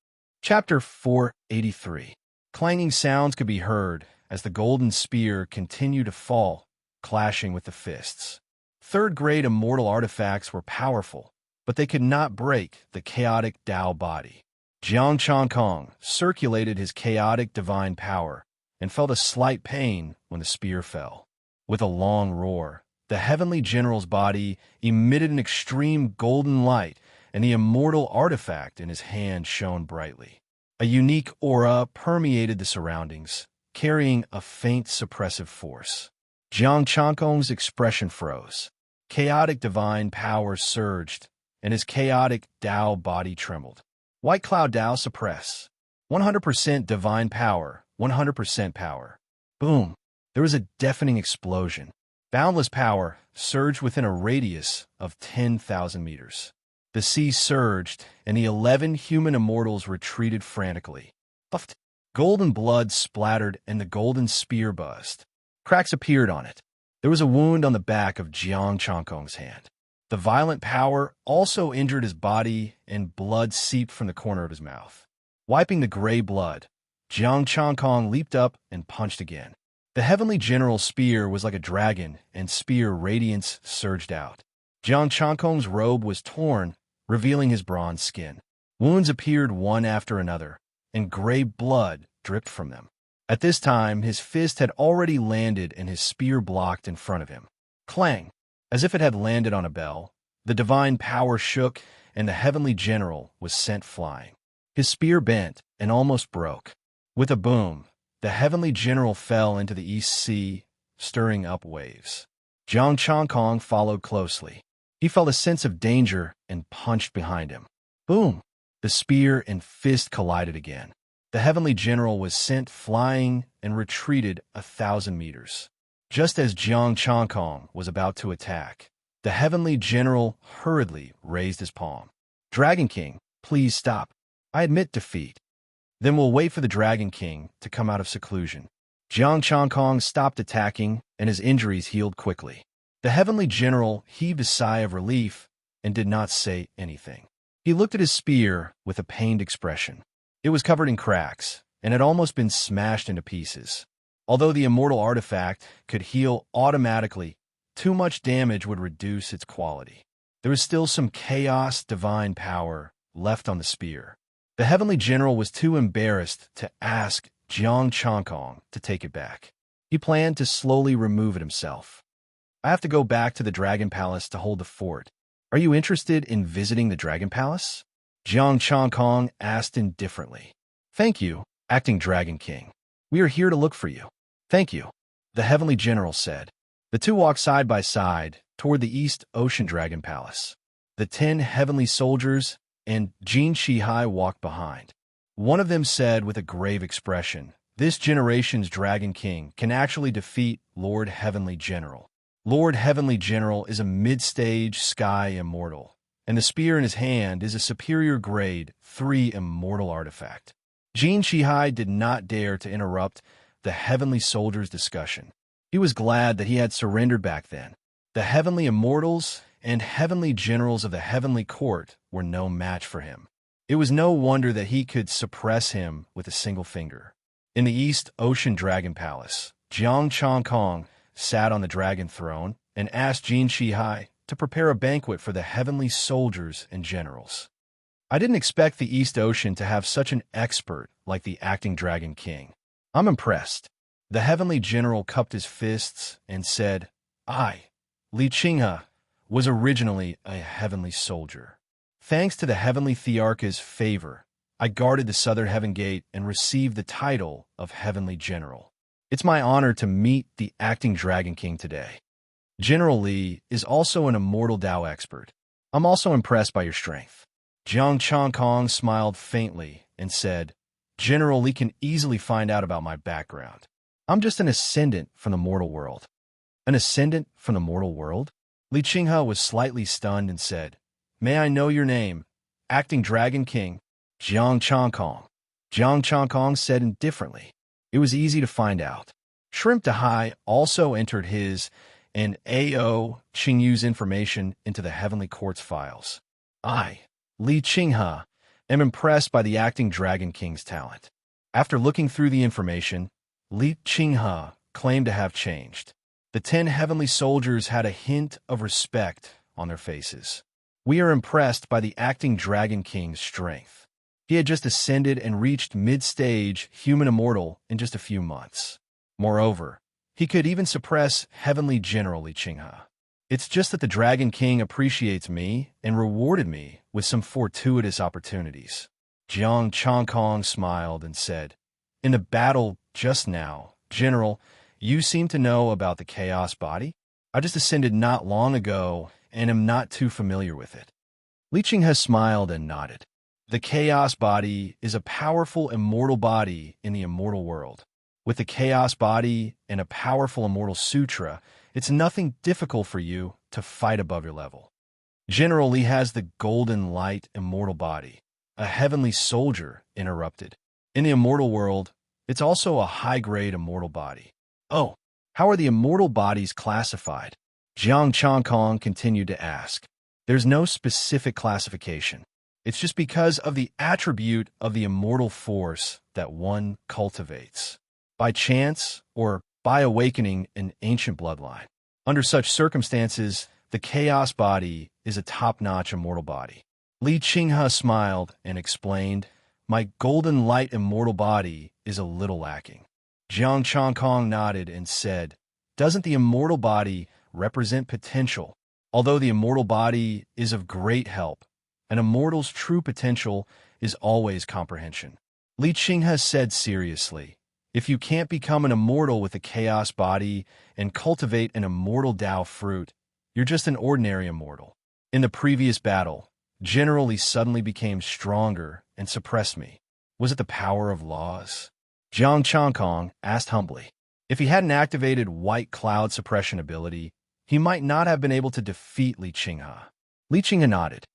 A: Chapter 483. Clanging sounds could be heard as the golden spear continued to fall, clashing with the fists. Third-grade immortal artifacts were powerful, but they could not break the chaotic Tao body. Jiang Changkong circulated his chaotic divine power and felt a slight pain when the spear fell. With a long roar, the heavenly general's body emitted an extreme golden light, and the immortal artifact in his hand shone brightly. A unique aura permeated the surroundings, carrying a faint suppressive force. Jiang Changkong's expression froze. Chaotic divine power surged, and his chaotic Tao body trembled. White Cloud Tao suppress. 100% divine power, 100% power. Boom! There was a deafening explosion. Boundless power surged within a radius of 10,000 meters. The sea surged, and the 11 human immortals retreated frantically. Puffed. Golden blood splattered, and the golden spear buzzed. Cracks appeared on it. There was a wound on the back of Jiang Changkong's hand. The violent power also injured his body, and blood seeped from the corner of his mouth. Wiping the gray blood, Jiang Changkong leaped up and punched again. The heavenly general's spear was like a dragon, and spear radiance surged out. Jiang Changkong's robe was torn, revealing his bronze skin. Wounds appeared one after another, and gray blood dripped from them. At this time, his fist had already landed and his spear blocked in front of him. Clang! As if it had landed on a bell, the divine power shook, and the heavenly general was sent flying. His spear bent and almost broke. With a boom, the heavenly general fell into the East Sea, stirring up waves. Jiang Changkong followed closely. He felt a sense of danger and punched behind him. Boom! The spear and fist collided again. The heavenly general was sent flying and retreated 1,000 meters. Just as Jiang Changkong was about to attack, the heavenly general hurriedly raised his palm. Dragon King, please stop. I admit defeat. Then we'll wait for the Dragon King to come out of seclusion. Jiang Changkong stopped attacking, and his injuries healed quickly. The heavenly general heaved a sigh of relief and did not say anything. He looked at his spear with a pained expression. It was covered in cracks and had almost been smashed into pieces. Although the immortal artifact could heal automatically, too much damage would reduce its quality. There was still some chaos divine power left on the spear. The heavenly general was too embarrassed to ask Jiang Changkong to take it back. He planned to slowly remove it himself. I have to go back to the Dragon Palace to hold the fort. Are you interested in visiting the Dragon Palace? Jiang Changkong asked indifferently. Thank you, acting Dragon King. We are here to look for you. Thank you, the heavenly general said. The two walked side by side toward the East Ocean Dragon Palace. The 10 heavenly soldiers and Jin Shihai walked behind. One of them said with a grave expression, "This generation's Dragon King can actually defeat Lord Heavenly General. Lord Heavenly General is a mid-stage sky immortal, and the spear in his hand is a superior grade 3 immortal artifact." Jin Shihai did not dare to interrupt the Heavenly Soldier's discussion. He was glad that he had surrendered back then. The Heavenly Immortals and Heavenly Generals of the Heavenly Court were no match for him. It was no wonder that he could suppress him with a single finger. In the East Ocean Dragon Palace, Jiang Changkong sat on the dragon throne and asked Jin Shihai to prepare a banquet for the Heavenly Soldiers and Generals. "I didn't expect the East Ocean to have such an expert like the acting Dragon King. I'm impressed." The Heavenly General cupped his fists and said, "I, Li Qinghe, was originally a Heavenly Soldier. Thanks to the Heavenly Thearcha's favor, I guarded the Southern Heaven Gate and received the title of Heavenly General. It's my honor to meet the acting Dragon King today. General Li is also an immortal Dao expert. I'm also impressed by your strength." Jiang Changkong smiled faintly and said, "General Li can easily find out about my background. I'm just an ascendant from the mortal world." "An ascendant from the mortal world?" Li Qinghe was slightly stunned and said, "May I know your name, acting Dragon King?" "Jiang Changkong." Jiang Changkong said indifferently. It was easy to find out. Shrimp Dahai also entered his and A.O. Qingyu's information into the Heavenly Court's files. "I, Li Qinghe, am impressed by the acting Dragon King's talent." After looking through the information, Li Qinghe claimed to have changed. The 10 Heavenly Soldiers had a hint of respect on their faces. "We are impressed by the acting Dragon King's strength. He had just ascended and reached mid-stage human immortal in just a few months. Moreover, he could even suppress Heavenly General Li Qinghe. It's just that the Dragon King appreciates me and rewarded me with some fortuitous opportunities." Jiang Changkong smiled and said, "In the battle just now, General, you seem to know about the Chaos Body? I just ascended not long ago and am not too familiar with it." Li Qinghe smiled and nodded. The Chaos Body is a powerful immortal body in the immortal world. With the Chaos Body and a powerful immortal sutra, it's nothing difficult for you to fight above your level. General Li has the Golden Light immortal body. A Heavenly Soldier interrupted. In the immortal world, it's also a high-grade immortal body. "Oh, how are the immortal bodies classified?" Jiang Changkong continued to ask. "There's no specific classification. It's just because of the attribute of the immortal force that one cultivates, by chance or by awakening an ancient bloodline. Under such circumstances, the Chaos Body is a top-notch immortal body." Li Qinghe smiled and explained, "My Golden Light immortal body is a little lacking." Jiang Changkong nodded and said, "Doesn't the immortal body represent potential? Although the immortal body is of great help, an immortal's true potential is always comprehension." Li Qinghe said seriously, "If you can't become an immortal with a Chaos Body and cultivate an immortal Dao fruit, you're just an ordinary immortal. In the previous battle, General Li suddenly became stronger and suppressed me. Was it the power of laws?" Jiang Changkong asked humbly. If he hadn't activated White Cloud suppression ability, he might not have been able to defeat Li Qinghe. Li Qinghe nodded.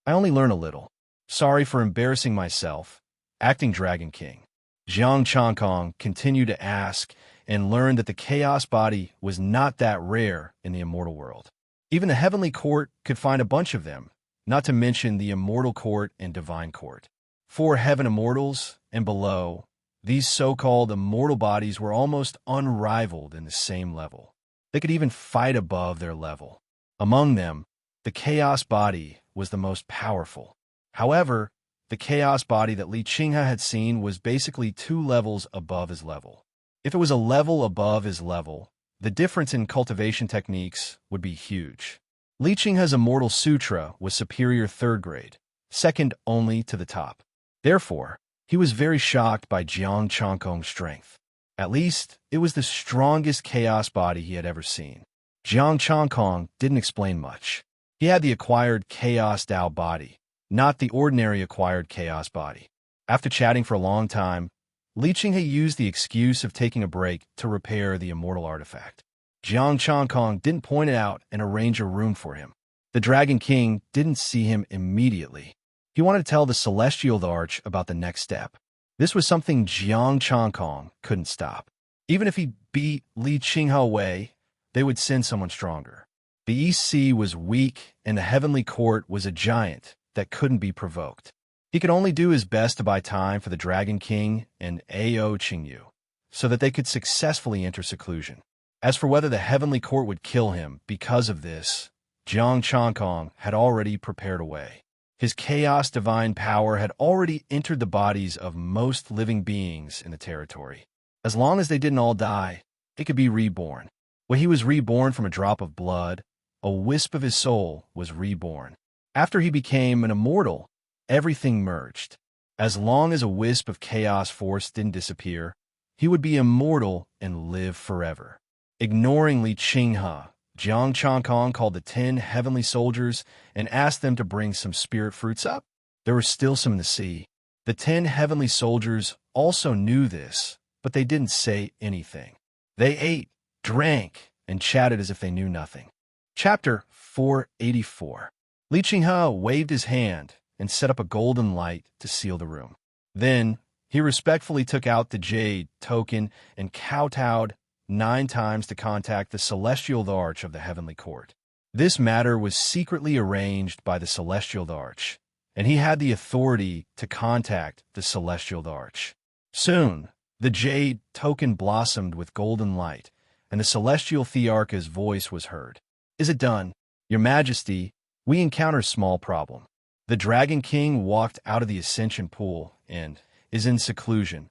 A: "I only learn a little. Sorry for embarrassing myself, acting Dragon King." Jiang Changkong continued to ask and learned that the Chaos Body was not that rare in the immortal world. Even the Heavenly Court could find a bunch of them, not to mention the Immortal Court and Divine Court. 4 Heaven Immortals and below, these so-called immortal bodies were almost unrivaled in the same level. They could even fight above their level. Among them, the Chaos Body was the most powerful. However, the Chaos Body that Li Qinghe had seen was basically 2 levels above his level. If it was a level above his level, the difference in cultivation techniques would be huge. Li Qinghe's Immortal Sutra was superior 3rd grade, second only to the top. Therefore, he was very shocked by Jiang Changkong's strength. At least, it was the strongest Chaos Body he had ever seen. Jiang Changkong didn't explain much. He had the acquired Chaos Dao Body, not the ordinary acquired Chaos Body. After chatting for a long time, Li Qinghe used the excuse of taking a break to repair the immortal artifact. Jiang Changkong didn't point it out and arrange a room for him. The Dragon King didn't see him immediately. He wanted to tell the Celestial Arch about the next step. This was something Jiang Changkong couldn't stop. Even if he beat Li Qinghe away, they would send someone stronger. The East Sea was weak, and the Heavenly Court was a giant that couldn't be provoked. He could only do his best to buy time for the Dragon King and Ao Qingyu, so that they could successfully enter seclusion. As for whether the Heavenly Court would kill him because of this, Jiang Changkong had already prepared a way. His chaos divine power had already entered the bodies of most living beings in the territory. As long as they didn't all die, they could be reborn. When he was reborn from a drop of blood, a wisp of his soul was reborn. After he became an immortal, everything merged. As long as a wisp of chaos force didn't disappear, he would be immortal and live forever. Ignoring Li Qinghe, Jiang Changkong called the 10 heavenly soldiers and asked them to bring some spirit fruits up. There were still some in the sea. The 10 heavenly soldiers also knew this, but they didn't say anything. They ate, drank, and chatted as if they knew nothing. Chapter 484. Li Qinghe waved his hand and set up a golden light to seal the room. Then, he respectfully took out the jade token and kowtowed 9 times to contact the Celestial Arch of the Heavenly Court. This matter was secretly arranged by the Celestial Arch, and he had the authority to contact the Celestial Arch. Soon, the jade token blossomed with golden light, and the Celestial Thearch's voice was heard. "Is it done? Your Majesty, we encounter a small problem. The Dragon King walked out of the Ascension Pool and is in seclusion."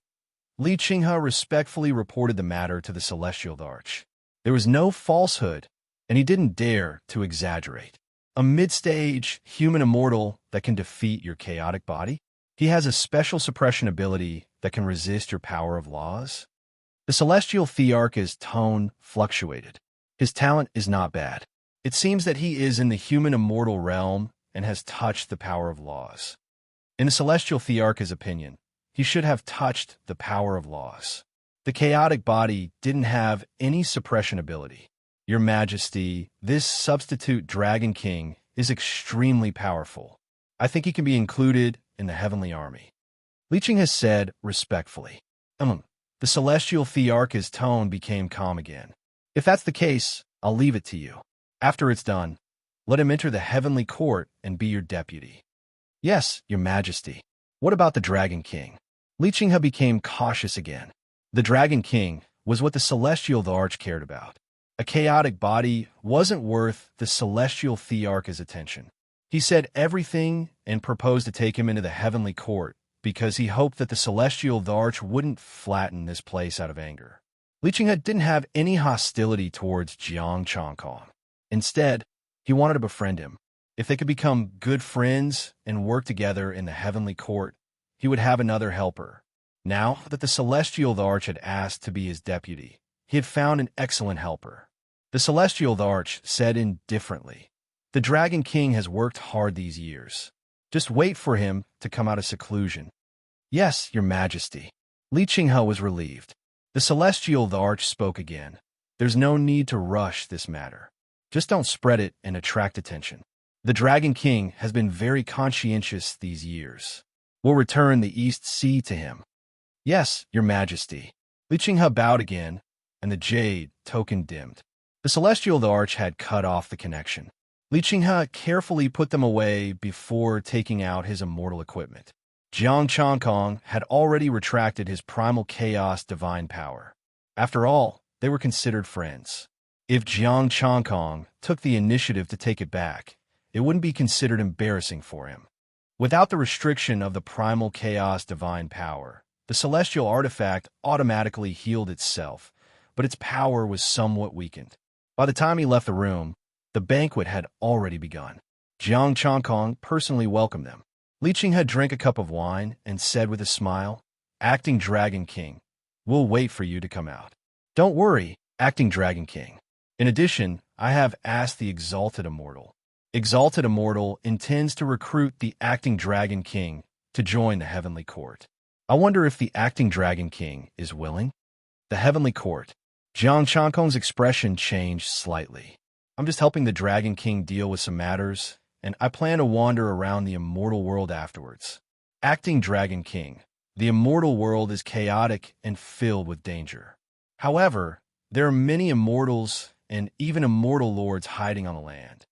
A: Li Qinghe respectfully reported the matter to the Celestial Arch. There was no falsehood, and he didn't dare to exaggerate. A mid-stage human immortal that can defeat your chaotic body? He has a special suppression ability that can resist your power of laws? The Celestial Thearch's tone fluctuated. His talent is not bad. It seems that he is in the human immortal realm and has touched the power of laws. In the Celestial Thearch's opinion, he should have touched the power of laws. The chaotic body didn't have any suppression ability. Your Majesty, this substitute Dragon King is extremely powerful. I think he can be included in the Heavenly Army. Li Qinghe said respectfully. The Celestial Thearch's tone became calm again. If that's the case, I'll leave it to you. After it's done, let him enter the Heavenly Court and be your deputy. Yes, Your Majesty. What about the Dragon King? Li Qinghe became cautious again. The Dragon King was what the Celestial Arch cared about. A chaotic body wasn't worth the Celestial Thearch's attention. He said everything and proposed to take him into the Heavenly Court because he hoped that the Celestial Arch wouldn't flatten this place out of anger. Li Qinghe didn't have any hostility towards Jiang Changkong. Instead, he wanted to befriend him. If they could become good friends and work together in the Heavenly Court, he would have another helper. Now that the Celestial Arch had asked to be his deputy, he had found an excellent helper. The Celestial Arch said indifferently, "The Dragon King has worked hard these years. Just wait for him to come out of seclusion." "Yes, Your Majesty." Li Qinghe was relieved. The Celestial Arch spoke again. "There's no need to rush this matter. Just don't spread it and attract attention. The Dragon King has been very conscientious these years. We'll return the East Sea to him." "Yes, Your Majesty." Li Qinghe bowed again, and the jade token dimmed. The Celestial Arch had cut off the connection. Li Qinghe carefully put them away before taking out his immortal equipment. Jiang Changkong had already retracted his primal chaos divine power. After all, they were considered friends. If Jiang Changkong took the initiative to take it back, it wouldn't be considered embarrassing for him. Without the restriction of the primal chaos divine power, the celestial artifact automatically healed itself, but its power was somewhat weakened. By the time he left the room, the banquet had already begun. Jiang Changkong personally welcomed them. Li Qinghe drank a cup of wine and said with a smile, "Acting Dragon King, we'll wait for you to come out." "Don't worry, Acting Dragon King. In addition, I have asked the Exalted Immortal. Exalted Immortal intends to recruit the Acting Dragon King to join the heavenly court. I wonder if the acting Dragon King is willing? The heavenly court. Jiang Chankong's expression changed slightly. I'm just helping the Dragon King deal with some matters, and I plan to wander around the immortal world afterwards. Acting Dragon King. The immortal world is chaotic and filled with danger. However, there are many immortals and even immortal lords hiding on the land.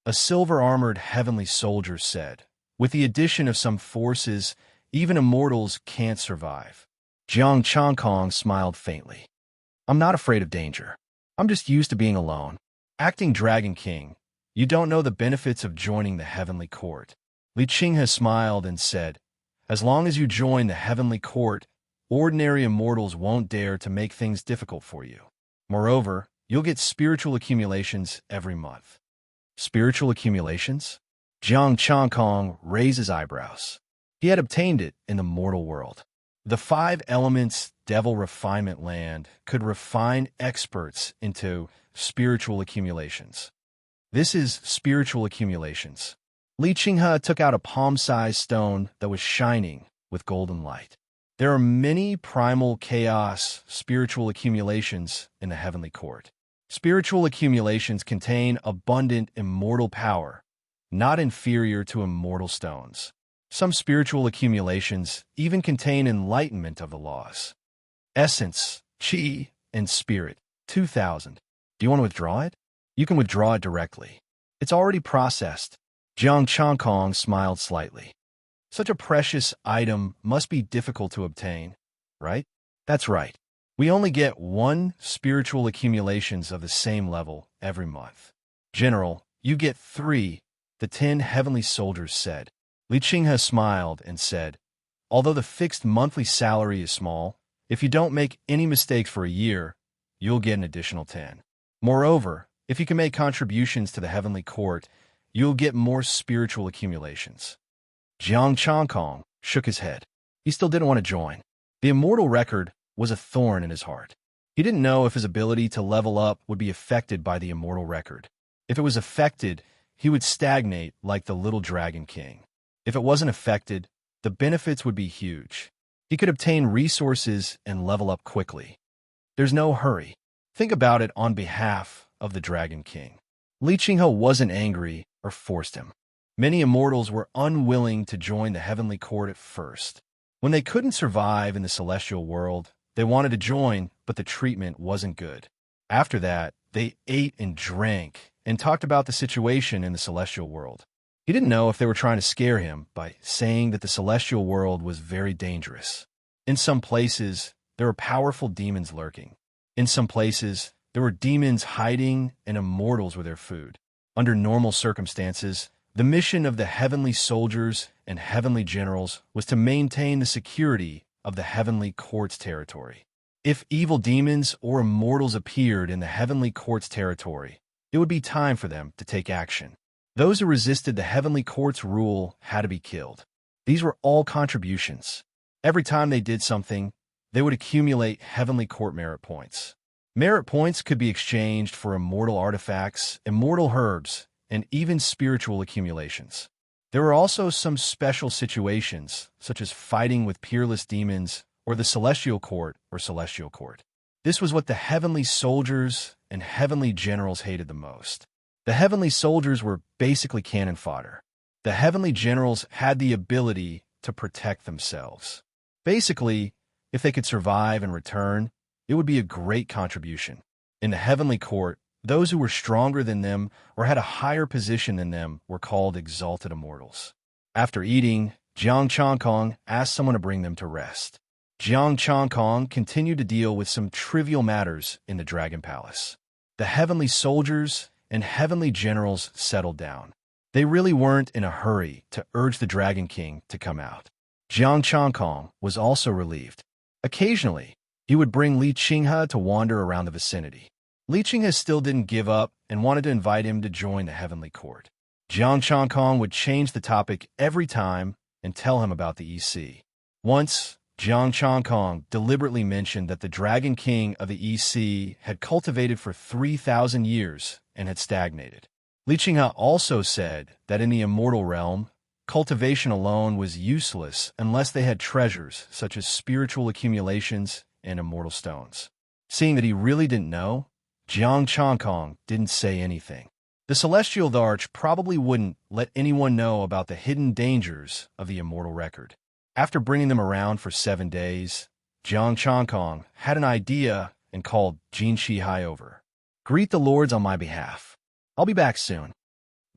A: A silver-armored heavenly soldier said, with the addition of some forces, even immortals can't survive. Jiang Chankong smiled faintly. I'm not afraid of danger. I'm just used to being alone. Acting Dragon King, you don't know the benefits of joining the heavenly court. Li Qinghe smiled and said, as long as you join the heavenly court, ordinary immortals won't dare to make things difficult for you. Moreover, you'll get spiritual accumulations every month. Spiritual accumulations? Jiang Chankong raised his eyebrows. He had obtained it in the mortal world. The 5 elements devil refinement land could refine experts into spiritual accumulations. This is spiritual accumulations. Li Qinghe took out a palm-sized stone that was shining with golden light. There are many primal chaos spiritual accumulations in the heavenly court. Spiritual accumulations contain abundant immortal power, not inferior to immortal stones. Some spiritual accumulations even contain enlightenment of the laws. Essence, Qi, and Spirit, 2000. Do you want to withdraw it? You can withdraw it directly. It's already processed. Jiang Chankong smiled slightly. Such a precious item must be difficult to obtain, right? That's right. We only get 1 spiritual accumulations of the same level every month. General, you get 3, the 10 heavenly soldiers said. Li Qinghe smiled and said, although the fixed monthly salary is small, if you don't make any mistakes for a year, you'll get an additional 10. Moreover, if you can make contributions to the heavenly court, you'll get more spiritual accumulations. Jiang Chankong shook his head. He still didn't want to join. The immortal record was a thorn in his heart. He didn't know if his ability to level up would be affected by the immortal record. If it was affected, he would stagnate like the little Dragon King. If it wasn't affected, the benefits would be huge. He could obtain resources and level up quickly. There's no hurry. Think about it on behalf of the Dragon King. Li Qinghe wasn't angry or forced him. Many immortals were unwilling to join the heavenly court at first. When they couldn't survive in the celestial world, they wanted to join, but the treatment wasn't good. After that, they ate and drank and talked about the situation in the celestial world. He didn't know if they were trying to scare him by saying that the celestial world was very dangerous. In some places, there were powerful demons lurking. In some places, there were demons hiding and immortals were their food. Under normal circumstances, the mission of the heavenly soldiers and heavenly generals was to maintain the security of the heavenly court's territory. If evil demons or immortals appeared in the heavenly court's territory, it would be time for them to take action. Those who resisted the heavenly court's rule had to be killed. These were all contributions. Every time they did something, they would accumulate heavenly court merit points. Merit points could be exchanged for immortal artifacts, immortal herbs, and even spiritual accumulations. There were also some special situations, such as fighting with peerless demons or the celestial court or celestial court. This was what the heavenly soldiers and heavenly generals hated the most. The heavenly soldiers were basically cannon fodder. The heavenly generals had the ability to protect themselves. Basically, if they could survive and return, it would be a great contribution. In the heavenly court, those who were stronger than them or had a higher position than them were called exalted immortals. After eating, Jiang Chankong asked someone to bring them to rest. Jiang Chankong continued to deal with some trivial matters in the Dragon Palace. The heavenly soldiers and heavenly generals settled down. They really weren't in a hurry to urge the Dragon King to come out. Jiang Chankong was also relieved. Occasionally, he would bring Li Qinghe to wander around the vicinity. Li Qinghe still didn't give up and wanted to invite him to join the heavenly court. Jiang Chankong would change the topic every time and tell him about the EC. Once, Jiang Chankong deliberately mentioned that the Dragon King of the EC had cultivated for 3,000 years and had stagnated. Li Qinghe also said that in the immortal realm, Cultivation alone was useless unless they had treasures such as spiritual accumulations and immortal stones. Seeing that he really didn't know, Jiang Changkong didn't say anything. The Celestial Arch probably wouldn't let anyone know about the hidden dangers of the immortal record. After bringing them around for 7 days, Jiang Changkong had an idea and called Jin Shihai over. "Greet the lords on my behalf. I'll be back soon."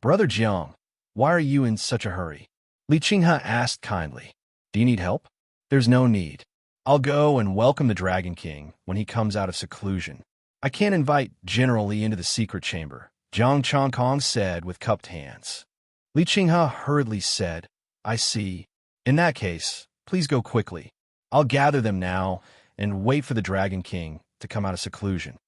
A: "Brother Jiang, why are you in such a hurry?" Li Qinghe asked kindly. "Do you need help?" "There's no need. I'll go and welcome the Dragon King when he comes out of seclusion. I can't invite General Li into the secret chamber," Jiang Changkong said with cupped hands. Li Qinghe hurriedly said, "I see. In that case, please go quickly. I'll gather them now and wait for the Dragon King to come out of seclusion."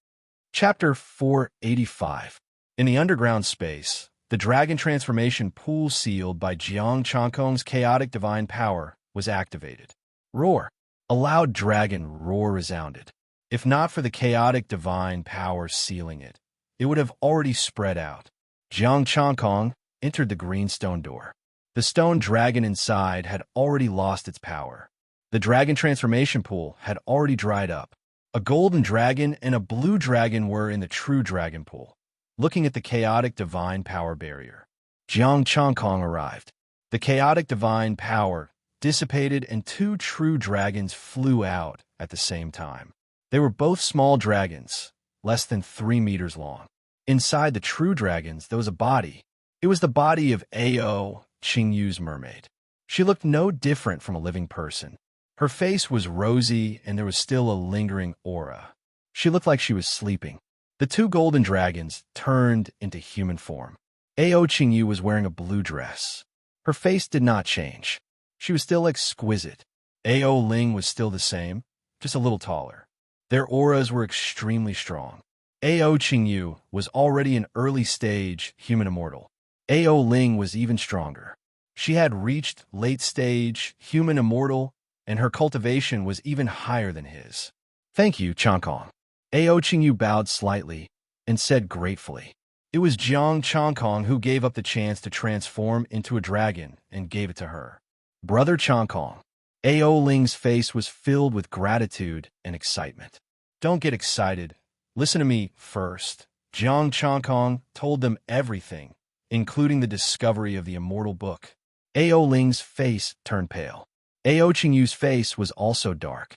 A: Chapter 485. In the underground space, the dragon transformation pool sealed by Jiang Changkong's chaotic divine power was activated. Roar! A loud dragon roar resounded. If not for the chaotic divine power sealing it, it would have already spread out. Jiang Changkong entered the green stone door. The stone dragon inside had already lost its power. The dragon transformation pool had already dried up. A golden dragon and a blue dragon were in the true dragon pool, looking at the chaotic divine power barrier. Jiang Changkong arrived. The chaotic divine power dissipated and 2 true dragons flew out at the same time. They were both small dragons, less than 3 meters long. Inside the true dragons, there was a body. It was the body of Ao Qingyu's mermaid. She looked no different from a living person. Her face was rosy and there was still a lingering aura. She looked like she was sleeping. The 2 golden dragons turned into human form. Ao Qingyu was wearing a blue dress. Her face did not change. She was still exquisite. Ao Ling was still the same, just a little taller. Their auras were extremely strong. Ao Qingyu was already an early-stage human immortal. Ao Ling was even stronger. She had reached late-stage human immortal, and her cultivation was even higher than his. "Thank you, Changkong." Ao Qingyu bowed slightly and said gratefully. It was Jiang Changkong who gave up the chance to transform into a dragon and gave it to her. "Brother Changkong." Ao Ling's face was filled with gratitude and excitement. "Don't get excited. Listen to me first." Jiang Changkong told them everything, including the discovery of the immortal book. Ao Ling's face turned pale. Ao Qingyu's face was also dark.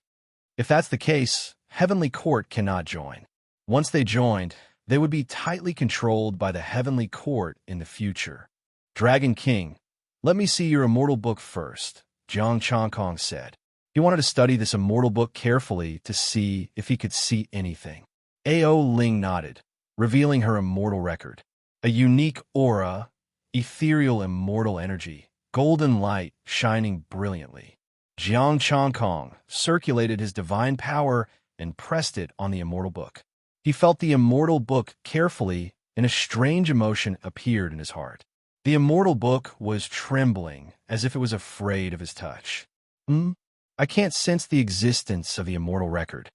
A: If that's the case, Heavenly Court cannot join. Once they joined, they would be tightly controlled by the Heavenly Court in the future. "Dragon King, let me see your immortal book first," Jiang Changkong said. He wanted to study this immortal book carefully to see if he could see anything. Ao Ling nodded, revealing her immortal record. A unique aura, ethereal immortal energy, golden light shining brilliantly. Jiang Changkong circulated his divine power and pressed it on the immortal book. He felt the immortal book carefully, and a strange emotion appeared in his heart. The immortal book was trembling, as if it was afraid of his touch. I can't sense the existence of the immortal record."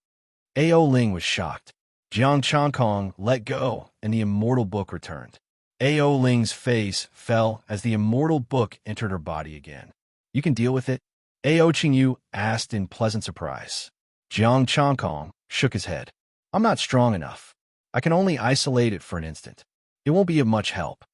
A: Ao Ling was shocked. Jiang Changkong let go, and the immortal book returned. Ao Ling's face fell as the immortal book entered her body again. "You can deal with it?" Ao Qingyu asked in pleasant surprise. Jiang Changkong shook his head. "I'm not strong enough. I can only isolate it for an instant. It won't be of much help."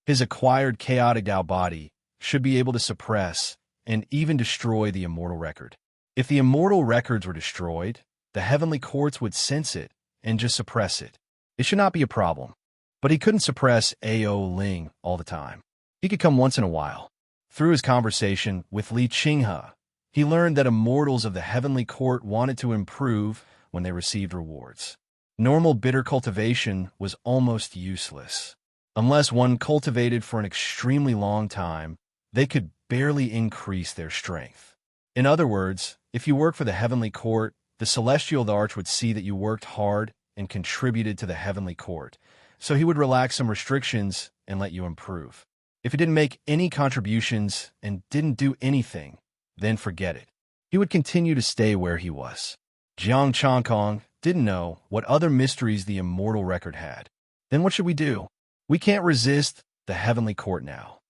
A: His acquired chaotic Dao body should be able to suppress and even destroy the immortal record. If the immortal records were destroyed, the heavenly courts would sense it and just suppress it. It should not be a problem. But he couldn't suppress Ao Ling all the time. He could come once in a while. Through his conversation with Li Qinghe, he learned that immortals of the heavenly court wanted to improve when they received rewards. Normal bitter cultivation was almost useless. Unless one cultivated for an extremely long time, they could barely increase their strength. In other words, if you work for the heavenly court, the celestial arch would see that you worked hard and contributed to the heavenly court, so he would relax some restrictions and let you improve. If he didn't make any contributions and didn't do anything, then forget it. He would continue to stay where he was. Jiang Changkong didn't know what other mysteries the immortal record had. Then what should we do? We can't resist the heavenly court now.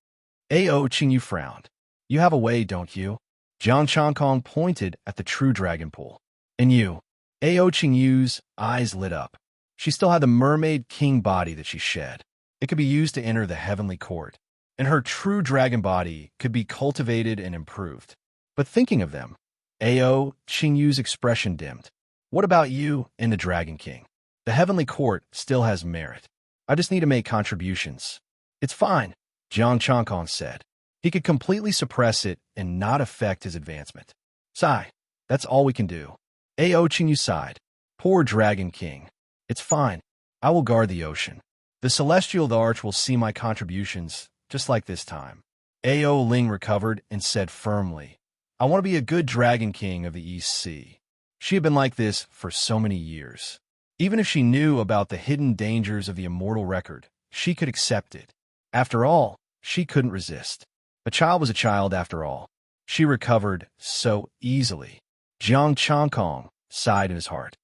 A: Ao Qingyu frowned. You have a way, don't you? Jiang Changkong pointed at the true dragon pool. And you? Ao Qingyu's eyes lit up. She still had the mermaid king body that she shed. It could be used to enter the heavenly court, and her true dragon body could be cultivated and improved. But thinking of them, Ao Qingyu's expression dimmed. What about you and the Dragon King? The heavenly court still has merit. I just need to make contributions. It's fine, Jiang Changkong said. He could completely suppress it and not affect his advancement. Sigh, that's all we can do. Ao Qingyu sighed. Poor Dragon King. It's fine. I will guard the ocean. The celestial arch will see my contributions, just like this time. Ao Ling recovered and said firmly, I want to be a good Dragon King of the East Sea. She had been like this for so many years. Even if she knew about the hidden dangers of the immortal record, she could accept it. After all, she couldn't resist. A child was a child after all. She recovered so easily. Jiang Changkong sighed in his heart.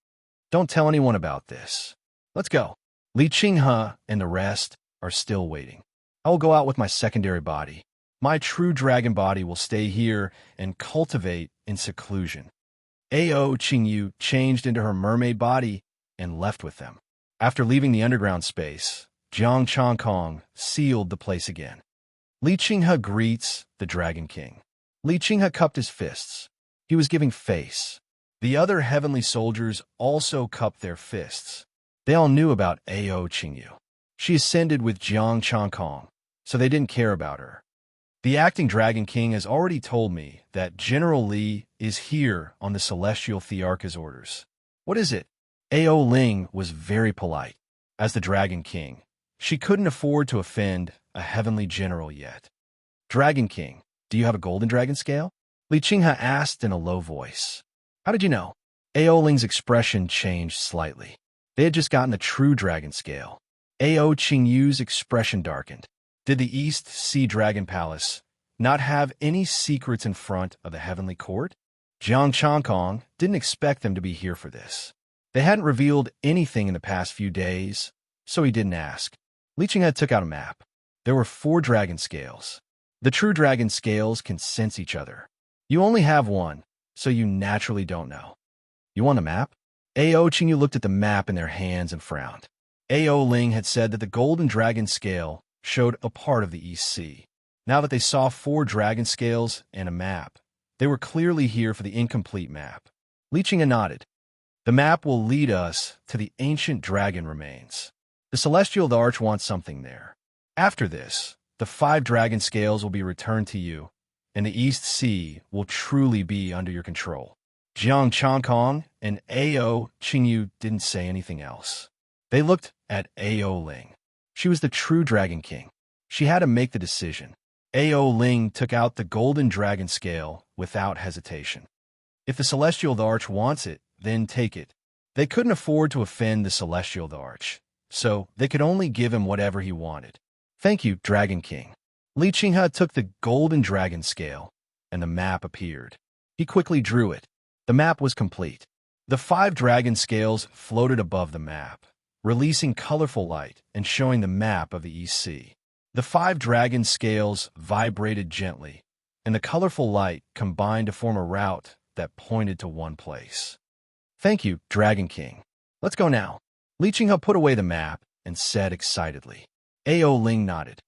A: Don't tell anyone about this. Let's go. Li Qinghe and the rest are still waiting. I will go out with my secondary body. My true dragon body will stay here and cultivate in seclusion. Ao Qingyu changed into her mermaid body and left with them. After leaving the underground space, Jiang Changkong sealed the place again. Li Qinghe greets the Dragon King. Li Qinghe cupped his fists. He was giving face. The other heavenly soldiers also cupped their fists. They all knew about Ao Qingyu. She ascended with Jiang Changkong, so they didn't care about her. The acting Dragon King has already told me that General Li is here on the Celestial Thearcha's orders. What is it? Ao Ling was very polite. As the Dragon King, she couldn't afford to offend a heavenly general yet. Dragon King, do you have a golden dragon scale? Li Qinghe asked in a low voice. How did you know? Ao Ling's expression changed slightly. They had just gotten the true dragon scale. Ao Qingyu's expression darkened. Did the East Sea Dragon Palace not have any secrets in front of the heavenly court? Jiang Changkong didn't expect them to be here for this. They hadn't revealed anything in the past few days, so he didn't ask. Li Qinghe took out a map. There were 4 dragon scales. The true dragon scales can sense each other. You only have one, so you naturally don't know. You want a map? Ao Qingyu looked at the map in their hands and frowned. Ao Ling had said that the golden dragon scale showed a part of the East Sea. Now that they saw 4 dragon scales and a map, they were clearly here for the incomplete map. Li Qinghe nodded. The map will lead us to the ancient dragon remains. The celestial arch wants something there. After this, the 5 dragon scales will be returned to you, and the East Sea will truly be under your control. Jiang Changkong and Ao Qingyu didn't say anything else. They looked at Ao Ling. She was the true Dragon King. She had to make the decision. Ao Ling took out the golden dragon scale without hesitation. If the celestial arch wants it, then take it. They couldn't afford to offend the celestial arch, so they could only give him whatever he wanted. Thank you, Dragon King. Li Qinghe took the golden dragon scale, and the map appeared. He quickly drew it. The map was complete. The 5 dragon scales floated above the map, releasing colorful light and showing the map of the East Sea. The 5 dragon scales vibrated gently, and the colorful light combined to form a route that pointed to one place. Thank you, Dragon King. Let's go now. Li Qinghe put away the map and said excitedly. Ao Ling nodded.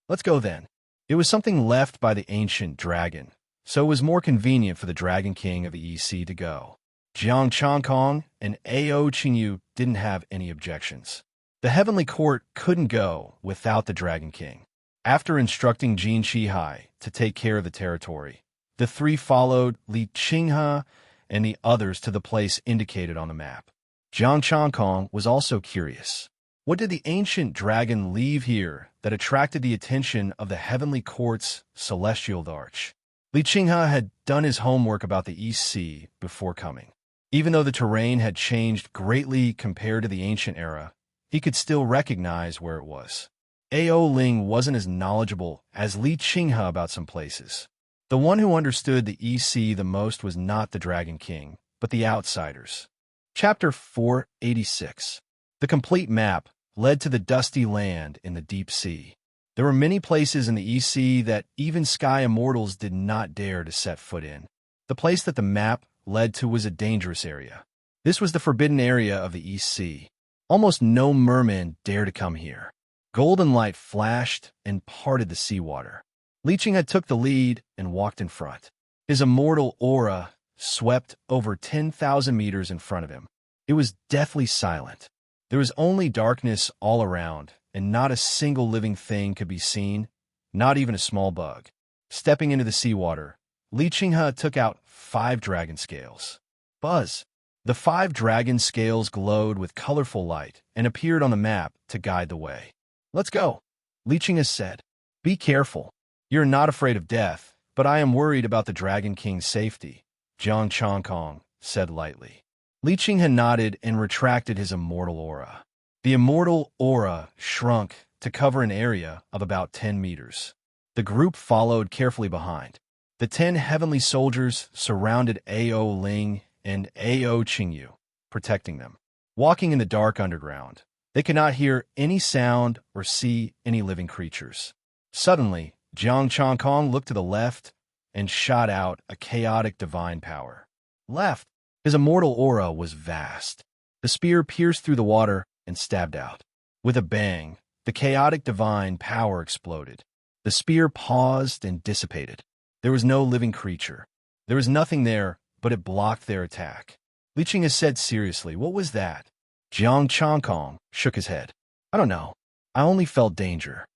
A: Let's go then. It was something left by the ancient dragon, so it was more convenient for the Dragon King of the East Sea to go. Jiang Changkong and Ao Qingyu didn't have any objections. The heavenly court couldn't go without the Dragon King. After instructing Jin Qihai to take care of the territory, the 3 followed Li Qinghe and the others to the place indicated on the map. Jiang Changkong was also curious. What did the ancient dragon leave here that attracted the attention of the heavenly court's celestial arch? Li Qinghe had done his homework about the East Sea before coming. Even though the terrain had changed greatly compared to the ancient era, he could still recognize where it was. Ao Ling wasn't as knowledgeable as Li Qinghe about some places. The one who understood the East Sea the most was not the Dragon King, but the outsiders. Chapter 486. The complete map led to the dusty land in the deep sea. There were many places in the East Sea that even Sky Immortals did not dare to set foot in. The place that the map led to was a dangerous area. This was the forbidden area of the East Sea. Almost no merman dared to come here. Golden light flashed and parted the seawater. Lichinga took the lead and walked in front. His immortal aura swept over 10,000 meters in front of him. It was deathly silent. There was only darkness all around, and not a single living thing could be seen, not even a small bug. Stepping into the seawater, Lichinga took out 5 dragon scales. Buzz! The 5 dragon scales glowed with colorful light and appeared on the map to guide the way. "Let's go," Lichinga said. "Be careful. You're not afraid of death, but I am worried about the Dragon King's safety," Jiang Changkong said lightly. Lichinga nodded and retracted his immortal aura. The immortal aura shrunk to cover an area of about 10 meters. The group followed carefully behind. The 10 heavenly soldiers surrounded Ao Ling and Ao Qingyu, protecting them. Walking in the dark underground, they could not hear any sound or see any living creatures. Suddenly, Jiang Changkong looked to the left and shot out a chaotic divine power. Left! His immortal aura was vast. The spear pierced through the water and stabbed out. With a bang, the chaotic divine power exploded. The spear paused and dissipated. There was no living creature. There was nothing there, but it blocked their attack. Lichinga said seriously, "What was that?" Jiang Changkong shook his head. "I don't know. I only felt danger."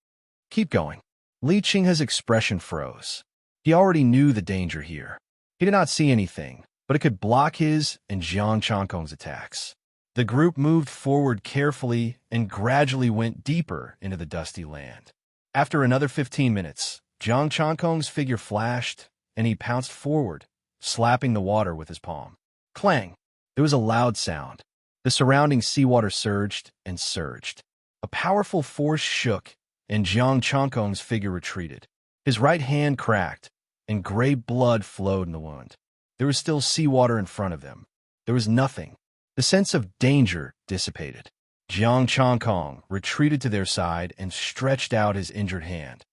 A: "Keep going." Lichinga's expression froze. He already knew the danger here. He did not see anything, but it could block his and Jiang Changkong's attacks. The group moved forward carefully and gradually went deeper into the dusty land. After another 15 minutes, Jiang Changkong's figure flashed, and he pounced forward, slapping the water with his palm. Clang! There was a loud sound. The surrounding seawater surged and surged. A powerful force shook, and Jiang Changkong's figure retreated. His right hand cracked, and gray blood flowed in the wound. There was still seawater in front of them. There was nothing. The sense of danger dissipated. Jiang Changkong retreated to their side and stretched out his injured hand.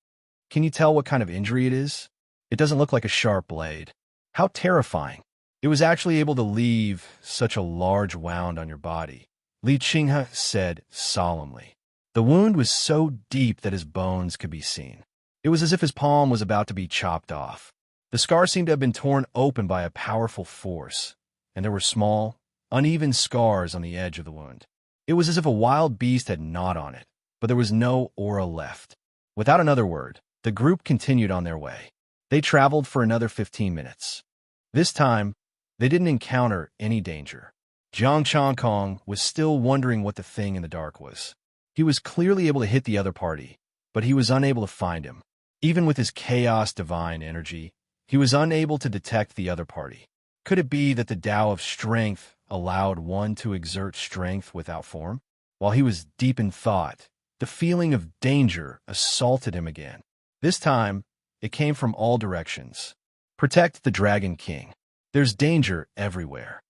A: "Can you tell what kind of injury it is? It doesn't look like a sharp blade." "How terrifying." "It was actually able to leave such a large wound on your body," Lichinga said solemnly. The wound was so deep that his bones could be seen. It was as if his palm was about to be chopped off. The scar seemed to have been torn open by a powerful force, and there were small, uneven scars on the edge of the wound. It was as if a wild beast had gnawed on it, but there was no aura left. Without another word, the group continued on their way. They traveled for another 15 minutes. This time, they didn't encounter any danger. Jiang Changkong was still wondering what the thing in the dark was. He was clearly able to hit the other party, but he was unable to find him. Even with his chaos divine energy, he was unable to detect the other party. Could it be that the Tao of strength allowed one to exert strength without form? While he was deep in thought, the feeling of danger assaulted him again. This time, it came from all directions. Protect the Dragon King. There's danger everywhere.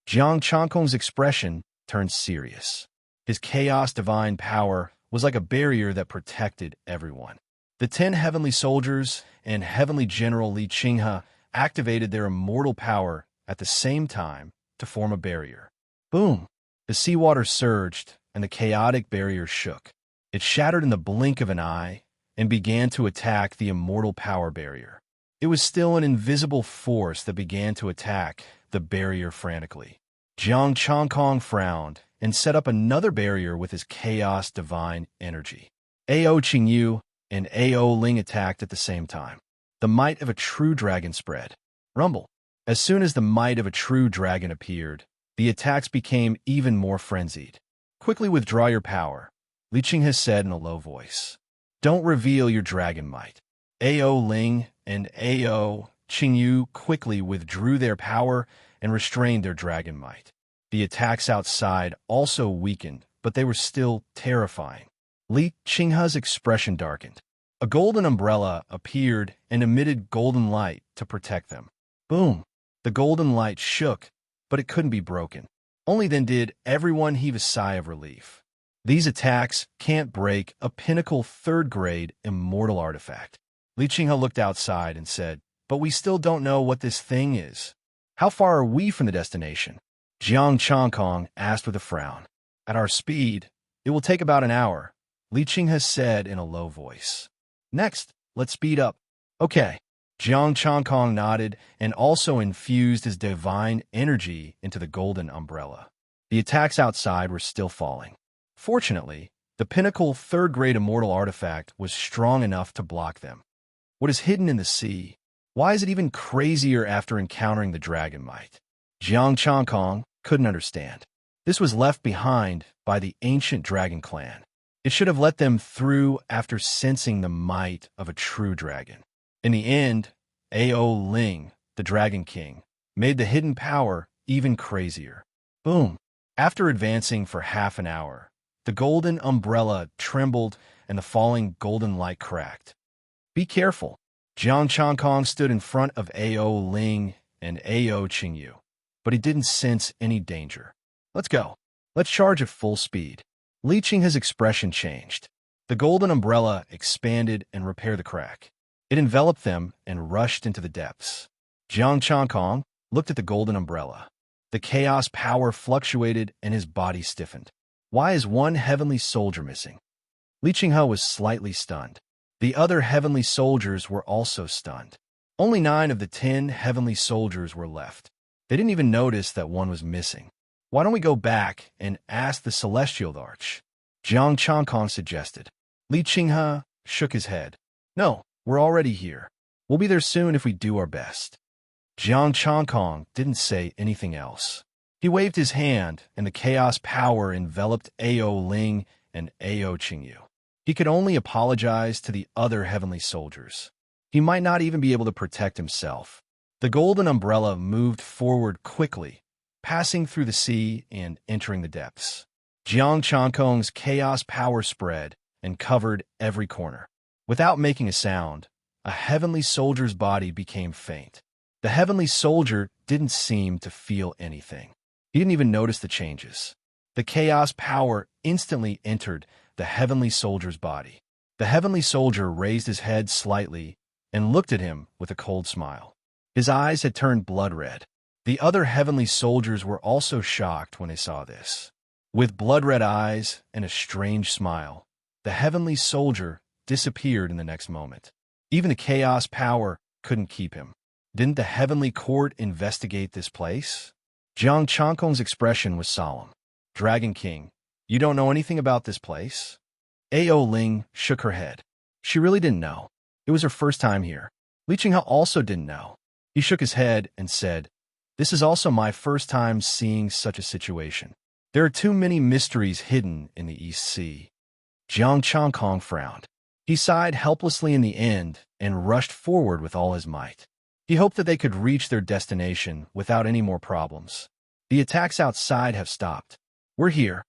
A: Jiang Changkong's expression turned serious. His chaos divine power was like a barrier that protected everyone. The 10 heavenly soldiers and heavenly general Lichinga activated their immortal power at the same time to form a barrier. Boom! The seawater surged and the chaotic barrier shook. It shattered in the blink of an eye and began to attack the immortal power barrier. It was still an invisible force that began to attack the barrier frantically. Jiang Changkong frowned and set up another barrier with his chaos divine energy. Ao Qingyu and Ao Ling attacked at the same time. The might of a true dragon spread. Rumble. As soon as the might of a true dragon appeared, the attacks became even more frenzied. Quickly withdraw your power, Lichinga said in a low voice. Don't reveal your dragon might. Ao Ling and Ao Qingyu quickly withdrew their power and restrained their dragon might. The attacks outside also weakened, but they were still terrifying. Li Qinghe's expression darkened. A golden umbrella appeared and emitted golden light to protect them. Boom! The golden light shook, but it couldn't be broken. Only then did everyone heave a sigh of relief. These attacks can't break a pinnacle third-grade immortal artifact. Li Qinghe looked outside and said, "But we still don't know what this thing is. How far are we from the destination?" Jiang Changkong asked with a frown. "At our speed, it will take about an hour," Li Qinghe said in a low voice. "Next, let's speed up." "Okay." Jiang Changkong nodded and also infused his divine energy into the golden umbrella. The attacks outside were still falling. Fortunately, the pinnacle third-grade immortal artifact was strong enough to block them. What is hidden in the sea? Why is it even crazier after encountering the dragon might? Jiang Changkong couldn't understand. This was left behind by the ancient dragon clan. It should have let them through after sensing the might of a true dragon. In the end, Ao Ling, the Dragon King, made the hidden power even crazier. Boom! After advancing for half an hour, the golden umbrella trembled and the falling golden light cracked. "Be careful." Jiang Changkong stood in front of Ao Ling and Ao Qingyu, but he didn't sense any danger. "Let's go. Let's charge at full speed." Li Qinghe's expression changed. The golden umbrella expanded and repaired the crack. It enveloped them and rushed into the depths. Jiang Changkong looked at the golden umbrella. The chaos power fluctuated and his body stiffened. Why is one heavenly soldier missing? Li Qinghe was slightly stunned. The other heavenly soldiers were also stunned. Only 9 of the 10 heavenly soldiers were left. They didn't even notice that one was missing. "Why don't we go back and ask the Celestial Arch?" Jiang Changkong suggested. Li Qinghe shook his head. "No, we're already here. We'll be there soon if we do our best." Jiang Changkong didn't say anything else. He waved his hand, and the chaos power enveloped Ao Ling and Ao Qingyu. He could only apologize to the other heavenly soldiers. He might not even be able to protect himself. The golden umbrella moved forward quickly, passing through the sea and entering the depths. Jiang Changkong's chaos power spread and covered every corner. Without making a sound, a heavenly soldier's body became faint. The heavenly soldier didn't seem to feel anything. He didn't even notice the changes. The chaos power instantly entered the heavenly soldier's body. The heavenly soldier raised his head slightly and looked at him with a cold smile. His eyes had turned blood red. The other heavenly soldiers were also shocked when they saw this. With blood-red eyes and a strange smile, the heavenly soldier disappeared in the next moment. Even the chaos power couldn't keep him. Didn't the heavenly court investigate this place? Jiang Changkong's expression was solemn. "Dragon King, you don't know anything about this place?" Ao Ling shook her head. She really didn't know. It was her first time here. Li Qinghe also didn't know. He shook his head and said, "This is also my first time seeing such a situation. There are too many mysteries hidden in the East Sea." Jiang Changkong frowned. He sighed helplessly in the end and rushed forward with all his might. He hoped that they could reach their destination without any more problems. The attacks outside have stopped. "We're here."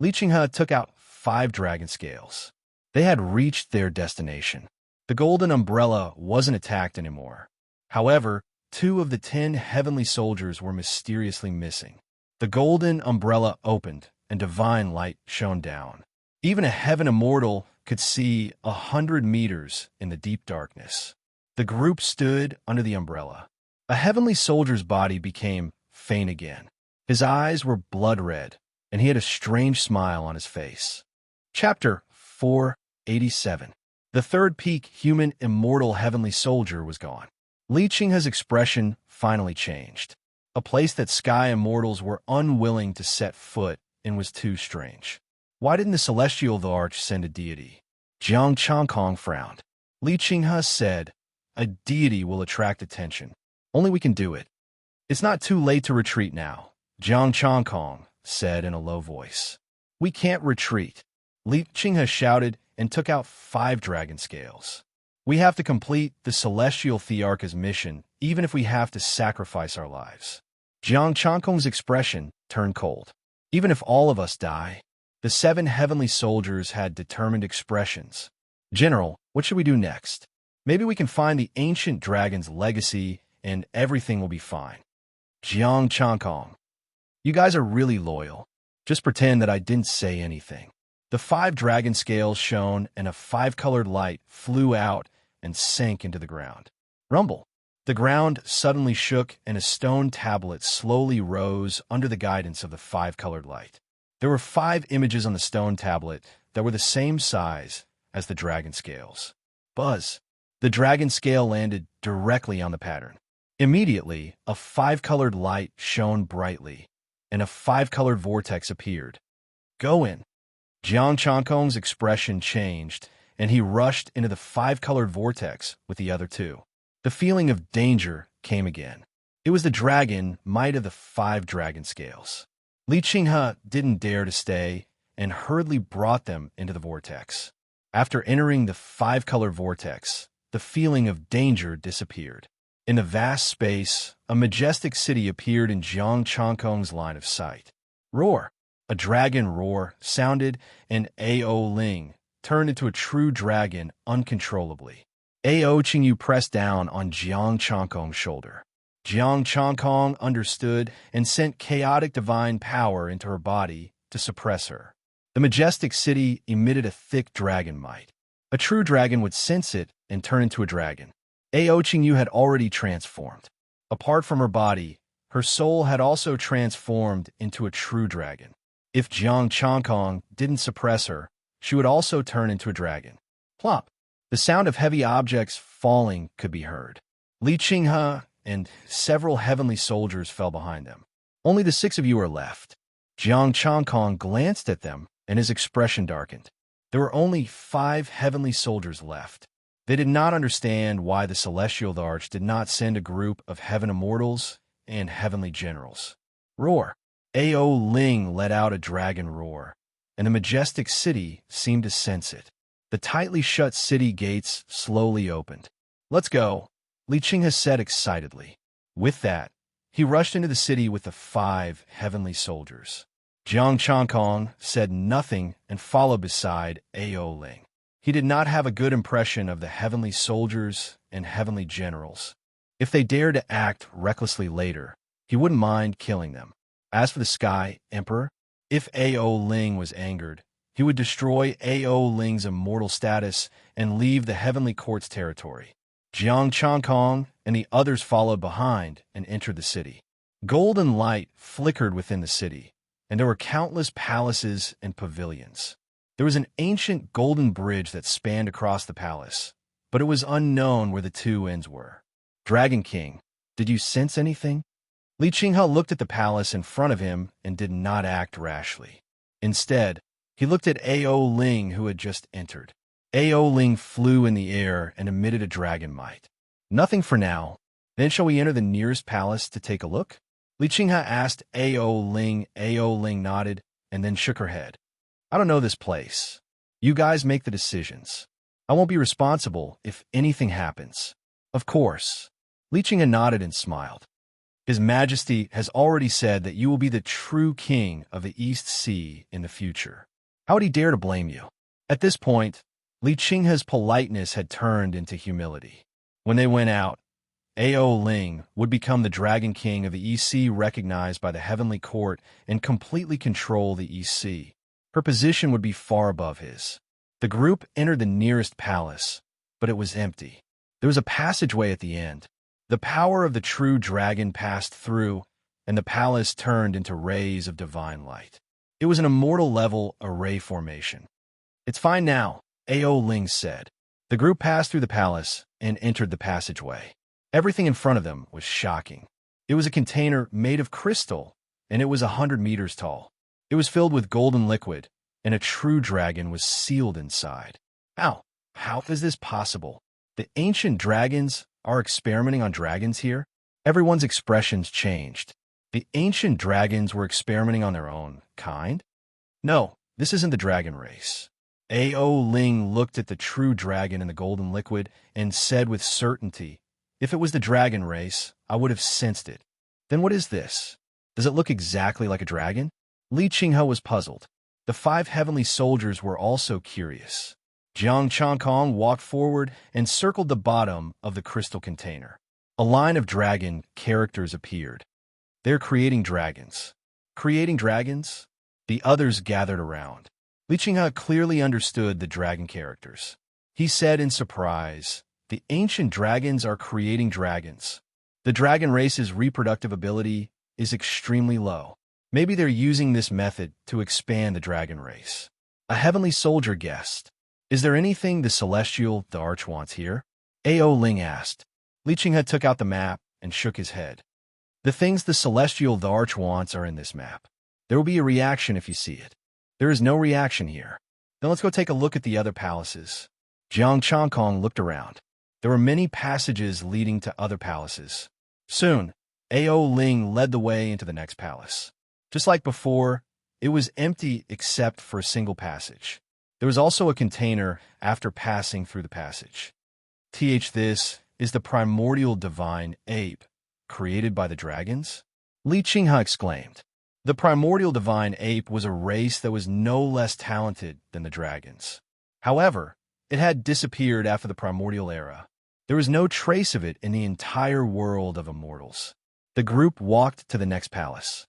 A: Li Qinghe took out 5 dragon scales. They had reached their destination. The golden umbrella wasn't attacked anymore. However, 2 of the 10 heavenly soldiers were mysteriously missing. The golden umbrella opened, and divine light shone down. Even a heaven immortal could see 100 meters in the deep darkness. The group stood under the umbrella. A heavenly soldier's body became faint again. His eyes were blood-red, and he had a strange smile on his face. Chapter 487. The third peak human immortal heavenly soldier was gone. Li Qinghe's expression finally changed. A place that sky immortals were unwilling to set foot in was too strange. Why didn't the Celestial Arch send a deity? Jiang Changkong frowned. Li Qinghe said, "A deity will attract attention. Only we can do it." "It's not too late to retreat now," Jiang Changkong said in a low voice. "We can't retreat." Li Qinghe shouted and took out 5 dragon scales. "We have to complete the Celestial Thearch's mission, even if we have to sacrifice our lives." Jiang Changkong's expression turned cold. "Even if all of us die?" The 7 heavenly soldiers had determined expressions. "General, what should we do next? Maybe we can find the ancient dragon's legacy and everything will be fine." Jiang Changkong, "You guys are really loyal. Just pretend that I didn't say anything." The 5 dragon scales shone, and a 5-colored light flew out and sank into the ground. Rumble! The ground suddenly shook, and a stone tablet slowly rose under the guidance of the 5-colored light. There were 5 images on the stone tablet that were the same size as the dragon scales. Buzz! The dragon scale landed directly on the pattern. Immediately, a 5-colored light shone brightly, and a 5-colored vortex appeared. Go in! Jiang Changkong's expression changed, and he rushed into the 5-colored vortex with the other 2. The feeling of danger came again. It was the dragon might of the 5 dragon scales. Li Qinghe didn't dare to stay and hurriedly brought them into the vortex. After entering the 5-colored vortex, the feeling of danger disappeared. In the vast space, a majestic city appeared in Jiang Changkong's line of sight. Roar! A dragon roar sounded, and Ao Ling turned into a true dragon uncontrollably. Ao Qingyu pressed down on Jiang Changkong's shoulder. Jiang Changkong understood and sent chaotic divine power into her body to suppress her. The majestic city emitted a thick dragon might. A true dragon would sense it and turn into a dragon. Ao Qingyu had already transformed. Apart from her body, her soul had also transformed into a true dragon. If Jiang Changkong didn't suppress her, she would also turn into a dragon. Plop! The sound of heavy objects falling could be heard. Li Qinghe and several heavenly soldiers fell behind them. Only the 6 of you are left. Jiang Changkong glanced at them, and his expression darkened. There were only 5 heavenly soldiers left. They did not understand why the Celestial Arch did not send a group of heaven immortals and heavenly generals. Roar! Ao Ling let out a dragon roar, and the majestic city seemed to sense it. The tightly shut city gates slowly opened. Let's go, Li Qinghe said excitedly. With that, he rushed into the city with the 5 heavenly soldiers. Jiang Changkong said nothing and followed beside Ao Ling. He did not have a good impression of the heavenly soldiers and heavenly generals. If they dared to act recklessly later, he wouldn't mind killing them. As for the Sky Emperor, if Ao Ling was angered, he would destroy Ao Ling's immortal status and leave the heavenly court's territory. Jiang Changkong and the others followed behind and entered the city. Golden light flickered within the city, and there were countless palaces and pavilions. There was an ancient golden bridge that spanned across the palace, but it was unknown where the 2 ends were. Dragon King, did you sense anything? Li Qinghe looked at the palace in front of him and did not act rashly. Instead, he looked at Ao Ling, who had just entered. Ao Ling flew in the air and emitted a dragon might. Nothing for now. Then shall we enter the nearest palace to take a look? Li Qinghe asked Ao Ling. Ao Ling nodded and then shook her head. I don't know this place. You guys make the decisions. I won't be responsible if anything happens. Of course. Li Qinghe nodded and smiled. His Majesty has already said that you will be the true king of the East Sea in the future. How would he dare to blame you? At this point, Li Qinghe's politeness had turned into humility. When they went out, Ao Ling would become the Dragon King of the East Sea, recognized by the Heavenly Court, and completely control the East Sea. Her position would be far above his. The group entered the nearest palace, but it was empty. There was a passageway at the end. The power of the true dragon passed through, and the palace turned into rays of divine light. It was an immortal level array formation. It's fine now, Ao Ling said. The group passed through the palace and entered the passageway. Everything in front of them was shocking. It was a container made of crystal, and it was 100 meters tall. It was filled with golden liquid, and a true dragon was sealed inside. How is this possible? The ancient dragons are experimenting on dragons here? Everyone's expressions changed. The ancient dragons were experimenting on their own kind? No, this isn't the dragon race. Ao Ling looked at the true dragon in the golden liquid and said with certainty, if it was the dragon race, I would have sensed it. Then what is this? Does it look exactly like a dragon? Li Qinghe was puzzled. The 5 heavenly soldiers were also curious. Jiang Changkong walked forward and circled the bottom of the crystal container. A line of dragon characters appeared. They're creating dragons. Creating dragons? The others gathered around. Li Qinghe clearly understood the dragon characters. He said in surprise, "The ancient dragons are creating dragons. The dragon race's reproductive ability is extremely low. Maybe they're using this method to expand the dragon race." A heavenly soldier guessed, "Is there anything the celestial, the arch wants here?" Ao Ling asked. Li Qinghe took out the map and shook his head. "The things the celestial, the arch wants are in this map. There will be a reaction if you see it. There is no reaction here. Then let's go take a look at the other palaces." Jiang Changkong looked around. There were many passages leading to other palaces. Soon, Ao Ling led the way into the next palace. Just like before, it was empty except for a single passage. There was also a container after passing through the passage. This is the primordial divine ape, created by the dragons? Li Qinghe exclaimed. The primordial divine ape was a race that was no less talented than the dragons. However, it had disappeared after the primordial era. There was no trace of it in the entire world of immortals. The group walked to the next palace.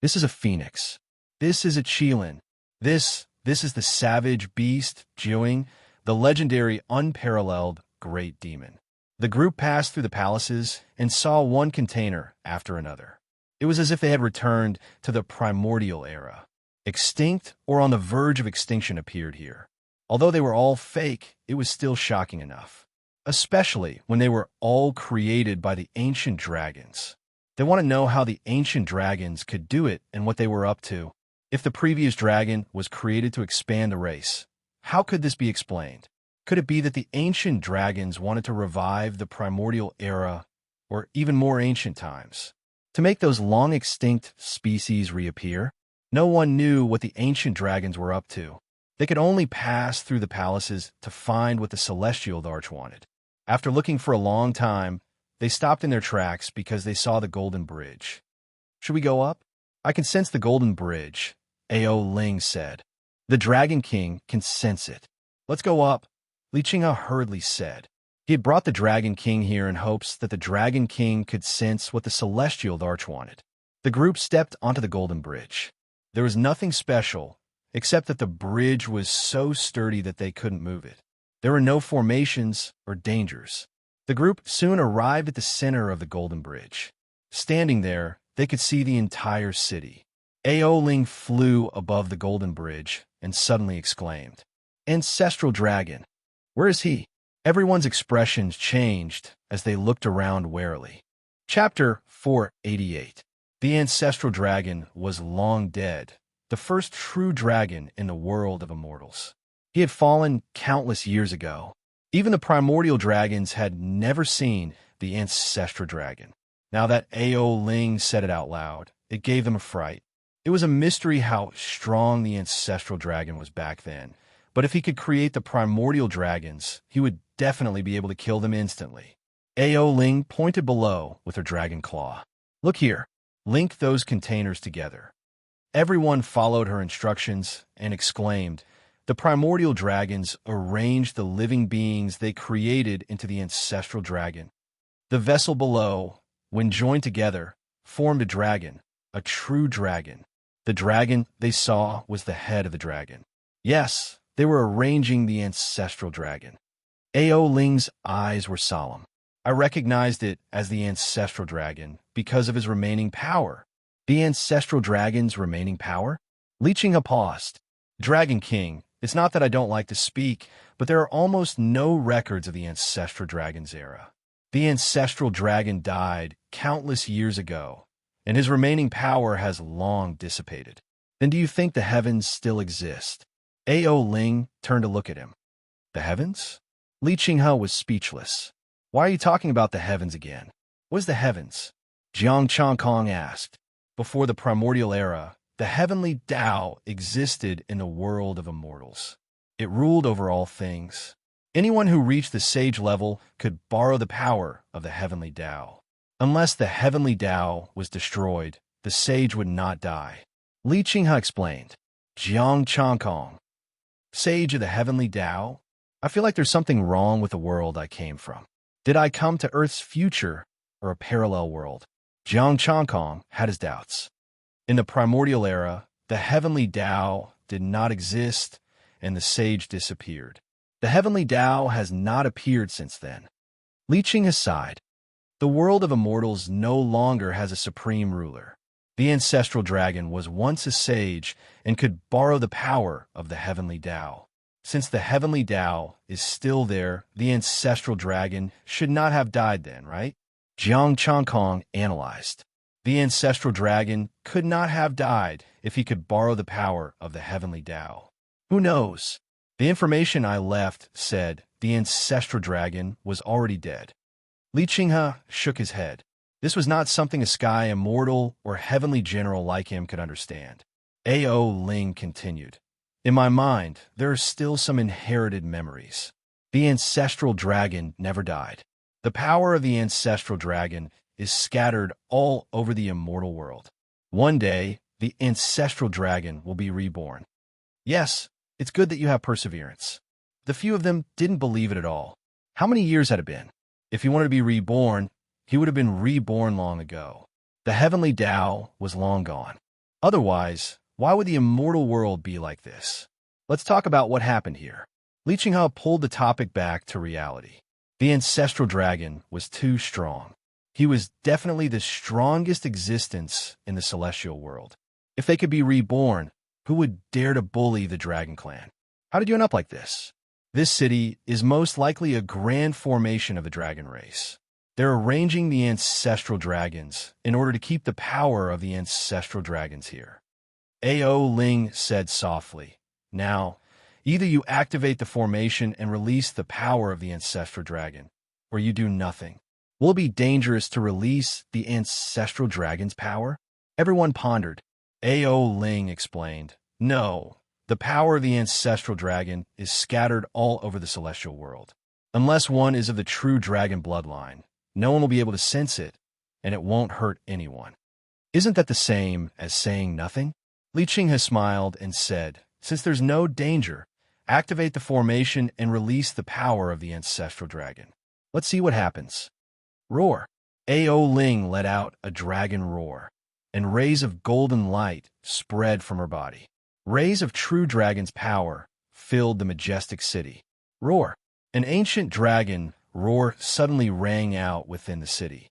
A: This is a phoenix. This is a qilin. This is the savage beast, Jiuing, the legendary unparalleled great demon. The group passed through the palaces and saw one container after another. It was as if they had returned to the primordial era. Extinct or on the verge of extinction appeared here. Although they were all fake, it was still shocking enough. Especially when they were all created by the ancient dragons. They want to know how the ancient dragons could do it and what they were up to. If the previous dragon was created to expand the race, how could this be explained? Could it be that the ancient dragons wanted to revive the primordial era or even more ancient times? To make those long-extinct species reappear? No one knew what the ancient dragons were up to. They could only pass through the palaces to find what the celestial arch wanted. After looking for a long time, they stopped in their tracks because they saw the golden bridge. "Should we go up?" "I can sense the golden bridge," Ao Ling said. "The Dragon King can sense it." "Let's go up," Li Qinghe hurriedly said. He had brought the Dragon King here in hopes that the Dragon King could sense what the celestial arch wanted. The group stepped onto the golden bridge. There was nothing special, except that the bridge was so sturdy that they couldn't move it. There were no formations or dangers. The group soon arrived at the center of the golden bridge. Standing there, they could see the entire city. Ao Ling flew above the golden bridge and suddenly exclaimed, "Ancestral dragon! Where is he?" Everyone's expressions changed as they looked around warily. Chapter 488. The ancestral dragon was long dead, the first true dragon in the world of immortals. He had fallen countless years ago. Even the primordial dragons had never seen the ancestral dragon. Now that Ao Ling said it out loud, it gave them a fright. It was a mystery how strong the ancestral dragon was back then, but if he could create the primordial dragons, he would definitely be able to kill them instantly. Ao Ling pointed below with her dragon claw. "Look here, link those containers together." Everyone followed her instructions and exclaimed. The primordial dragons arranged the living beings they created into the ancestral dragon. The vessel below, when joined together, formed a dragon, a true dragon. The dragon they saw was the head of the dragon. Yes, they were arranging the ancestral dragon. Ao Ling's eyes were solemn. I recognized it as the ancestral dragon because of his remaining power. The ancestral dragon's remaining power? Li Qinghe paused. "Dragon King, it's not that I don't like to speak, but there are almost no records of the ancestral dragon's era. The ancestral dragon died countless years ago, and his remaining power has long dissipated. Then do you think the heavens still exist?" Ao Ling turned to look at him. "The heavens?" Li Qinghe was speechless. "Why are you talking about the heavens again? What is the heavens?" Jiang Changkong asked. Before the primordial era, the heavenly Tao existed in the world of immortals. It ruled over all things. Anyone who reached the sage level could borrow the power of the heavenly Tao. Unless the heavenly Tao was destroyed, the sage would not die. Li Qinghe explained. Jiang Changkong. "Sage of the heavenly Tao? I feel like there's something wrong with the world I came from. Did I come to Earth's future or a parallel world?" Jiang Changkong had his doubts. In the primordial era, the heavenly Tao did not exist, and the sage disappeared. The heavenly Tao has not appeared since then. Li Qing sighed. The world of immortals no longer has a supreme ruler. The ancestral dragon was once a sage and could borrow the power of the heavenly Tao. Since the heavenly Tao is still there, the ancestral dragon should not have died then, right? Jiang Changkong analyzed. The ancestral dragon could not have died if he could borrow the power of the heavenly Tao. Who knows? The information I left said the ancestral dragon was already dead. Li Qinghe shook his head. This was not something a sky immortal or heavenly general like him could understand. A.O. Ling continued. In my mind, there are still some inherited memories. The ancestral dragon never died. The power of the ancestral dragon is scattered all over the immortal world. One day, the ancestral dragon will be reborn. Yes, it's good that you have perseverance. The few of them didn't believe it at all. How many years had it been? If he wanted to be reborn, he would have been reborn long ago. The heavenly Tao was long gone. Otherwise, why would the immortal world be like this? Let's talk about what happened here. Li Qinghe pulled the topic back to reality. The ancestral dragon was too strong. He was definitely the strongest existence in the celestial world. If they could be reborn, who would dare to bully the dragon clan? How did you end up like this? This city is most likely a grand formation of the dragon race. They're arranging the ancestral dragons in order to keep the power of the ancestral dragons here. A.O. Ling said softly, now, either you activate the formation and release the power of the ancestral dragon, or you do nothing. Will it be dangerous to release the ancestral dragon's power? Everyone pondered. A.O. Ling explained, no, the power of the ancestral dragon is scattered all over the celestial world. Unless one is of the true dragon bloodline, no one will be able to sense it, and it won't hurt anyone. Isn't that the same as saying nothing? Li Qinghe smiled and said, since there's no danger, activate the formation and release the power of the ancestral dragon. Let's see what happens. Roar. A.O. Ling let out a dragon roar, and rays of golden light spread from her body. Rays of true dragon's power filled the majestic city. Roar. An ancient dragon roar suddenly rang out within the city.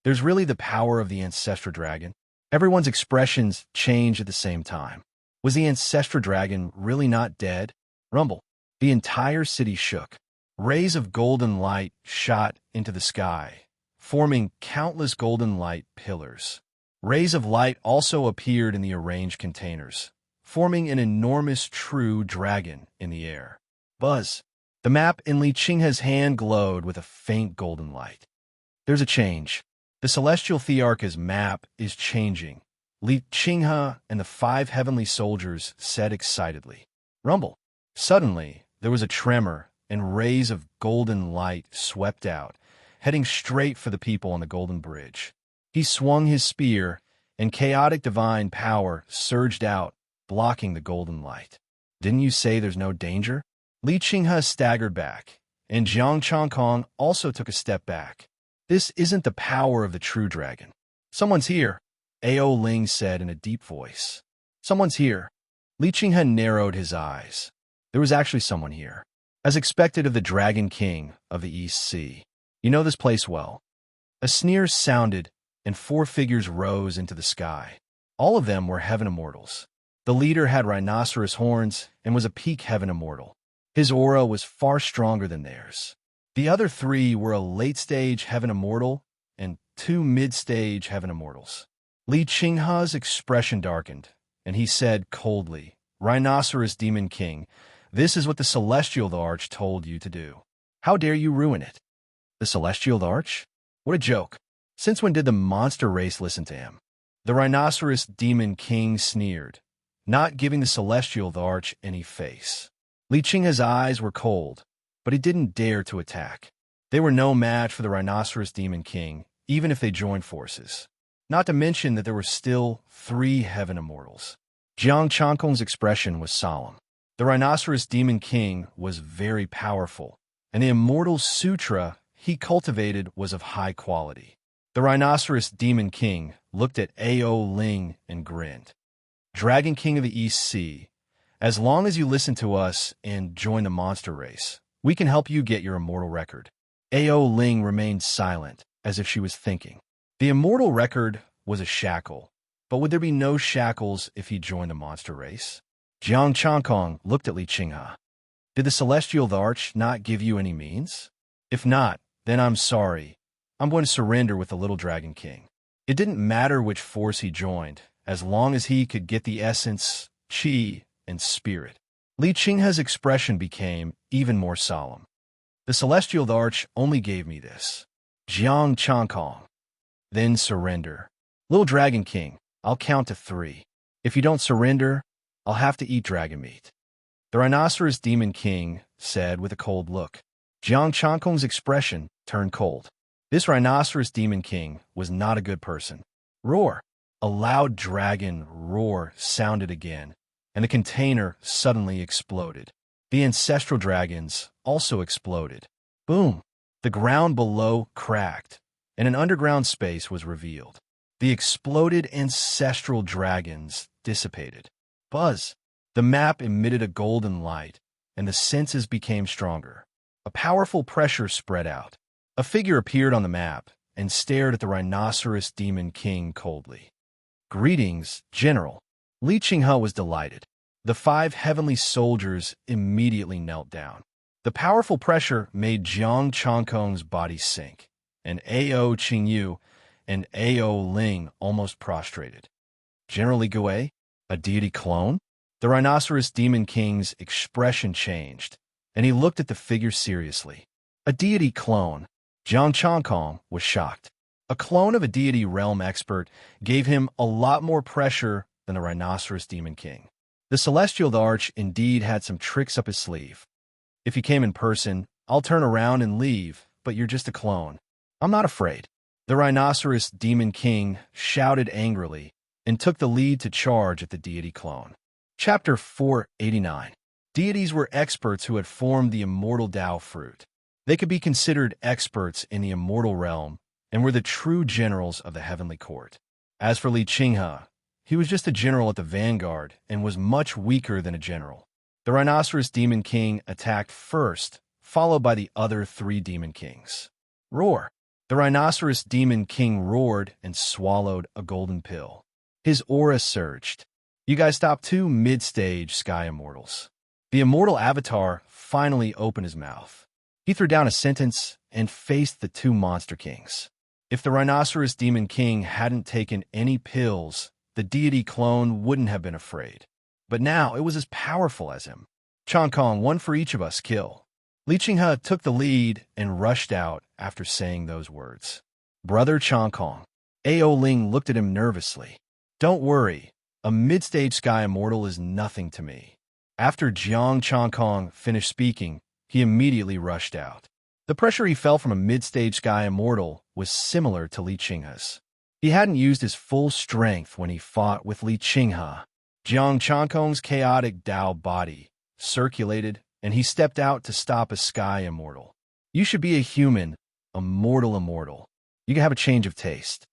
A: There's really the power of the ancestral dragon. Everyone's expressions changed at the same time. Was the ancestral dragon really not dead? Rumble. The entire city shook. Rays of golden light shot into the sky, forming countless golden light pillars. Rays of light also appeared in the arranged containers, forming an enormous true dragon in the air. Buzz. The map in Li Qinghe's hand glowed with a faint golden light. There's a change. The celestial thearch's map is changing. Li Qinghe and the 5 heavenly soldiers said excitedly. Rumble. Suddenly, there was a tremor, and rays of golden light swept out, heading straight for the people on the golden bridge. He swung his spear, and chaotic divine power surged out, blocking the golden light. Didn't you say there's no danger? Li Qinghe staggered back, and Jiang Changkong also took a step back. This isn't the power of the true dragon. Someone's here, A.O. Ling said in a deep voice. Someone's here. Li Qinghe narrowed his eyes. There was actually someone here, as expected of the Dragon King of the East Sea. You know this place well. A sneer sounded, and 4 figures rose into the sky. All of them were heaven immortals. The leader had rhinoceros horns and was a peak heaven immortal. His aura was far stronger than theirs. The other 3 were a late-stage heaven immortal and 2 mid-stage heaven immortals. Li Qinghe's expression darkened, and he said coldly, Rhinoceros Demon King, this is what the Celestial Arch told you to do. How dare you ruin it? The Celestial Arch? What a joke. Since when did the monster race listen to him? The Rhinoceros Demon King sneered, not giving the Celestial Arch any face. Li Qinghe's eyes were cold, but he didn't dare to attack. They were no match for the Rhinoceros Demon King, even if they joined forces. Not to mention that there were still 3 heaven immortals. Jiang Changkong's expression was solemn. The Rhinoceros Demon King was very powerful, and the Immortal Sutra he cultivated was of high quality. The Rhinoceros Demon King looked at A.O. Ling and grinned. Dragon King of the East Sea, As long as you listen to us and join the monster race, we can help you get your immortal record. Ao Ling remained silent, as if she was thinking. The immortal record was a shackle, but would there be no shackles if he joined the monster race? Jiang Changkong looked at Li Qinghe. Did the celestial arch not give you any means? If not, then I'm sorry. I'm going to surrender with the little dragon king. It didn't matter which force he joined, as long as he could get the essence, qi, and spirit. Li Qinghe's expression became even more solemn. The celestial arch only gave me this. Jiang Changkong. Then surrender. Little dragon king, I'll count to 3. If you don't surrender, I'll have to eat dragon meat. The rhinoceros demon king said with a cold look. Jiang Changkong's expression turned cold. This rhinoceros demon king was not a good person. Roar! A loud dragon roar sounded again, and the container suddenly exploded. The ancestral dragons also exploded. Boom! The ground below cracked, and an underground space was revealed. The exploded ancestral dragons dissipated. Buzz! The map emitted a golden light, and the senses became stronger. A powerful pressure spread out. A figure appeared on the map and stared at the rhinoceros demon king coldly. Greetings, General. Li Qinghe was delighted. The 5 heavenly soldiers immediately knelt down. The powerful pressure made Jiang Changkong's body sink, and Ao Qingyu and Ao Ling almost prostrated. General Li Gui, a deity clone? The rhinoceros demon king's expression changed, and he looked at the figure seriously. A deity clone. Jiang Changkong was shocked. A clone of a deity realm expert gave him a lot more pressure than the rhinoceros demon king. The celestial arch indeed had some tricks up his sleeve. If you came in person, I'll turn around and leave, but you're just a clone. I'm not afraid. The rhinoceros demon king shouted angrily and took the lead to charge at the deity clone. Chapter 489. Deities were experts who had formed the immortal Tao fruit. They could be considered experts in the immortal realm and were the true generals of the heavenly court. As for Li Qinghe, he was just a general at the vanguard and was much weaker than a general. The rhinoceros demon king attacked first, followed by the other 3 demon kings. Roar! The rhinoceros demon king roared and swallowed a golden pill. His aura surged. You guys stopped 2 mid-stage sky immortals. The immortal avatar finally opened his mouth. He threw down a sentence and faced the 2 monster kings. If the rhinoceros demon king hadn't taken any pills, the deity clone wouldn't have been afraid. But now it was as powerful as him. Changkong, 1 for each of us, kill. Li Qinghe took the lead and rushed out after saying those words. Brother Changkong. Ao Ling looked at him nervously. Don't worry, a mid-stage sky immortal is nothing to me. After Jiang Changkong finished speaking, he immediately rushed out. The pressure he felt from a mid-stage sky immortal was similar to Li Qinghe's. He hadn't used his full strength when he fought with Li Qinghe. Jiang Changkong's chaotic Tao body circulated, and he stepped out to stop a sky immortal. You should be a human, a mortal immortal. You can have a change of taste.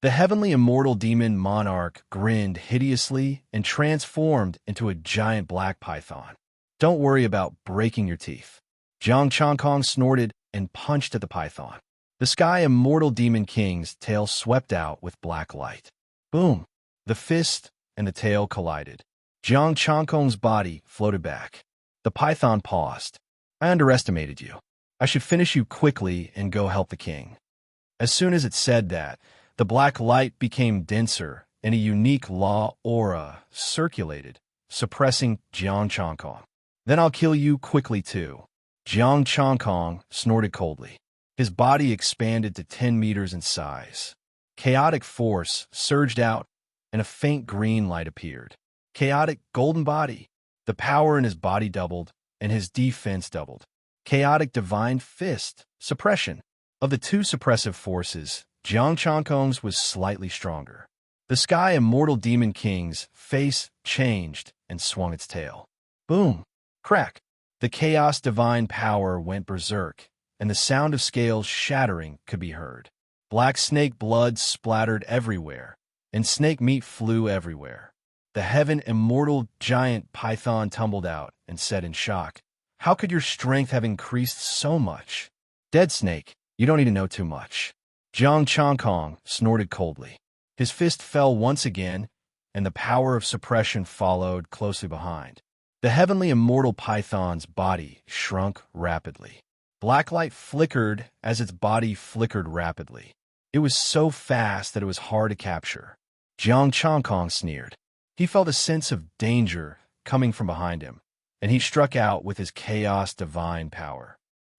A: The heavenly immortal demon monarch grinned hideously and transformed into a giant black python. Don't worry about breaking your teeth. Jiang Changkong snorted and punched at the python. The sky immortal demon king's tail swept out with black light. Boom! The fist and the tail collided. Jiang Changkong's body floated back. The python paused. I underestimated you. I should finish you quickly and go help the king. As soon as it said that, the black light became denser and a unique law aura circulated, suppressing Jiang Changkong. Then I'll kill you quickly too. Jiang Changkong snorted coldly. His body expanded to 10 meters in size. Chaotic force surged out, and a faint green light appeared. Chaotic golden body. The power in his body doubled, and his defense doubled. Chaotic divine fist. Suppression. Of the 2 suppressive forces, Jiang Changkong's was slightly stronger. The sky immortal demon king's face changed and swung its tail. Boom! Crack! The chaos divine power went berserk, and the sound of scales shattering could be heard. Black snake blood splattered everywhere, and snake meat flew everywhere. The heaven immortal giant python tumbled out and said in shock, "How could your strength have increased so much?" "Dead snake, you don't need to know too much." Jiang Changkong snorted coldly. His fist fell once again, and the power of suppression followed closely behind. The heavenly immortal python's body shrunk rapidly. Black light flickered as its body flickered rapidly. It was so fast that it was hard to capture. Jiang Changkong sneered. He felt a sense of danger coming from behind him, and he struck out with his chaos divine power.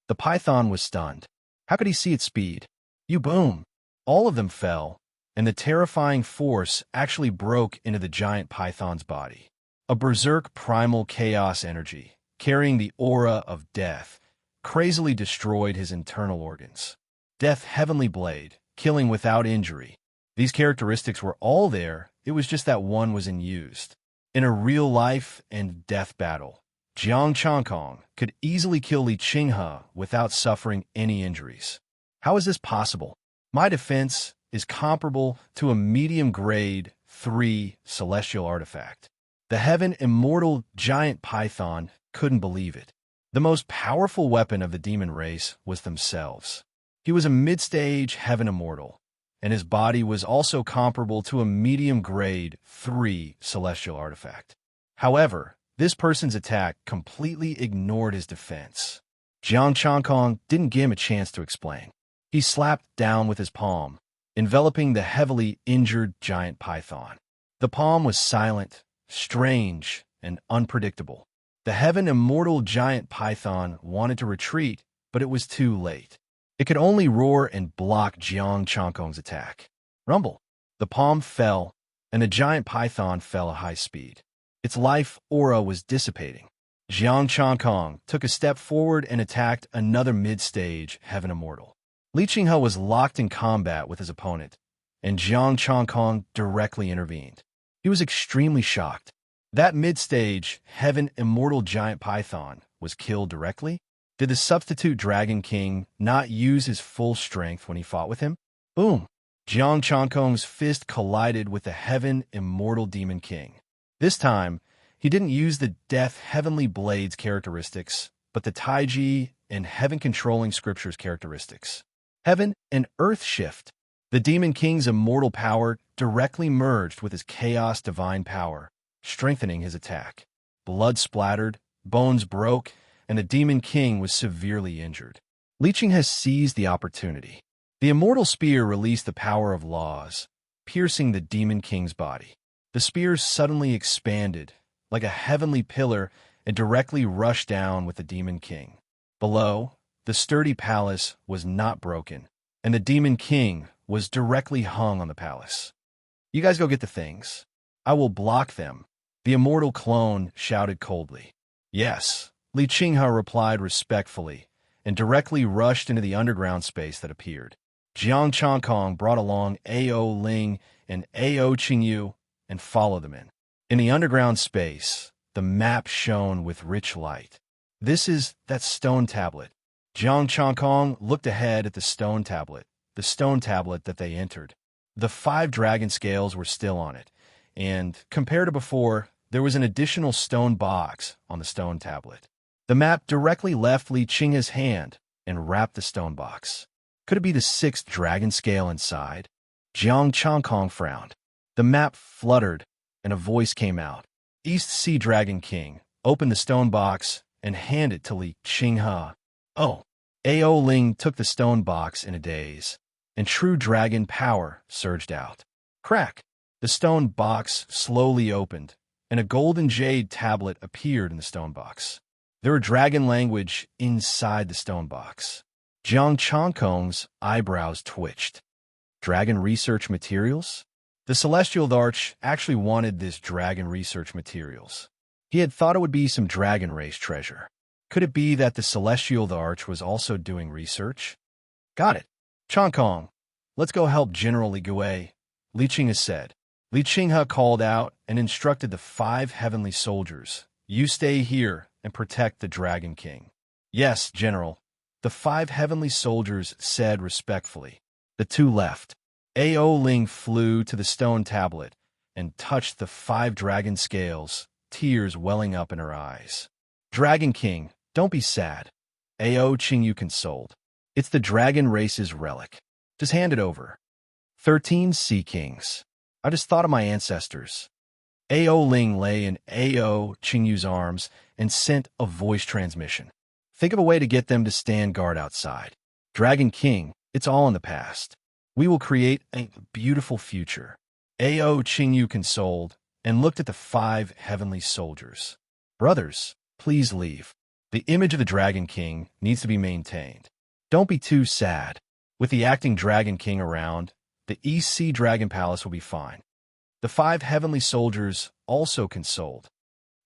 A: The python was stunned. How could he see its speed? You boom! All of them fell, and the terrifying force actually broke into the giant python's body. A berserk primal chaos energy, carrying the aura of death, crazily destroyed his internal organs. Death heavenly blade, killing without injury. These characteristics were all there, it was just that one was unused. In a real life and death battle, Jiang Changkong could easily kill Li Qinghe without suffering any injuries. How is this possible? My defense is comparable to a medium-grade 3 celestial artifact. The heaven immortal giant python couldn't believe it. The most powerful weapon of the demon race was themselves. He was a mid-stage heaven immortal, and his body was also comparable to a medium-grade 3 celestial artifact. However, this person's attack completely ignored his defense. Jiang Changkong didn't give him a chance to explain. He slapped down with his palm, enveloping the heavily injured giant python. The palm was silent, strange, and unpredictable. The heaven immortal giant python wanted to retreat, but it was too late. It could only roar and block Jiang Changkong's attack. Rumble. The palm fell, and the giant python fell at high speed. Its life aura was dissipating. Jiang Changkong took a step forward and attacked another mid-stage heaven immortal. Li Qinghe was locked in combat with his opponent, and Jiang Changkong directly intervened. He was extremely shocked. That mid-stage heaven immortal giant python was killed directly? Did the substitute Dragon King not use his full strength when he fought with him? Boom! Jiang Changkong's fist collided with the heaven immortal Demon King. This time, he didn't use the Death Heavenly Blades characteristics, but the Taiji and Heaven Controlling Scriptures characteristics. Heaven and Earth Shift. The Demon King's immortal power directly merged with his Chaos Divine power, strengthening his attack. Blood splattered, bones broke, and the Demon King was severely injured. Li Qinghe has seized the opportunity. The immortal spear released the power of laws, piercing the Demon King's body. The spear suddenly expanded, like a heavenly pillar, and directly rushed down with the Demon King. Below, the sturdy palace was not broken, and the Demon King was directly hung on the palace. You guys go get the things. I will block them, the immortal clone shouted coldly. Yes, Li Qinghe replied respectfully, and directly rushed into the underground space that appeared. Jiang Changkong brought along A.O. Ling and A.O. Qingyu and followed them in. In the underground space, the map shone with rich light. This is that stone tablet. Jiang Changkong looked ahead at the stone tablet that they entered. The 5 dragon scales were still on it, and, compared to before, there was an additional stone box on the stone tablet. The map directly left Li Qinghe's hand and wrapped the stone box. Could it be the 6th dragon scale inside? Jiang Changkong frowned. The map fluttered, and a voice came out. East Sea Dragon King opened the stone box and handed it to Li Qinghe. Oh! A.O. Ling took the stone box in a daze, and true dragon power surged out. Crack! The stone box slowly opened, and a golden jade tablet appeared in the stone box. There were dragon language inside the stone box. Jiang Changkong's eyebrows twitched. Dragon research materials? The Celestial Arch actually wanted this dragon research materials. He had thought it would be some dragon race treasure. Could it be that the Celestial Arch was also doing research? Got it. Changkong, let's go help General Li Gui, Li Qinghe said. Li Qinghe called out and instructed the 5 heavenly soldiers. You stay here and protect the Dragon King. Yes, General, the 5 heavenly soldiers said respectfully. The 2 left. A.O. Ling flew to the stone tablet and touched the 5 dragon scales, tears welling up in her eyes. Dragon King, don't be sad. Ao Qingyu consoled. It's the dragon race's relic. Just hand it over. 13 Sea Kings. I just thought of my ancestors. Ao Ling lay in Ao Qingyu's arms and sent a voice transmission. Think of a way to get them to stand guard outside. Dragon King, it's all in the past. We will create a beautiful future. Ao Qingyu consoled and looked at the 5 heavenly soldiers. Brothers, please leave. The image of the Dragon King needs to be maintained. Don't be too sad. With the acting Dragon King around, the East Sea Dragon Palace will be fine. The 5 heavenly soldiers also consoled.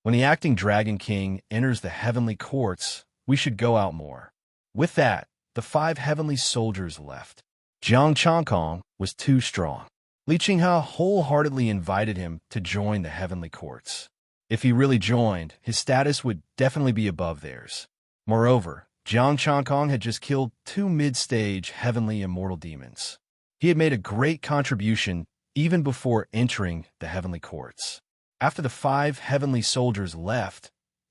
A: When the acting Dragon King enters the heavenly courts, we should go out more. With that, the 5 heavenly soldiers left. Jiang Changkong was too strong. Li Qinghe wholeheartedly invited him to join the heavenly courts. If he really joined, his status would definitely be above theirs. Moreover, Jiang Changkong had just killed 2 mid-stage heavenly immortal demons. He had made a great contribution even before entering the heavenly courts. After the 5 heavenly soldiers left,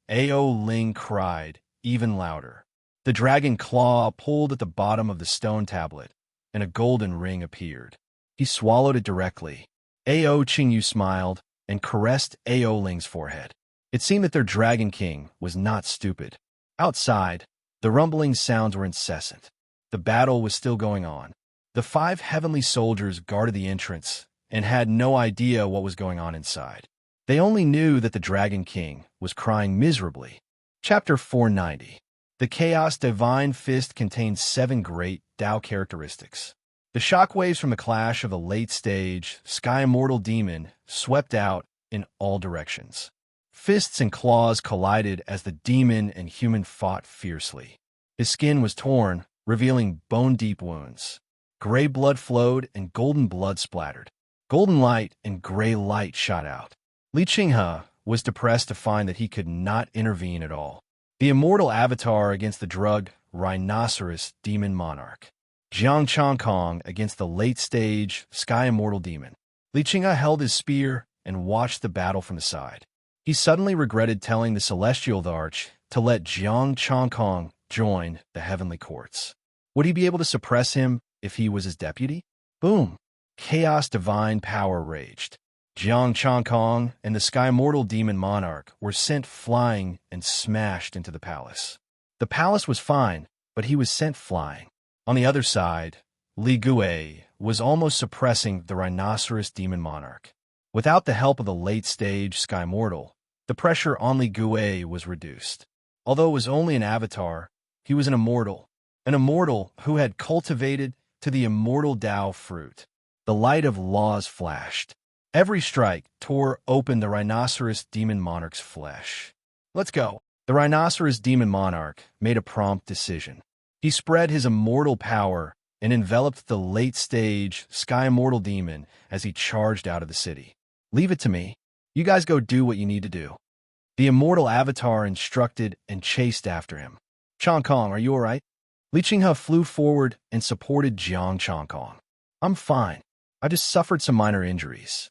A: Ao Ling cried even louder. The dragon claw pulled at the bottom of the stone tablet, and a golden ring appeared. He swallowed it directly. Ao Qingyu smiled and caressed Ao Ling's forehead. It seemed that their Dragon King was not stupid. Outside, the rumbling sounds were incessant. The battle was still going on. The 5 heavenly soldiers guarded the entrance and had no idea what was going on inside. They only knew that the Dragon King was crying miserably. Chapter 490. The Chaos Divine Fist contains 7 great Tao characteristics. The shockwaves from the clash of the late-stage Sky Immortal Demon swept out in all directions. Fists and claws collided as the demon and human fought fiercely. His skin was torn, revealing bone-deep wounds. Gray blood flowed and golden blood splattered. Golden light and gray light shot out. Li Qinghe was depressed to find that he could not intervene at all. The immortal avatar against the drugged rhinoceros demon monarch. Jiang Changkong against the late-stage Sky Immortal Demon. Li Qinghe held his spear and watched the battle from the side. He suddenly regretted telling the Celestial Arch to let Jiang Changkong join the Heavenly Courts. Would he be able to suppress him if he was his deputy? Boom! Chaos Divine Power raged. Jiang Changkong and the Sky Immortal Demon Monarch were sent flying and smashed into the palace. The palace was fine, but he was sent flying. On the other side, Li Gui was almost suppressing the Rhinoceros Demon Monarch. Without the help of the late-stage Sky Mortal, the pressure on Li Gui was reduced. Although it was only an avatar, he was an immortal who had cultivated to the immortal Tao fruit. The light of laws flashed. Every strike tore open the Rhinoceros Demon Monarch's flesh. Let's go. The Rhinoceros Demon Monarch made a prompt decision. He spread his immortal power and enveloped the late-stage Sky Immortal Demon as he charged out of the city. Leave it to me. You guys go do what you need to do. The immortal avatar instructed and chased after him. Changkong, are you all right? Li Qinghe flew forward and supported Jiang Changkong. I'm fine. I just suffered some minor injuries.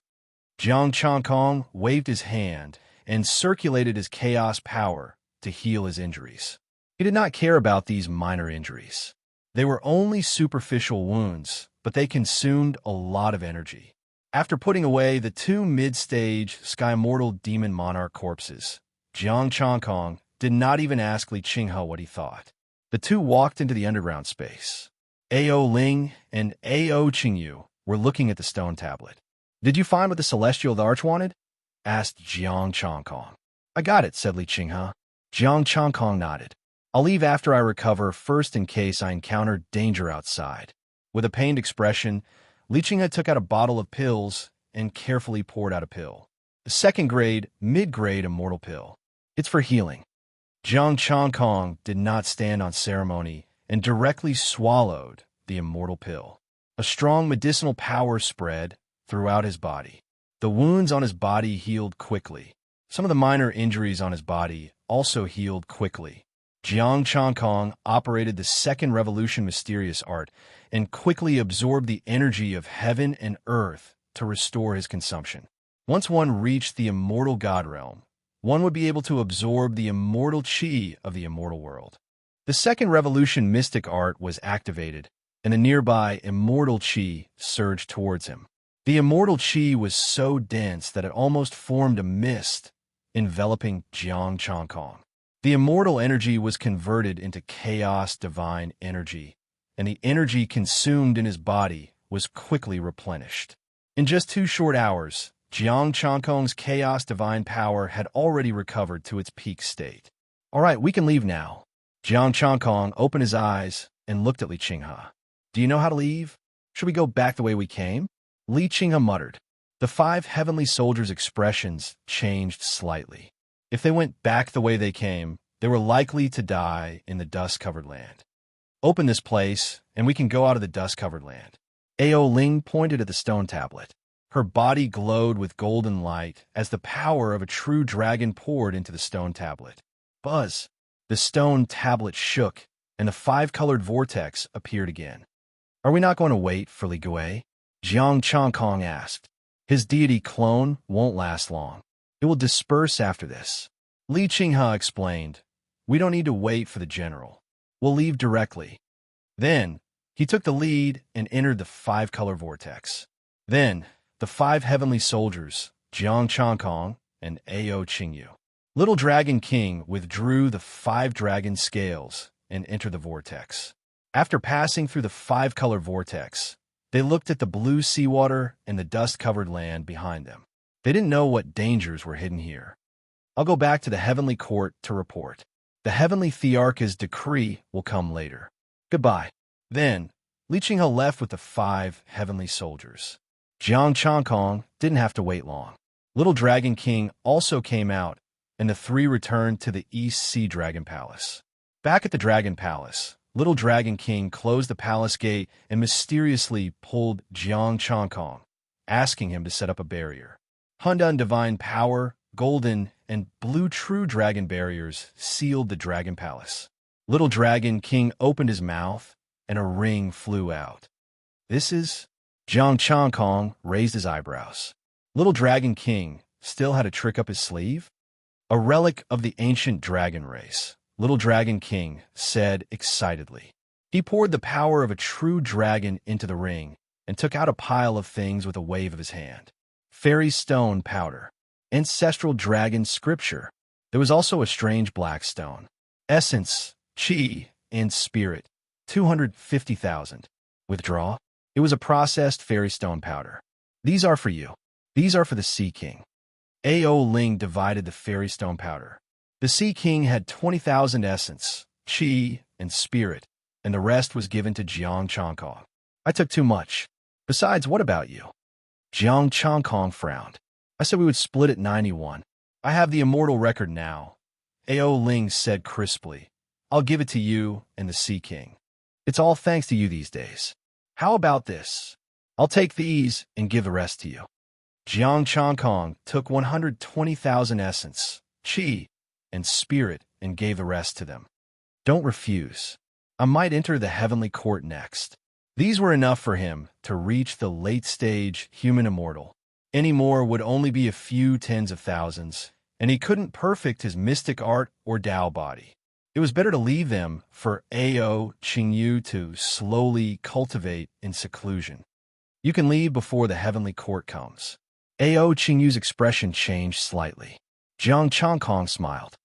A: Jiang Changkong waved his hand and circulated his chaos power to heal his injuries. He did not care about these minor injuries. They were only superficial wounds, but they consumed a lot of energy. After putting away the 2 mid-stage Sky Immortal Demon Monarch corpses, Jiang Changkong did not even ask Li Qinghe what he thought. The 2 walked into the underground space. Ao Ling and Ao Qingyu were looking at the stone tablet. Did you find what the Celestial Arch wanted? Asked Jiang Changkong. I got it, said Li Qinghe. Jiang Changkong nodded. I'll leave after I recover first in case I encounter danger outside. With a pained expression, Li Qinghe took out a bottle of pills and carefully poured out a pill. A second-grade, mid-grade immortal pill. It's for healing. Jiang Changkong did not stand on ceremony and directly swallowed the immortal pill. A strong medicinal power spread throughout his body. The wounds on his body healed quickly. Some of the minor injuries on his body also healed quickly. Jiang Changkong operated the Second Revolution mysterious art and quickly absorbed the energy of heaven and earth to restore his consumption. Once one reached the immortal god realm, one would be able to absorb the immortal chi of the immortal world. The second revolution mystic art was activated, and a nearby immortal chi surged towards him. The immortal chi was so dense that it almost formed a mist, enveloping Jiang Changkong. The immortal energy was converted into chaos divine energy, and the energy consumed in his body was quickly replenished. In just 2 short hours, Jiang Changkong's chaos divine power had already recovered to its peak state. All right, we can leave now. Jiang Changkong opened his eyes and looked at Li Qinghe. Do you know how to leave? Should we go back the way we came? Li Qinghe muttered. The 5 heavenly soldiers' expressions changed slightly. If they went back the way they came, they were likely to die in the dust-covered land. Open this place, and we can go out of the dust-covered land. Ao Ling pointed at the stone tablet. Her body glowed with golden light as the power of a true dragon poured into the stone tablet. Buzz! The stone tablet shook, and the 5-colored vortex appeared again. Are we not going to wait for Li Gui? Jiang Changkong asked. His deity clone won't last long. It will disperse after this. Li Qinghe explained. We don't need to wait for the general. We'll leave directly. Then, he took the lead and entered the 5-color vortex. Then, the 5 heavenly soldiers, Jiang Changkong and Ao Qingyu. Little Dragon King withdrew the 5 dragon scales and entered the vortex. After passing through the 5-color vortex, they looked at the blue seawater and the dust-covered land behind them. They didn't know what dangers were hidden here. I'll go back to the heavenly court to report. The heavenly Thearch's decree will come later. Goodbye. Then, Li Qinghe left with the 5 heavenly soldiers. Jiang Changkong didn't have to wait long. Little Dragon King also came out, and the 3 returned to the East Sea Dragon Palace. Back at the Dragon Palace, Little Dragon King closed the palace gate and mysteriously pulled Jiang Changkong, asking him to set up a barrier. Hundun Divine Power, Golden, and Blue True Dragon barriers sealed the Dragon Palace. Little Dragon King opened his mouth, and a ring flew out. This is... Jiang Changkong raised his eyebrows. Little Dragon King still had a trick up his sleeve? A relic of the ancient dragon race, Little Dragon King said excitedly. He poured the power of a true dragon into the ring and took out a pile of things with a wave of his hand. Fairy stone powder, ancestral dragon scripture. There was also a strange black stone. Essence, chi, and spirit, 250,000. Withdraw. It was a processed fairy stone powder. These are for you. These are for the Sea King. Ao Ling divided the fairy stone powder. The Sea King had 20,000 essence, chi, and spirit, and the rest was given to Jiang Changkong. I took too much. Besides, what about you? Jiang Changkong frowned. I said we would split it 91. I have the immortal record now. Ao Ling said crisply. I'll give it to you and the Sea King. It's all thanks to you these days. How about this? I'll take these and give the rest to you. Jiang Changkong took 120,000 essence, chi, and spirit and gave the rest to them. Don't refuse. I might enter the heavenly court next. These were enough for him to reach the late-stage human immortal. Any more would only be a few tens of thousands, and he couldn't perfect his mystic art or Tao body. It was better to leave them for Ao Qingyu to slowly cultivate in seclusion. You can leave before the heavenly court comes. Ao Qingyu's expression changed slightly. Jiang Changkong smiled.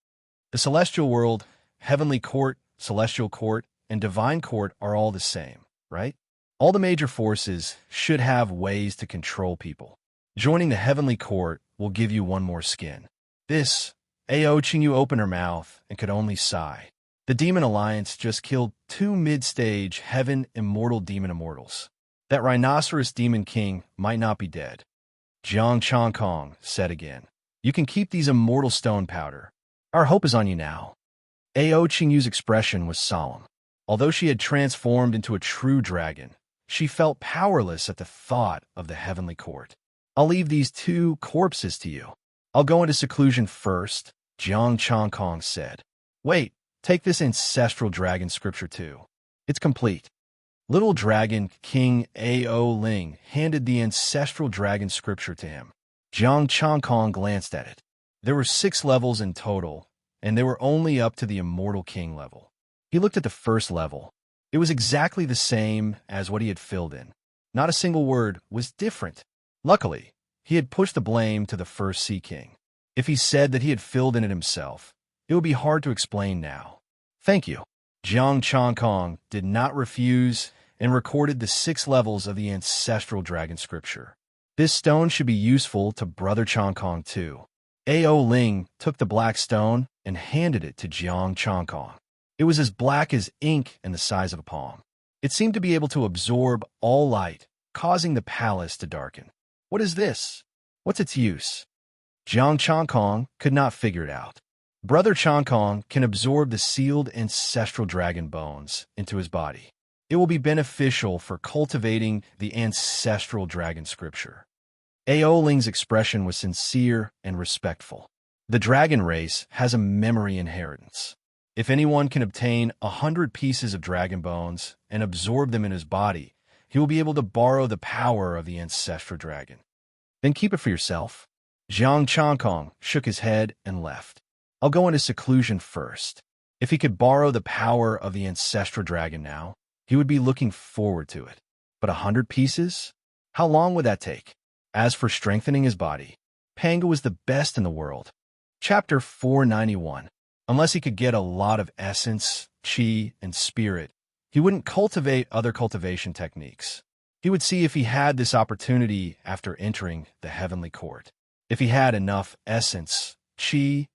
A: The celestial world, heavenly court, celestial court, and divine court are all the same, right? All the major forces should have ways to control people. Joining the heavenly court will give you one more skin. This... Ao Qingyu opened her mouth and could only sigh. The Demon Alliance just killed 2 mid-stage heaven immortal demon immortals. That rhinoceros demon king might not be dead. Jiang Changkong said again. You can keep these immortal stone powder. Our hope is on you now. Ao Qingyu's expression was solemn. Although she had transformed into a true dragon, she felt powerless at the thought of the heavenly court. I'll leave these 2 corpses to you. I'll go into seclusion first, Jiang Changkong said. Wait, take this ancestral dragon scripture too. It's complete. Little Dragon King Ao Ling handed the ancestral dragon scripture to him. Jiang Changkong glanced at it. There were 6 levels in total, and they were only up to the Immortal King level. He looked at the first level. It was exactly the same as what he had filled in. Not a single word was different. Luckily, he had pushed the blame to the first Sea King. If he said that he had filled in it himself, it would be hard to explain now. Thank you. Jiang Changkong did not refuse and recorded the 6 levels of the ancestral dragon scripture. This stone should be useful to Brother Changkong too. Ao Ling took the black stone and handed it to Jiang Changkong. It was as black as ink and the size of a palm. It seemed to be able to absorb all light, causing the palace to darken. What is this? What's its use? Jiang Changkong could not figure it out. Brother Changkong can absorb the sealed ancestral dragon bones into his body. It will be beneficial for cultivating the ancestral dragon scripture. Ao Ling's expression was sincere and respectful. The dragon race has a memory inheritance. If anyone can obtain 100 pieces of dragon bones and absorb them in his body, he will be able to borrow the power of the ancestral dragon. Then keep it for yourself. Jiang Changkong shook his head and left. I'll go into seclusion first. If he could borrow the power of the ancestral dragon now, he would be looking forward to it. But 100 pieces? How long would that take? As for strengthening his body, Panga was the best in the world. Chapter 491. Unless he could get a lot of essence, chi, and spirit, he wouldn't cultivate other cultivation techniques. He would see if he had this opportunity after entering the heavenly court. If he had enough essence, chi,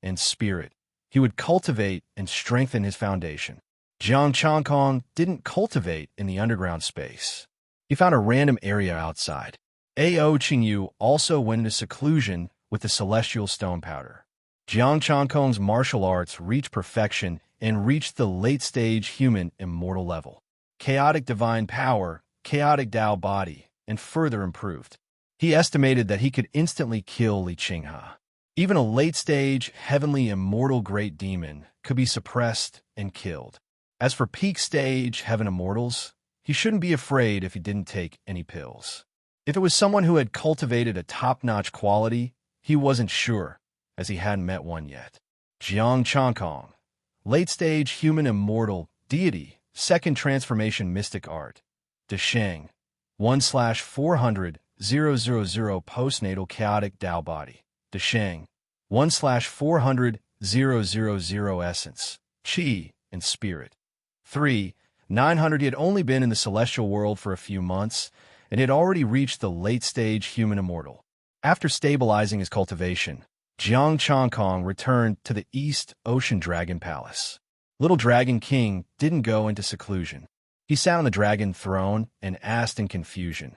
A: and spirit, he would cultivate and strengthen his foundation. Jiang Changkong didn't cultivate in the underground space. He found a random area outside. Ao Qingyu also went into seclusion with the celestial stone powder. Jiang Changkong's martial arts reached perfection and reached the late-stage human immortal level. Chaotic divine power, chaotic Dao body, and further improved. He estimated that he could instantly kill Li Qinghe. Even a late-stage, heavenly immortal great demon could be suppressed and killed. As for peak-stage heaven immortals, he shouldn't be afraid if he didn't take any pills. If it was someone who had cultivated a top-notch quality, he wasn't sure, as he hadn't met one yet. Jiang Changkong, late-stage human immortal, deity, second transformation mystic art. Desheng, 1/400, 000 postnatal chaotic Dao body. Desheng, 1/400, 000 essence, chi, and spirit. 3, 900. He had only been in the celestial world for a few months, and had already reached the late-stage human immortal. After stabilizing his cultivation, Jiang Changkong returned to the East Ocean Dragon Palace. Little Dragon King didn't go into seclusion. He sat on the dragon throne and asked in confusion.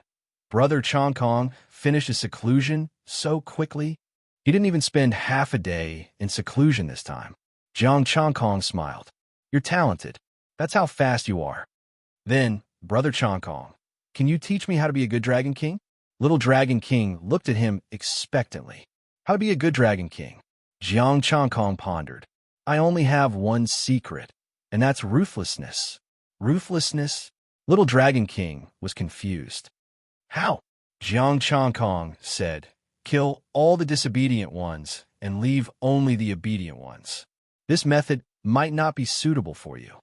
A: Brother Changkong finished his seclusion so quickly. He didn't even spend half a day in seclusion this time. Jiang Changkong smiled. You're talented. That's how fast you are. Then, Brother Changkong, can you teach me how to be a good Dragon King? Little Dragon King looked at him expectantly. How to be a good Dragon King? Jiang Changkong pondered. I only have one secret, and that's ruthlessness. Ruthlessness? Little Dragon King was confused. How? Jiang Changkong said, kill all the disobedient ones and leave only the obedient ones. This method might not be suitable for you.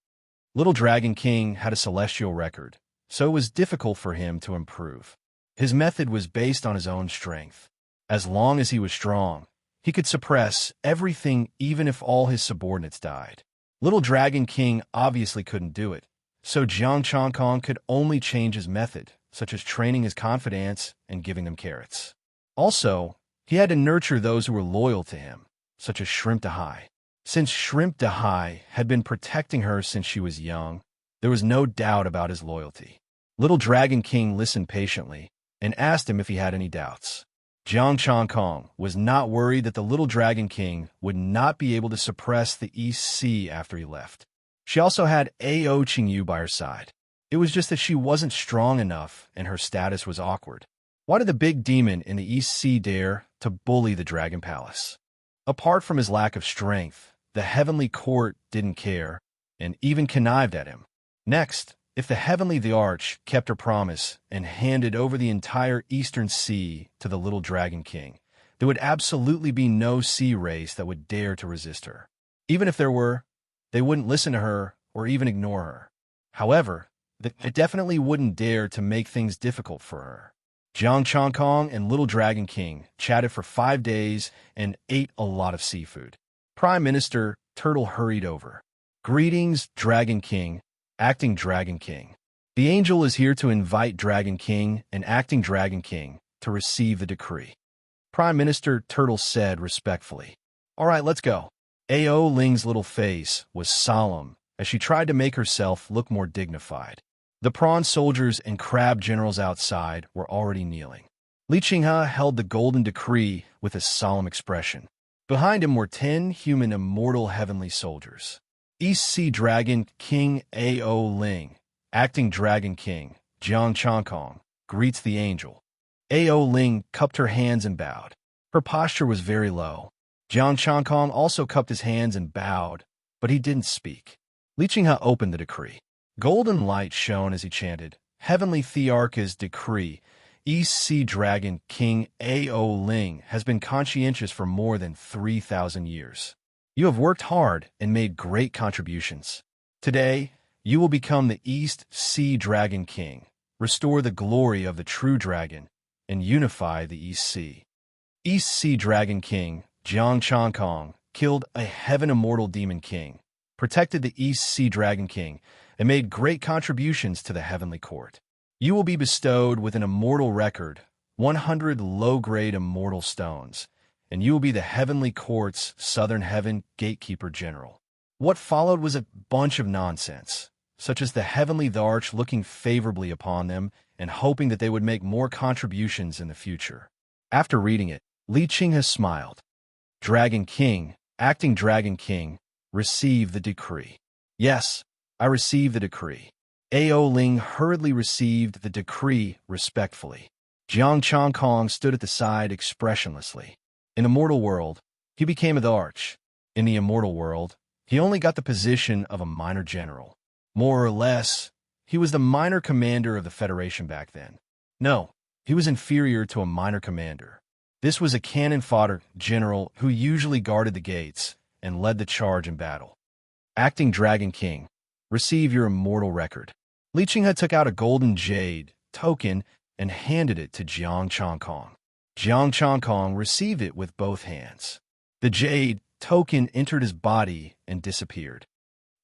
A: Little Dragon King had a celestial record, so it was difficult for him to improve. His method was based on his own strength. As long as he was strong, he could suppress everything even if all his subordinates died. Little Dragon King obviously couldn't do it, so Jiang Changkong could only change his method, such as training his confidants and giving them carrots. Also, he had to nurture those who were loyal to him, such as Shrimp Dehai. Since Shrimp Dehai had been protecting her since she was young, there was no doubt about his loyalty. Little Dragon King listened patiently and asked him if he had any doubts. Jiang Changkong was not worried that the Little Dragon King would not be able to suppress the East Sea after he left. She also had Ao Qingyu by her side. It was just that she wasn't strong enough and her status was awkward. Why did the big demon in the East Sea dare to bully the Dragon Palace? Apart from his lack of strength, the heavenly court didn't care and even connived at him. Next, If the heavenly the Arch kept her promise and handed over the entire Eastern Sea to the little Dragon King, there would absolutely be no sea race that would dare to resist her. Even if there were, they wouldn't listen to her or even ignore her. However, they definitely wouldn't dare to make things difficult for her. Jiang Changkong and Little Dragon King chatted for 5 days and ate a lot of seafood. Prime Minister Turtle hurried over. Greetings, Dragon King, Acting Dragon King. The angel is here to invite Dragon King and Acting Dragon King to receive the decree. Prime Minister Turtle said respectfully. All right, let's go. A.O. Ling's little face was solemn as she tried to make herself look more dignified. The prawn soldiers and crab generals outside were already kneeling. Li Qinghe held the golden decree with a solemn expression. Behind him were 10 human immortal heavenly soldiers. East Sea Dragon King A.O. Ling, Acting Dragon King Jiang Changkong, greets the angel. A.O. Ling cupped her hands and bowed. Her posture was very low. Jiang Changkong also cupped his hands and bowed, but he didn't speak. Li Qinghe opened the decree. Golden light shone as he chanted, Heavenly Thearch's decree. East Sea Dragon King A.O. Ling has been conscientious for more than 3,000 years. You have worked hard and made great contributions. Today, you will become the East Sea Dragon King, restore the glory of the true dragon, and unify the East Sea. East Sea Dragon King Jiang Changkong killed a heaven immortal demon king, protected the East Sea Dragon King, and made great contributions to the heavenly court. You will be bestowed with an immortal record, 100 low-grade immortal stones, and you will be the heavenly court's Southern Heaven Gatekeeper General. What followed was a bunch of nonsense, such as the heavenly Arch looking favorably upon them and hoping that they would make more contributions in the future. After reading it, Li Qinghe smiled. Dragon King, Acting Dragon King, receive the decree. Yes, I receive the decree. A.O. Ling hurriedly received the decree respectfully. Jiang Changkong stood at the side expressionlessly. In the mortal world, he became a Arch. In the immortal world, he only got the position of a minor general. More or less, he was the minor commander of the Federation back then. No, he was inferior to a minor commander. This was a cannon fodder general who usually guarded the gates and led the charge in battle. Acting Dragon King, receive your immortal record. Li Qinghe took out a golden jade token and handed it to Jiang Changkong. Jiang Changkong received it with both hands. The jade token entered his body and disappeared.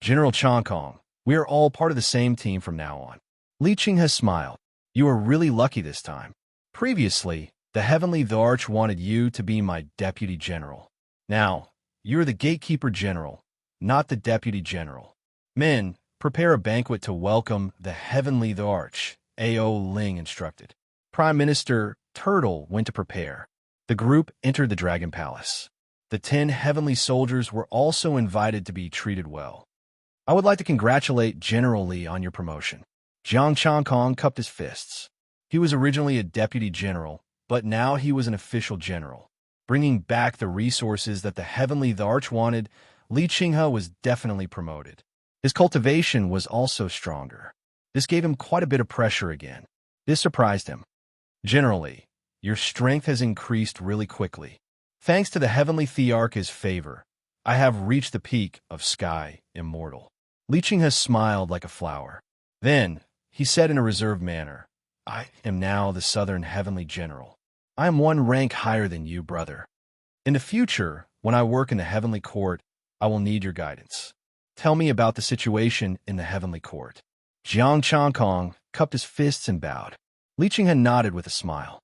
A: General Changkong, we are all part of the same team from now on. Li Qinghe smiled. You are really lucky this time. Previously, the Heavenly Arch wanted you to be my deputy general. Now, you are the gatekeeper general, not the deputy general. Men, prepare a banquet to welcome the Heavenly Arch, A.O. Ling instructed. Prime Minister Turtle went to prepare. The group entered the Dragon Palace. The 10 heavenly soldiers were also invited to be treated well. I would like to congratulate General Li on your promotion. Jiang Changkong cupped his fists. He was originally a deputy general, but now he was an official general. Bringing back the resources that the Heavenly Arch wanted, Li Qinghe was definitely promoted. His cultivation was also stronger. This gave him quite a bit of pressure again. This surprised him. Generally, your strength has increased really quickly. Thanks to the Heavenly Thearch's favor, I have reached the peak of Sky Immortal. Li Qinghe smiled like a flower. Then, he said in a reserved manner, I am now the Southern Heavenly General. I am one rank higher than you, brother. In the future, when I work in the Heavenly Court, I will need your guidance. Tell me about the situation in the Heavenly Court. Jiang Changkong cupped his fists and bowed. Li Qinghe nodded with a smile.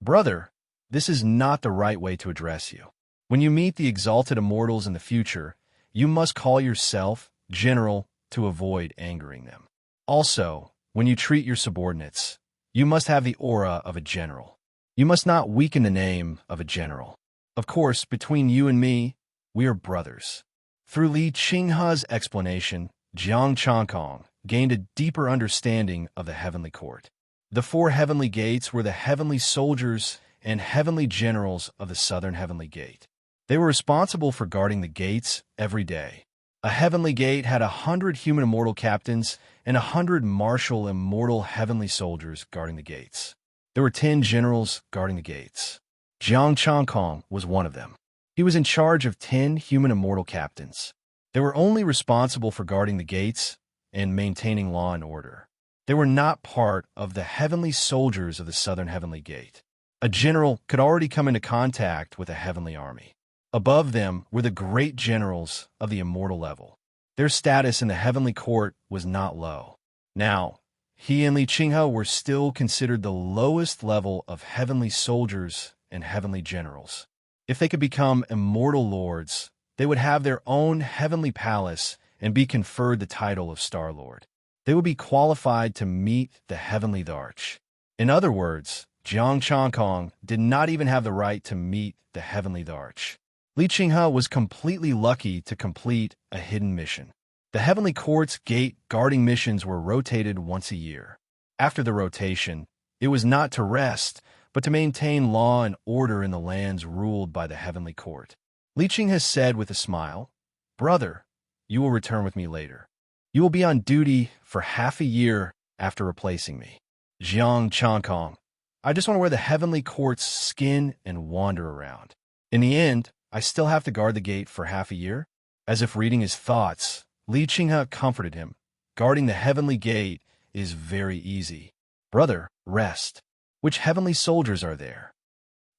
A: Brother, this is not the right way to address you. When you meet the exalted immortals in the future, you must call yourself General to avoid angering them. Also, when you treat your subordinates, you must have the aura of a general. You must not weaken the name of a general. Of course, between you and me, we are brothers. Through Li Qinghe's explanation, Jiang Changkong gained a deeper understanding of the Heavenly Court. The 4 heavenly gates were the heavenly soldiers and heavenly generals of the Southern Heavenly Gate. They were responsible for guarding the gates every day. A heavenly gate had 100 human immortal captains and 100 martial immortal heavenly soldiers guarding the gates. There were 10 generals guarding the gates. Jiang Changkong was one of them. He was in charge of 10 human immortal captains. They were only responsible for guarding the gates and maintaining law and order. They were not part of the heavenly soldiers of the Southern Heavenly Gate. A general could already come into contact with a heavenly army. Above them were the great generals of the immortal level. Their status in the heavenly court was not low. Now, he and Li Qinghe were still considered the lowest level of heavenly soldiers and heavenly generals. If they could become immortal lords, they would have their own heavenly palace and be conferred the title of Star Lord. They would be qualified to meet the heavenly Dharch. In other words, Jiang Changkong did not even have the right to meet the heavenly Dharch. Li Qinghe was completely lucky to complete a hidden mission. The heavenly court's gate guarding missions were rotated once a year. After the rotation, it was not to rest, but to maintain law and order in the lands ruled by the heavenly court. Li Qinghe said with a smile, "Brother, you will return with me later. You will be on duty for half a year after replacing me." Jiang Changkong, I just want to wear the heavenly court's skin and wander around. In the end, I still have to guard the gate for half a year? As if reading his thoughts, Li Qinghe comforted him. Guarding the heavenly gate is very easy. Brother, rest. Which heavenly soldiers are there?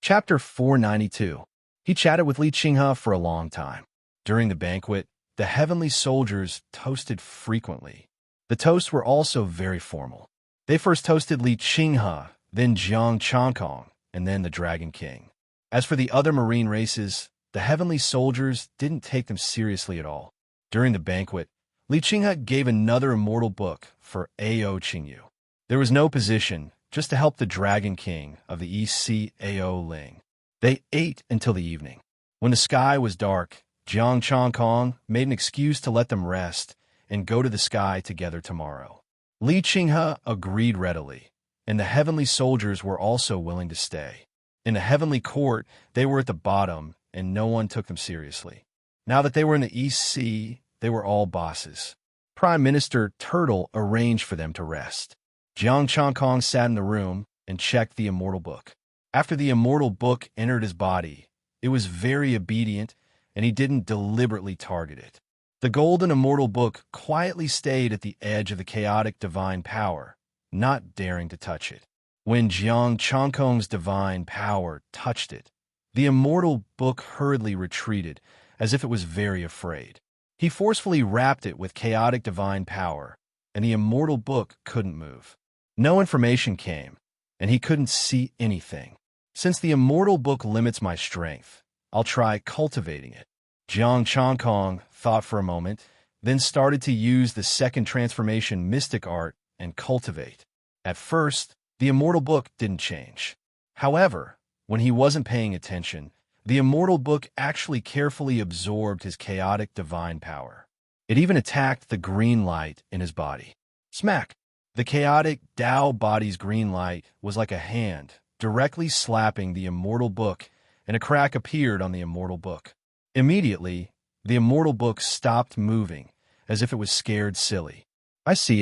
A: Chapter 492. He chatted with Li Qinghe for a long time. During the banquet, the heavenly soldiers toasted frequently. The toasts were also very formal. They first toasted Li Qinghe, then Jiang Changkong, and then the Dragon King. As for the other marine races, the heavenly soldiers didn't take them seriously at all. During the banquet, Li Qinghe gave another immortal book for Ao Qingyu. There was no position, just to help the Dragon King of the East Sea Ao Ling. They ate until the evening. When the sky was dark, Jiang Changkong made an excuse to let them rest and go to the sky together tomorrow. Li Qinghe agreed readily, and the heavenly soldiers were also willing to stay. In the heavenly court, they were at the bottom, and no one took them seriously. Now that they were in the East Sea, they were all bosses. Prime Minister Turtle arranged for them to rest. Jiang Changkong sat in the room and checked the immortal book. After the immortal book entered his body, it was very obedient, and he didn't deliberately target it. The golden immortal book quietly stayed at the edge of the chaotic divine power, not daring to touch it. When Jiang Changkong's divine power touched it, the immortal book hurriedly retreated, as if it was very afraid. He forcefully wrapped it with chaotic divine power, and the immortal book couldn't move. No information came, and he couldn't see anything. Since the immortal book limits my strength, I'll try cultivating it. Jiang Changkong thought for a moment, then started to use the second transformation mystic art and cultivate. At first, the immortal book didn't change. However, when he wasn't paying attention, the immortal book actually carefully absorbed his chaotic divine power. It even attacked the green light in his body. Smack! The chaotic Tao body's green light was like a hand, directly slapping the immortal book, and a crack appeared on the immortal book. Immediately, the immortal book stopped moving, as if it was scared silly. I see.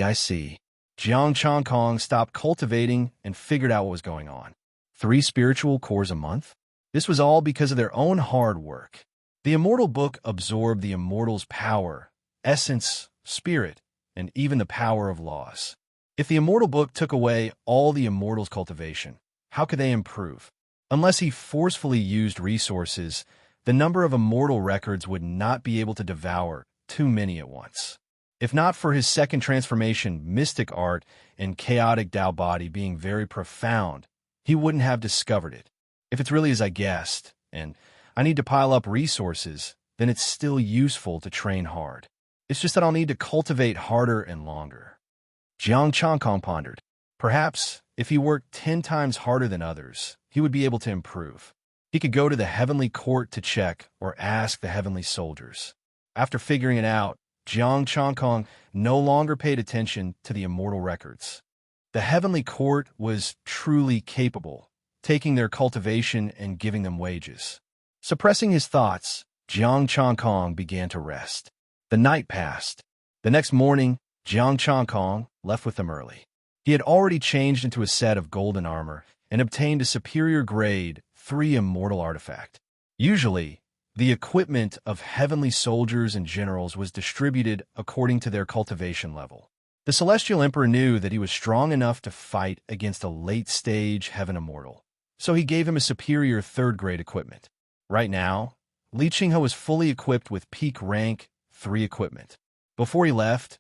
A: Jiang Changkong stopped cultivating and figured out what was going on. 3 spiritual cores a month? This was all because of their own hard work. The immortal book absorbed the immortal's power, essence, spirit, and even the power of laws. If the immortal book took away all the immortal's cultivation, how could they improve? Unless he forcefully used resources, the number of immortal records would not be able to devour too many at once. If not for his second transformation, mystic art, and chaotic Tao body being very profound, he wouldn't have discovered it. If it's really as I guessed, and I need to pile up resources, then it's still useful to train hard. It's just that I'll need to cultivate harder and longer. Jiang Changkong pondered. Perhaps, if he worked 10 times harder than others, he would be able to improve. He could go to the heavenly court to check or ask the heavenly soldiers. After figuring it out, Jiang Changkong no longer paid attention to the immortal records. The heavenly court was truly capable, taking their cultivation and giving them wages. Suppressing his thoughts, Jiang Changkong began to rest. The night passed. The next morning, Jiang Changkong left with them early. He had already changed into a set of golden armor and obtained a superior grade 3 immortal artifact. Usually, the equipment of heavenly soldiers and generals was distributed according to their cultivation level. The Celestial Emperor knew that he was strong enough to fight against a late-stage heaven immortal, so he gave him a superior 3rd-grade equipment. Right now, Li Qinghe was fully equipped with peak rank 3 equipment. Before he left,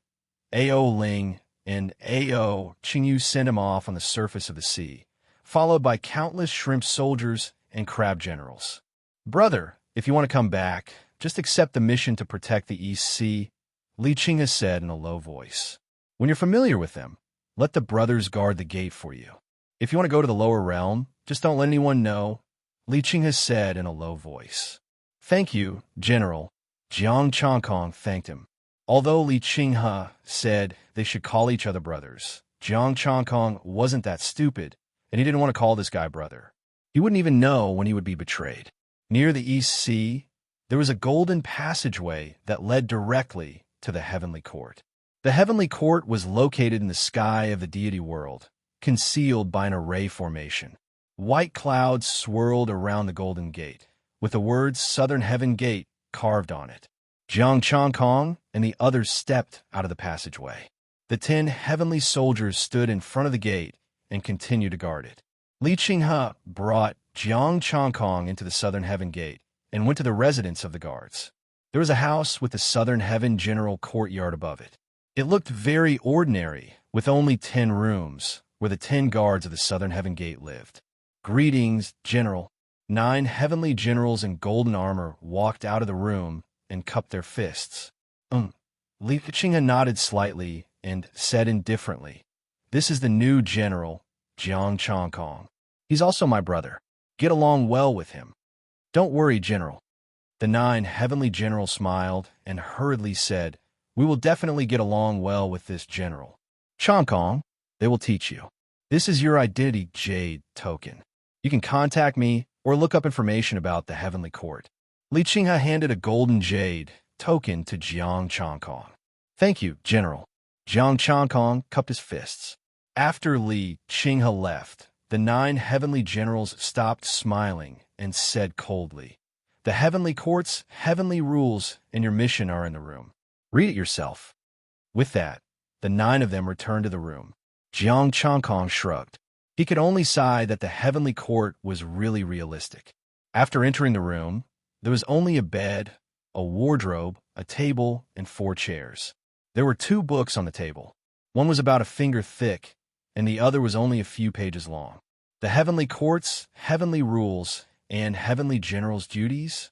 A: Ao Ling and Ao Qingyu sent him off on the surface of the sea, followed by countless shrimp soldiers and crab generals. "Brother, if you want to come back, just accept the mission to protect the East Sea," Li Qinghe said in a low voice. "When you're familiar with them, let the brothers guard the gate for you. If you want to go to the lower realm, just don't let anyone know," Li Qinghe said in a low voice. "Thank you, General." Jiang Changkong thanked him. Although Li Qinghe said they should call each other brothers, Jiang Changkong wasn't that stupid, and he didn't want to call this guy brother. He wouldn't even know when he would be betrayed. Near the East Sea, there was a golden passageway that led directly to the heavenly court. The heavenly court was located in the sky of the deity world, concealed by an array formation. White clouds swirled around the golden gate, with the words Southern Heaven Gate carved on it. Jiang Changkong and the others stepped out of the passageway. The 10 heavenly soldiers stood in front of the gate and continued to guard it. Li Qinghe brought Jiang Changkong into the Southern Heaven Gate and went to the residence of the guards. There was a house with the Southern Heaven General courtyard above it. It looked very ordinary, with only 10 rooms, where the 10 guards of the Southern Heaven Gate lived. "Greetings, General." 9 heavenly generals in golden armor walked out of the room and cupped their fists. Li Qinghe nodded slightly and said indifferently, "This is the new general, Jiang Changkong. He's also my brother. Get along well with him." "Don't worry, General." The 9 heavenly generals smiled and hurriedly said, "We will definitely get along well with this general. Changkong, they will teach you. This is your identity jade token. You can contact me or look up information about the heavenly court." Li Qinghe handed a golden jade token to Jiang Changkong. "Thank you, General." Jiang Changkong cupped his fists. After Li Qinghe left, the 9 heavenly generals stopped smiling and said coldly, "The heavenly court's heavenly rules and your mission are in the room. Read it yourself." With that, the 9 of them returned to the room. Jiang Changkong shrugged. He could only sigh that the heavenly court was really realistic. After entering the room, there was only a bed, a wardrobe, a table, and 4 chairs. There were 2 books on the table. One was about a finger thick, and the other was only a few pages long. The heavenly court's heavenly rules and heavenly general's duties?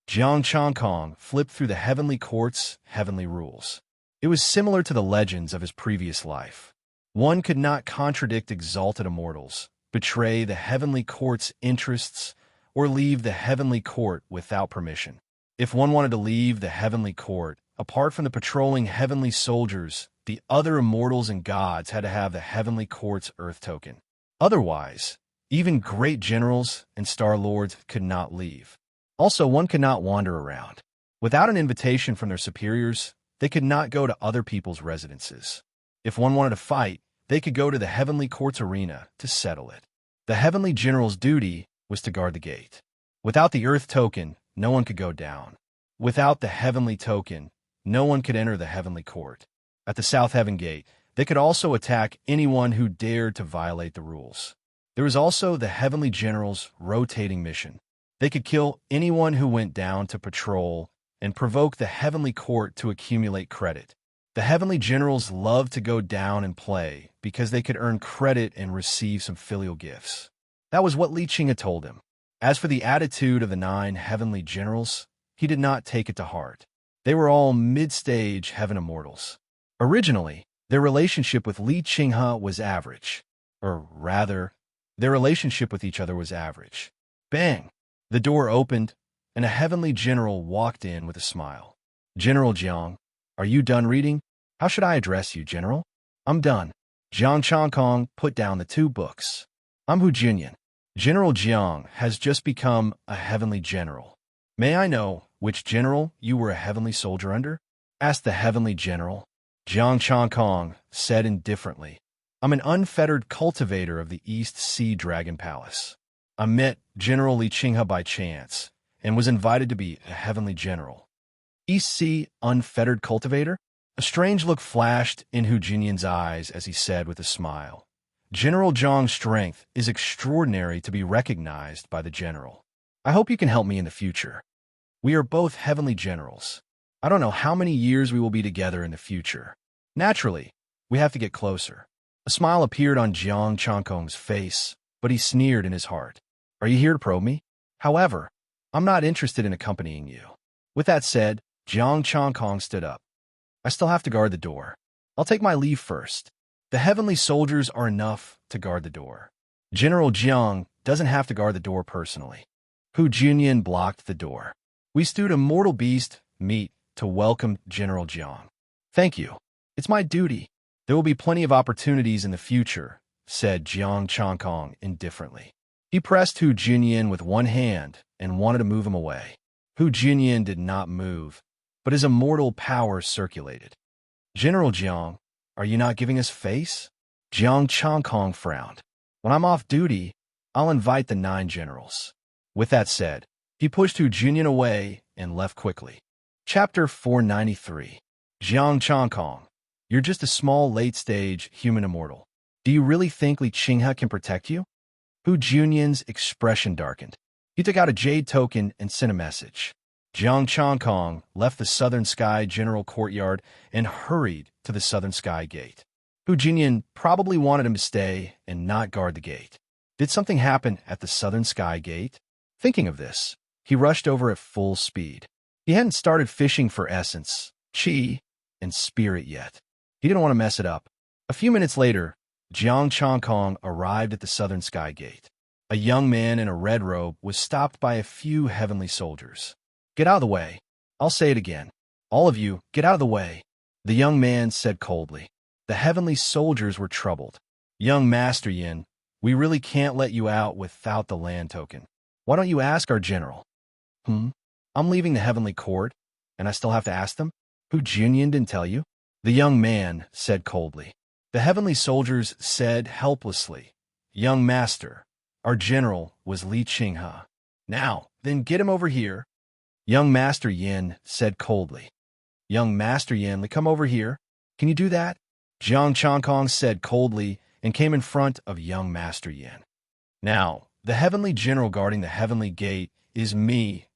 A: Jiang Changkong flipped through the heavenly court's heavenly rules. It was similar to the legends of his previous life. One could not contradict exalted immortals, betray the heavenly court's interests, or leave the heavenly court without permission. If one wanted to leave the heavenly court, apart from the patrolling heavenly soldiers, the other immortals and gods had to have the heavenly court's earth token. Otherwise, even great generals and star lords could not leave. Also, one could not wander around. Without an invitation from their superiors, they could not go to other people's residences. If one wanted to fight, they could go to the heavenly court's arena to settle it. The heavenly general's duty was to guard the gate. Without the earth token, no one could go down. Without the heavenly token, no one could enter the heavenly court. At the South Heaven Gate, they could also attack anyone who dared to violate the rules. There was also the heavenly general's rotating mission. They could kill anyone who went down to patrol and provoke the heavenly court to accumulate credit. The heavenly generals loved to go down and play because they could earn credit and receive some filial gifts. That was what Li Qinghe told him. As for the attitude of the 9 heavenly generals, he did not take it to heart. They were all mid-stage heaven immortals. Originally, their relationship with Li Qinghe was average. Or rather, their relationship with each other was average. Bang! The door opened, and a heavenly general walked in with a smile. "General Jiang, are you done reading?" "How should I address you, General?" "I'm done." Jiang Changkong put down the 2 books. "I'm Hu Junyan. General Jiang has just become a heavenly general. May I know which general you were a heavenly soldier under?" asked the heavenly general. Jiang Changkong said indifferently, I'm an unfettered cultivator of the East Sea Dragon Palace. I met General Li Qinghe by chance and was invited to be a heavenly general. East Sea unfettered cultivator? A strange look flashed in Hu Jinyan's eyes as he said with a smile, General Zhang's strength is extraordinary to be recognized by the general. I hope you can help me in the future. We are both heavenly generals. I don't know how many years we will be together in the future. Naturally, we have to get closer. A smile appeared on Jiang Changkong's face, but he sneered in his heart. Are you here to probe me? However, I'm not interested in accompanying you. With that said, Jiang Changkong stood up. I still have to guard the door. I'll take my leave first. The heavenly soldiers are enough to guard the door. General Jiang doesn't have to guard the door personally. Hu Junyan blocked the door. We stewed a mortal beast meat to welcome General Jiang. Thank you. It's my duty. There will be plenty of opportunities in the future, said Jiang Changkong indifferently. He pressed Hu Junyan with one hand and wanted to move him away. Hu Junyan did not move, but his immortal power circulated. General Jiang, are you not giving us face? Jiang Changkong frowned. When I'm off duty, I'll invite the 9 generals. With that said, he pushed Hu Junyan away and left quickly. Chapter 493. Jiang Changkong, you're just a small late-stage human immortal. Do you really think Li Qinghe can protect you? Hu Junyan's expression darkened. He took out a jade token and sent a message. Jiang Changkong left the Southern Sky General Courtyard and hurried to the Southern Sky Gate. Hu Junyan probably wanted him to stay and not guard the gate. Did something happen at the Southern Sky Gate? Thinking of this, he rushed over at full speed. He hadn't started fishing for essence, chi, and spirit yet. He didn't want to mess it up. A few minutes later, Jiang Changkong arrived at the Southern Sky Gate. A young man in a red robe was stopped by a few heavenly soldiers. Get out of the way. I'll say it again. All of you, get out of the way. The young man said coldly. The heavenly soldiers were troubled. Young Master Yin, we really can't let you out without the land token. Why don't you ask our general? I'm leaving the heavenly court, and I still have to ask them? Hu Junyan didn't tell you? The young man said coldly. The heavenly soldiers said helplessly, Young Master, our general was Li Qinghe. Now, then get him over here. Young Master Yin said coldly. Young Master Yin, come over here. Can you do that? Jiang Changkong said coldly and came in front of young Master Yin. Now, the heavenly general guarding the heavenly gate is me,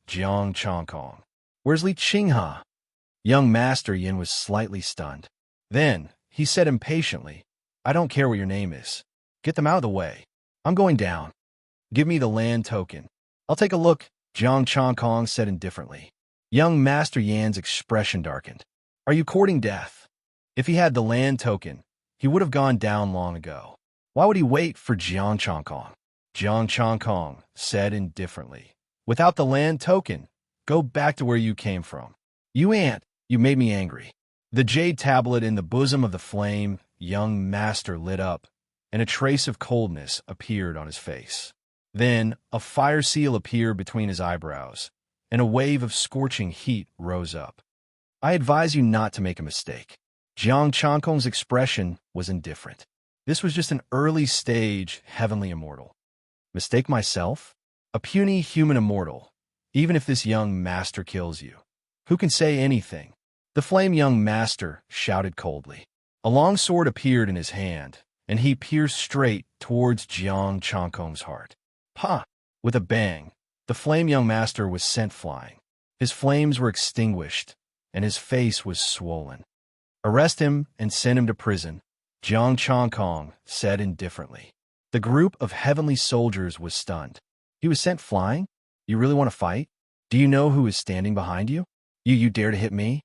A: Jiang Changkong. Where's Li Qinghe? Young Master Yin was slightly stunned. Then, he said impatiently, I don't care what your name is. Get them out of the way. I'm going down. Give me the land token. I'll take a look, Jiang Changkong said indifferently. Young Master Yan's expression darkened. Are you courting death? If he had the land token, he would have gone down long ago. Why would he wait for Jiang Changkong? Jiang Changkong said indifferently. Without the land token, go back to where you came from. You made me angry. The jade tablet in the bosom of the flame, young master lit up, and a trace of coldness appeared on his face. Then a fire seal appeared between his eyebrows, and a wave of scorching heat rose up. I advise you not to make a mistake. Jiang Changkong's expression was indifferent. This was just an early-stage heavenly immortal. Mistake myself? A puny human immortal, even if this young master kills you. Who can say anything? The flame young master shouted coldly. A long sword appeared in his hand, and he pierced straight towards Jiang Changkong's heart. Pa! With a bang, the flame young master was sent flying. His flames were extinguished, and his face was swollen. Arrest him and send him to prison, Jiang Changkong said indifferently. The group of heavenly soldiers was stunned. He was sent flying? You really want to fight? Do you know who is standing behind you? You dare to hit me?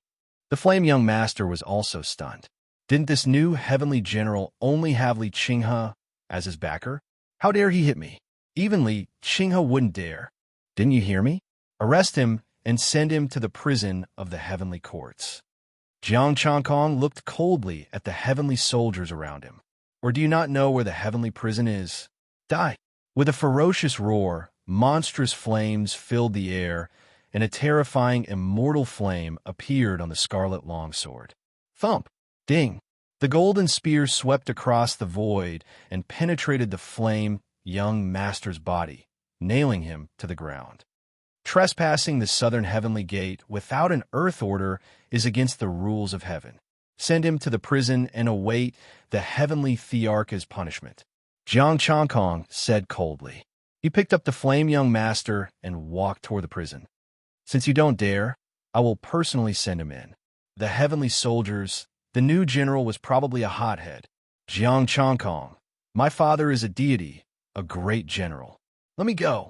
A: The flame young master was also stunned. Didn't this new heavenly general only have Li Qinghe as his backer? How dare he hit me? Even Li Qinghe wouldn't dare. Didn't you hear me? Arrest him and send him to the prison of the heavenly courts. Jiang Changkong looked coldly at the heavenly soldiers around him. Or do you not know where the heavenly prison is? Die! With a ferocious roar, monstrous flames filled the air, and a terrifying immortal flame appeared on the scarlet longsword. Thump! Ding! The golden spear swept across the void and penetrated the flame young master's body, nailing him to the ground. Trespassing the southern heavenly gate without an earth order is against the rules of heaven. Send him to the prison and await the heavenly thearch's punishment, Jiang Changkong said coldly. He picked up the flame young master and walked toward the prison. Since you don't dare, I will personally send him in. The heavenly soldiers, the new general was probably a hothead. Jiang Changkong, my father is a deity, a great general. Let me go.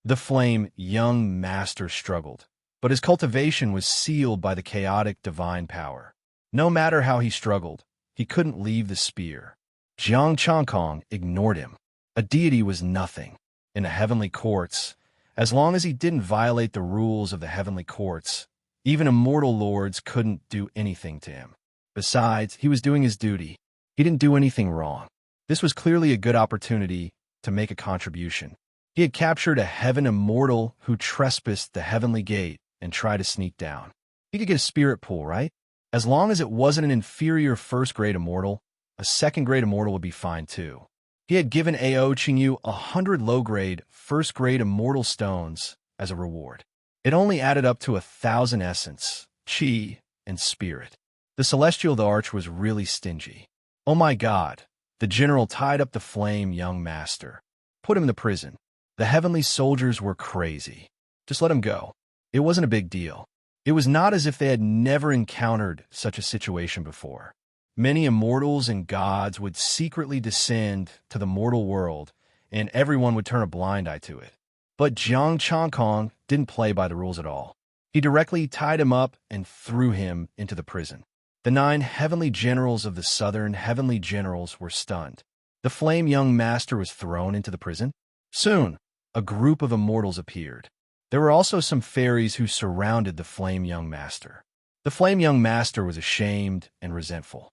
A: The flame young master struggled, but his cultivation was sealed by the chaotic divine power. No matter how he struggled, he couldn't leave the spear. Jiang Changkong ignored him. A deity was nothing. In the heavenly courts, as long as he didn't violate the rules of the heavenly courts, even immortal lords couldn't do anything to him. Besides, he was doing his duty. He didn't do anything wrong. This was clearly a good opportunity to make a contribution. He had captured a heaven immortal who trespassed the heavenly gate and tried to sneak down. He could get a spirit pool, right? As long as it wasn't an inferior first-grade immortal, a second-grade immortal would be fine too. He had given Ao Qingyu 100 low-grade, first-grade immortal stones as a reward. It only added up to 1,000 essence, chi, and spirit. The celestial arch was really stingy. Oh my God! The general tied up the flame young master. Put him in the prison. The heavenly soldiers were crazy. Just let him go. It wasn't a big deal. It was not as if they had never encountered such a situation before. Many immortals and gods would secretly descend to the mortal world, and everyone would turn a blind eye to it. But Jiang Changkong didn't play by the rules at all. He directly tied him up and threw him into the prison. The 9 heavenly generals of the southern heavenly generals were stunned. The flame young master was thrown into the prison. Soon, a group of immortals appeared. There were also some fairies who surrounded the flame young master. The flame young master was ashamed and resentful.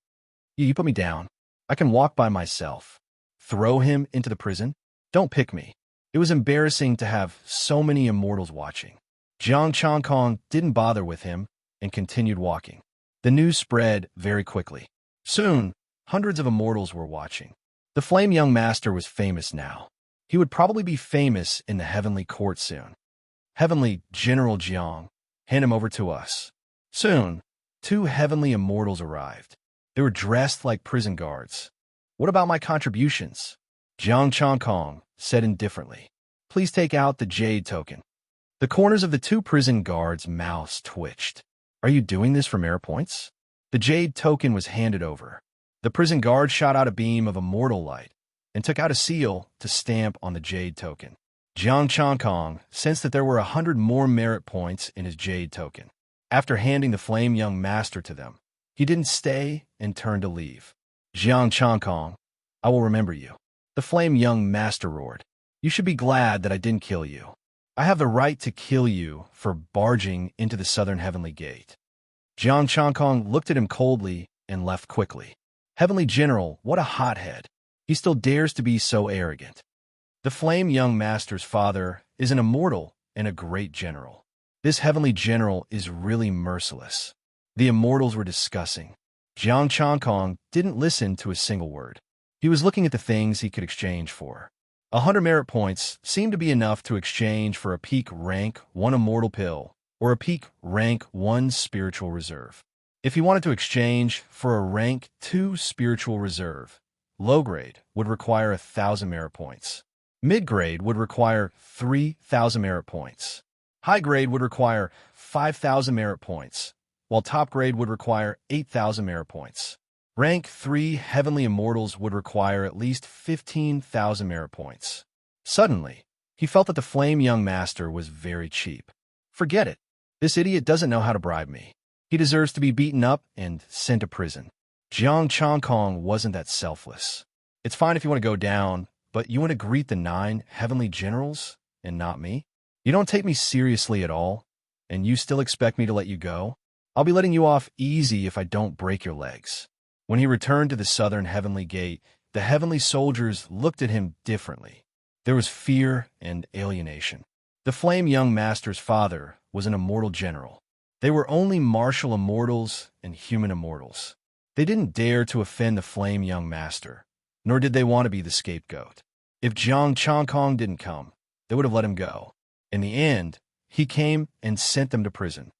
A: You put me down. I can walk by myself. Throw him into the prison? Don't pick me. It was embarrassing to have so many immortals watching. Jiang Changkong didn't bother with him and continued walking. The news spread very quickly. Soon, hundreds of immortals were watching. The flame young master was famous now. He would probably be famous in the heavenly court soon. Heavenly General Jiang, hand him over to us. Soon, 2 heavenly immortals arrived. They were dressed like prison guards. What about my contributions? Jiang Changkong said indifferently. Please take out the jade token. The corners of the 2 prison guards' mouths twitched. Are you doing this for merit points? The jade token was handed over. The prison guard shot out a beam of immortal light and took out a seal to stamp on the jade token. Jiang Changkong sensed that there were 100 more merit points in his jade token. After handing the flame young master to them, he didn't stay and turned to leave. Jiang Changkong, I will remember you. The flame young master roared. You should be glad that I didn't kill you. I have the right to kill you for barging into the southern heavenly gate. Jiang Changkong looked at him coldly and left quickly. Heavenly General, what a hothead. He still dares to be so arrogant. The flame young master's father is an immortal and a great general. This heavenly general is really merciless. The immortals were discussing. Jiang Changkong didn't listen to a single word. He was looking at the things he could exchange for. 100 merit points seemed to be enough to exchange for a peak rank 1 immortal pill or a peak rank 1 spiritual reserve. If he wanted to exchange for a rank 2 spiritual reserve, low grade would require 1,000 merit points. Mid grade would require 3,000 merit points. High grade would require 5,000 merit points, while top grade would require 8,000 merit points. Rank 3 heavenly immortals would require at least 15,000 merit points. Suddenly, he felt that the flame young master was very cheap. Forget it. This idiot doesn't know how to bribe me. He deserves to be beaten up and sent to prison. Jiang Changkong wasn't that selfless. It's fine if you want to go down, but you want to greet the 9 heavenly generals and not me? You don't take me seriously at all, and you still expect me to let you go? I'll be letting you off easy if I don't break your legs. When he returned to the southern heavenly gate, the heavenly soldiers looked at him differently. There was fear and alienation. The flame young master's father was an immortal general. They were only martial immortals and human immortals. They didn't dare to offend the flame young master, nor did they want to be the scapegoat. If Jiang Changkong didn't come, they would have let him go. In the end, he came and sent them to prison.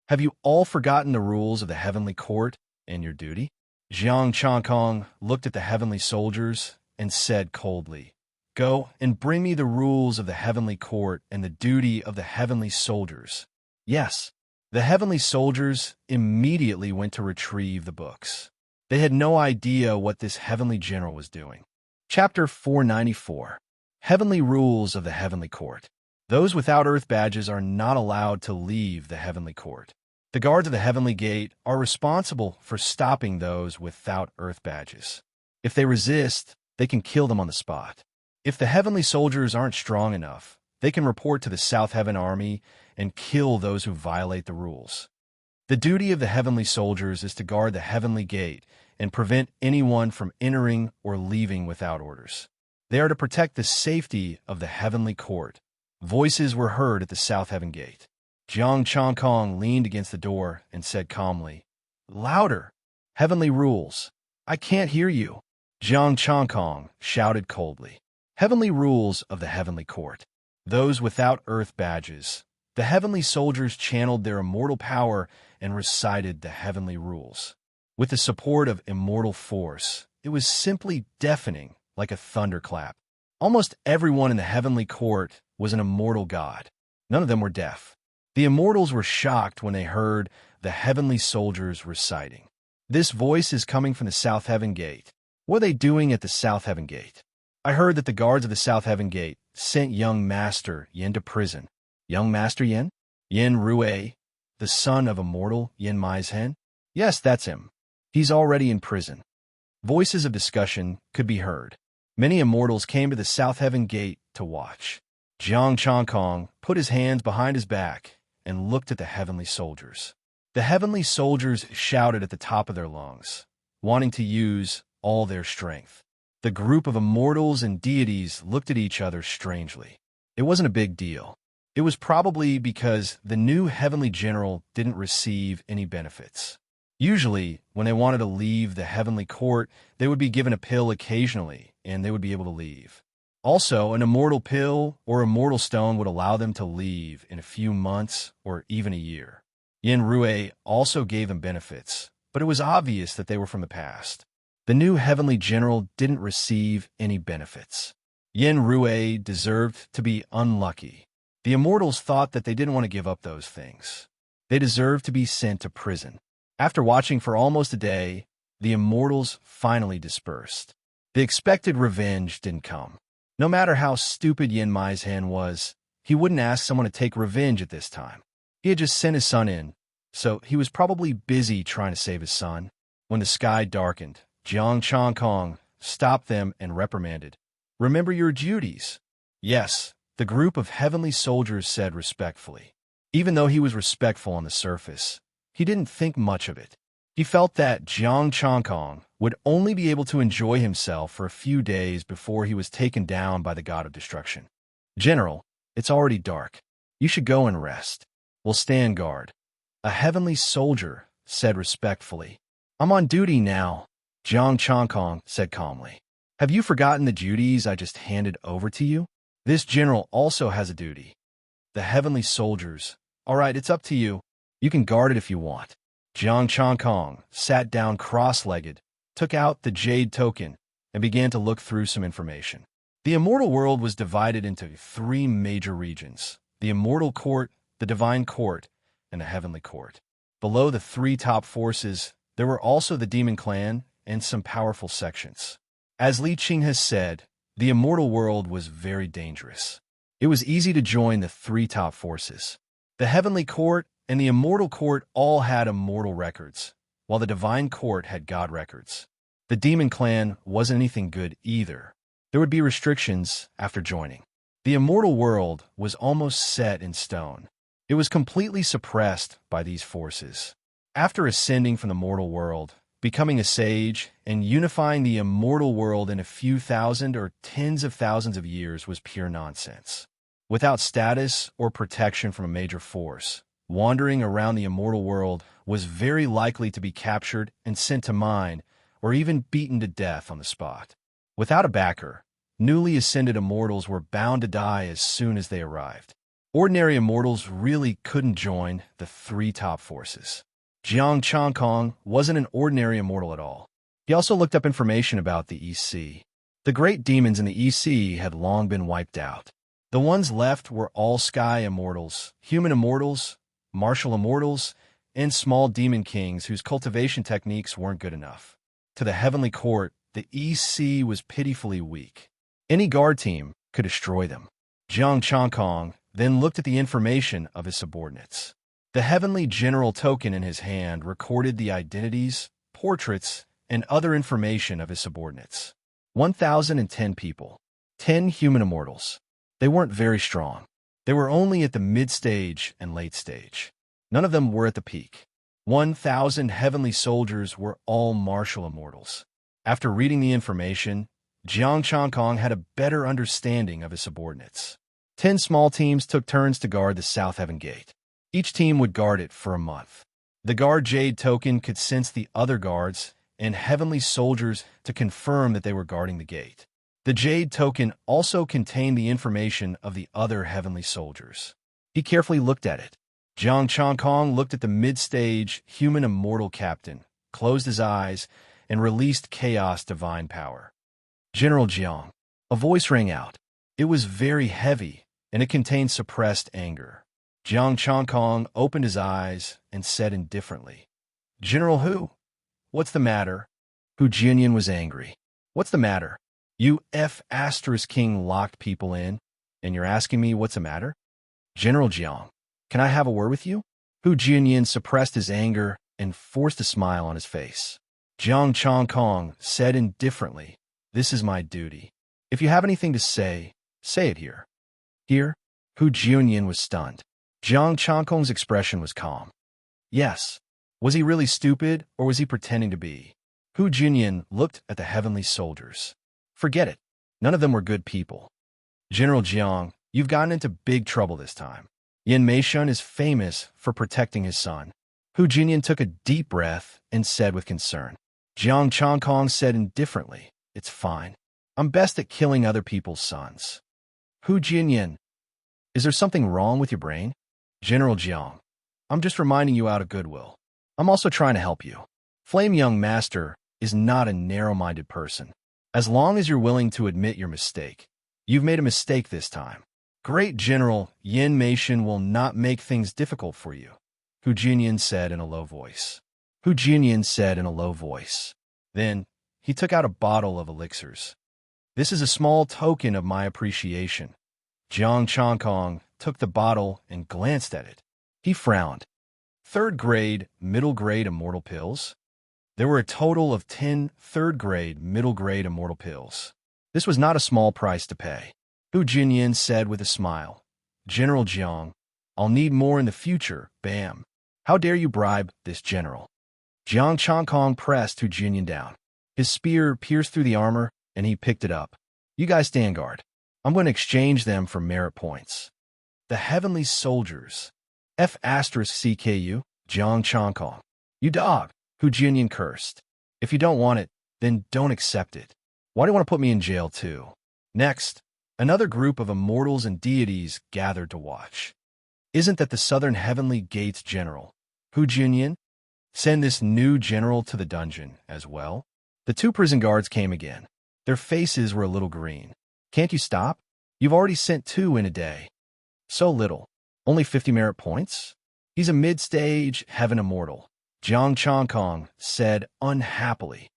A: Have you all forgotten the rules of the heavenly court and your duty? Jiang Changkong looked at the heavenly soldiers and said coldly, "Go and bring me the rules of the heavenly court and the duty of the heavenly soldiers." Yes, the heavenly soldiers immediately went to retrieve the books. They had no idea what this heavenly general was doing. Chapter 494. Heavenly Rules of the Heavenly Court. Those without earth badges are not allowed to leave the heavenly court. The guards of the heavenly gate are responsible for stopping those without earth badges. If they resist, they can kill them on the spot. If the heavenly soldiers aren't strong enough, they can report to the South Heaven Army and kill those who violate the rules. The duty of the heavenly soldiers is to guard the heavenly gate and prevent anyone from entering or leaving without orders. They are to protect the safety of the heavenly court. Voices were heard at the South Heaven Gate. Jiang Changkong leaned against the door and said calmly, "Louder! Heavenly rules! I can't hear you!" Jiang Changkong shouted coldly, "Heavenly rules of the heavenly court. Those without earth badges." The heavenly soldiers channeled their immortal power and recited the heavenly rules. With the support of immortal force, it was simply deafening, like a thunderclap. Almost everyone in the heavenly court was an immortal god. None of them were deaf. The immortals were shocked when they heard the heavenly soldiers reciting. "This voice is coming from the South Heaven Gate. What are they doing at the South Heaven Gate?" "I heard that the guards of the South Heaven Gate sent young Master Yin to prison." "Young Master Yin? Yin Rui, the son of immortal Yin Maizhen?" "Yes, that's him. He's already in prison." Voices of discussion could be heard. Many immortals came to the South Heaven Gate to watch. Jiang Changkong put his hands behind his back and looked at the heavenly soldiers. The heavenly soldiers shouted at the top of their lungs, wanting to use all their strength. The group of immortals and deities looked at each other strangely. It wasn't a big deal. It was probably because the new heavenly general didn't receive any benefits. Usually, when they wanted to leave the heavenly court, they would be given a pill occasionally, and they would be able to leave. Also, an immortal pill or immortal stone would allow them to leave in a few months or even a year. Yin Rui also gave them benefits, but it was obvious that they were from the past. The new heavenly general didn't receive any benefits. Yin Rui deserved to be unlucky. The immortals thought that they didn't want to give up those things. They deserved to be sent to prison. After watching for almost a day, the immortals finally dispersed. The expected revenge didn't come. No matter how stupid Yin Maizhen was, he wouldn't ask someone to take revenge at this time. He had just sent his son in, so he was probably busy trying to save his son. When the sky darkened, Jiang Changkong stopped them and reprimanded, "Remember your duties." "Yes," the group of heavenly soldiers said respectfully. Even though he was respectful on the surface, he didn't think much of it. He felt that Jiang Changkong would only be able to enjoy himself for a few days before he was taken down by the god of destruction. "General, it's already dark. You should go and rest. We'll stand guard." A heavenly soldier said respectfully, "I'm on duty now," Jiang Changkong said calmly. "Have you forgotten the duties I just handed over to you? This general also has a duty." The heavenly soldiers, "All right, it's up to you. You can guard it if you want." Jiang Changkong sat down cross-legged, took out the jade token, and began to look through some information. The immortal world was divided into 3 major regions: the immortal court, the divine court, and the heavenly court. Below the 3 top forces, there were also the demon clan and some powerful sections. As Li Qing has said, the immortal world was very dangerous. It was easy to join the 3 top forces. The heavenly court and the immortal court all had immortal records, while the divine court had god records. The demon clan wasn't anything good either. There would be restrictions after joining. The immortal world was almost set in stone. It was completely suppressed by these forces. After ascending from the mortal world, becoming a sage, and unifying the immortal world in a few thousand or tens of thousands of years was pure nonsense. Without status or protection from a major force, wandering around the immortal world was very likely to be captured and sent to mine, or even beaten to death on the spot. Without a backer, newly ascended immortals were bound to die as soon as they arrived. Ordinary immortals really couldn't join the three top forces. Jiang Changkong wasn't an ordinary immortal at all. He also looked up information about the EC. The great demons in the EC had long been wiped out. The ones left were all sky immortals, human immortals, martial immortals, and small demon kings whose cultivation techniques weren't good enough. To the heavenly court, the EC was pitifully weak. Any guard team could destroy them. Jiang Changkong then looked at the information of his subordinates. The heavenly general token in his hand recorded the identities, portraits, and other information of his subordinates. 1,010 people. 10 human immortals. They weren't very strong. They were only at the mid-stage and late stage. None of them were at the peak. 1,000 heavenly soldiers were all martial immortals. After reading the information, Jiang Changkong had a better understanding of his subordinates. 10 small teams took turns to guard the South Heaven Gate. Each team would guard it for a month. The guard Jade token could sense the other guards and heavenly soldiers to confirm that they were guarding the gate. The Jade token also contained the information of the other heavenly soldiers. He carefully looked at it. Jiang Changkong looked at the mid-stage human immortal captain, closed his eyes, and released chaos divine power. General Jiang. A voice rang out. It was very heavy, and it contained suppressed anger. Jiang Changkong opened his eyes and said indifferently, General Hu? What's the matter? Hu Jianyan was angry. What's the matter? You King locked people in, and you're asking me what's the matter? General Jiang, can I have a word with you? Hu Jianyan suppressed his anger and forced a smile on his face. Jiang Changkong said indifferently, This is my duty. If you have anything to say it here. Here? Hu Jianyan was stunned. Jiang Changkong's expression was calm. Yes. Was he really stupid, or was he pretending to be? Hu Jianyan looked at the heavenly soldiers. Forget it. None of them were good people. General Jiang, you've gotten into big trouble this time. Yan Meishun is famous for protecting his son. Hu Jianyan took a deep breath and said with concern. Jiang Changkong said indifferently, It's fine. I'm best at killing other people's sons. Hu Jianyan, is there something wrong with your brain? General Jiang, I'm just reminding you out of goodwill. I'm also trying to help you. Flame Young Master is not a narrow-minded person. As long as you're willing to admit your mistake. You've made a mistake this time. Great General Yan Meishun will not make things difficult for you, Hu Jianyan said in a low voice. Hu Jianyan said in a low voice. Then, he took out a bottle of elixirs. This is a small token of my appreciation. Jiang Changkong took the bottle and glanced at it. He frowned. 3rd grade, middle grade immortal pills? There were a total of 10 3rd-grade, middle-grade immortal pills. This was not a small price to pay. Hu Jianyan said with a smile, General Jiang, I'll need more in the future, bam. How dare you bribe this general? Jiang Changkong pressed Hu Jianyan down. His spear pierced through the armor, and he picked it up. You guys stand guard. I'm going to exchange them for merit points. The heavenly soldiers. CKU, Jiang Changkong. You dog. Hu Jianyan cursed. If you don't want it, then don't accept it. Why do you want to put me in jail too? Next, another group of immortals and deities gathered to watch. Isn't that the Southern Heavenly Gates General, Hu Jianyan? Send this new general to the dungeon as well. The 2 prison guards came again. Their faces were a little green. Can't you stop? You've already sent 2 in a day. So little. Only 50 merit points? He's a mid-stage heaven immortal. Jiang Changkong said unhappily.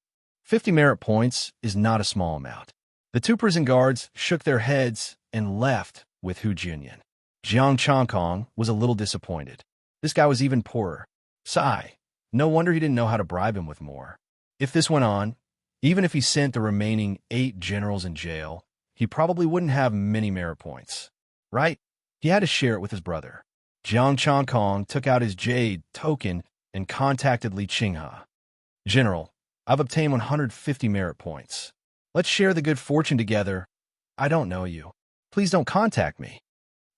A: 50 merit points is not a small amount. The 2 prison guards shook their heads and left with Hu Jianyan. Jiang Changkong was a little disappointed. This guy was even poorer. Sigh. No wonder he didn't know how to bribe him with more. If this went on, even if he sent the remaining 8 generals in jail, he probably wouldn't have many merit points. Right? He had to share it with his brother. Jiang Changkong took out his jade token and contacted Li Qinghe. General, I've obtained 150 merit points. Let's share the good fortune together. I don't know you. Please don't contact me.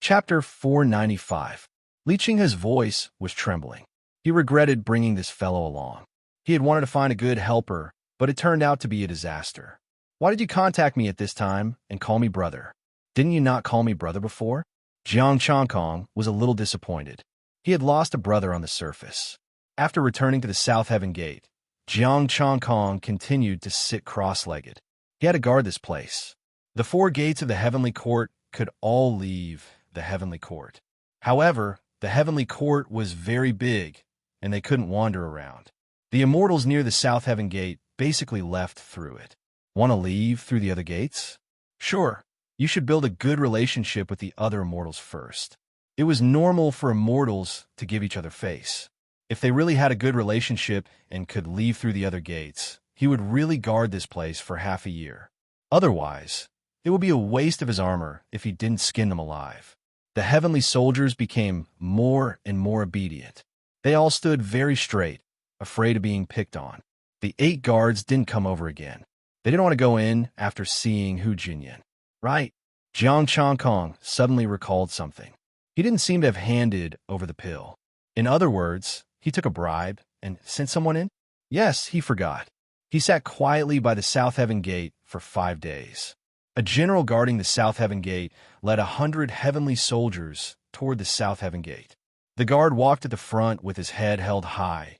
A: Chapter 495. Liqinghe's voice was trembling. He regretted bringing this fellow along. He had wanted to find a good helper, but it turned out to be a disaster. Why did you contact me at this time and call me brother? Didn't you not call me brother before? Jiang Chongkong was a little disappointed. He had lost a brother on the surface. After returning to the South Heaven Gate, Jiang Chongkong continued to sit cross-legged. He had to guard this place. The 4 gates of the Heavenly Court could all leave the Heavenly Court. However, the Heavenly Court was very big, and they couldn't wander around. The immortals near the South Heaven Gate basically left through it. Want to leave through the other gates? Sure. You should build a good relationship with the other immortals first. It was normal for immortals to give each other face. If they really had a good relationship and could leave through the other gates, he would really guard this place for half a year. Otherwise, it would be a waste of his armor if he didn't skin them alive. The heavenly soldiers became more and more obedient. They all stood very straight, afraid of being picked on. The 8 guards didn't come over again. They didn't want to go in after seeing Hu Jinyan. Right. Jiang Chongkong suddenly recalled something. He didn't seem to have handed over the pill. In other words, he took a bribe and sent someone in? Yes, he forgot. He sat quietly by the South Heaven Gate for 5 days. A general guarding the South Heaven Gate led 100 heavenly soldiers toward the South Heaven Gate. The guard walked at the front with his head held high,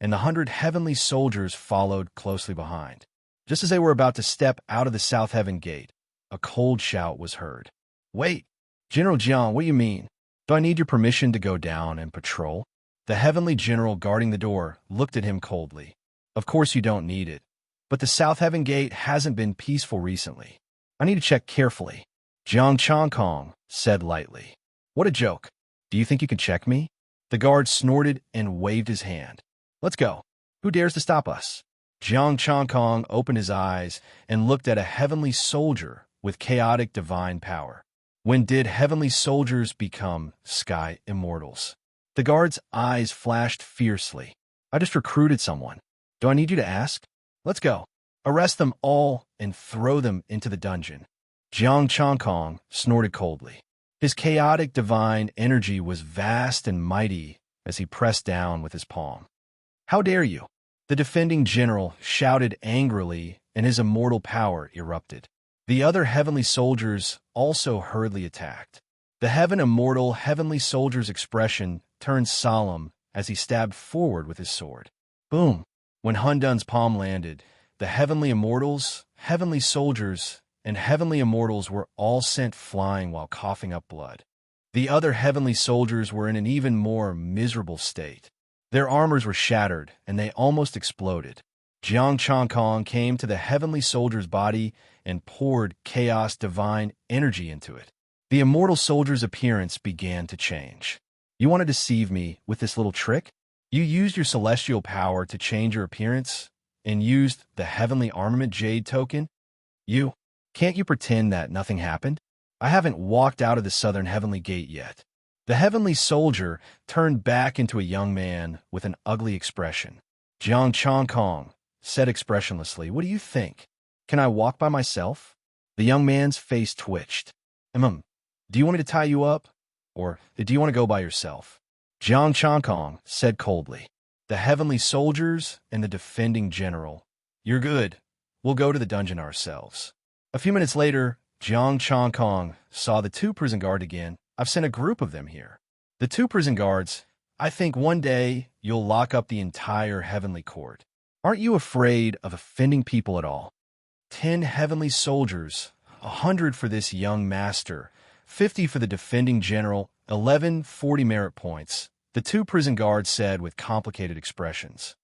A: and the 100 heavenly soldiers followed closely behind. Just as they were about to step out of the South Heaven Gate, a cold shout was heard. Wait, General Jiang, what do you mean? Do I need your permission to go down and patrol? The heavenly general guarding the door looked at him coldly. Of course you don't need it, but the South Heaven Gate hasn't been peaceful recently. I need to check carefully. Jiang Chongkong said lightly. What a joke. Do you think you can check me? The guard snorted and waved his hand. Let's go. Who dares to stop us? Jiang Chongkong opened his eyes and looked at a heavenly soldier with chaotic divine power. When did heavenly soldiers become sky immortals? The guard's eyes flashed fiercely. I just recruited someone. Do I need you to ask? Let's go. Arrest them all and throw them into the dungeon. Jiang Chongkong snorted coldly. His chaotic divine energy was vast and mighty as he pressed down with his palm. How dare you? The defending general shouted angrily, and his immortal power erupted. The other heavenly soldiers also hurriedly attacked. The immortal heavenly soldier's expression turned solemn as he stabbed forward with his sword. Boom! When Hundun's palm landed, the heavenly immortals, heavenly soldiers, and heavenly immortals were all sent flying while coughing up blood. The other heavenly soldiers were in an even more miserable state. Their armors were shattered, and they almost exploded. Jiang Chongkong came to the heavenly soldier's body and poured chaos divine energy into it. The immortal soldier's appearance began to change. You want to deceive me with this little trick? You used your celestial power to change your appearance and used the heavenly armament jade token? Can't you pretend that nothing happened? I haven't walked out of the southern heavenly gate yet. The heavenly soldier turned back into a young man with an ugly expression. Jiang Chongkong said expressionlessly, What do you think? Can I walk by myself? The young man's face twitched. Do you want me to tie you up? Or do you want to go by yourself? Jiang Chongkong said coldly. The heavenly soldiers and the defending general. You're good. We'll go to the dungeon ourselves. A few minutes later, Jiang Chongkong saw the 2 prison guards again. I've sent a group of them here. The 2 prison guards, I think one day you'll lock up the entire heavenly court. Aren't you afraid of offending people at all? 10 heavenly soldiers, 100 for this young master, 50 for the defending general, 11 40 merit points. The 2 prison guards said with complicated expressions.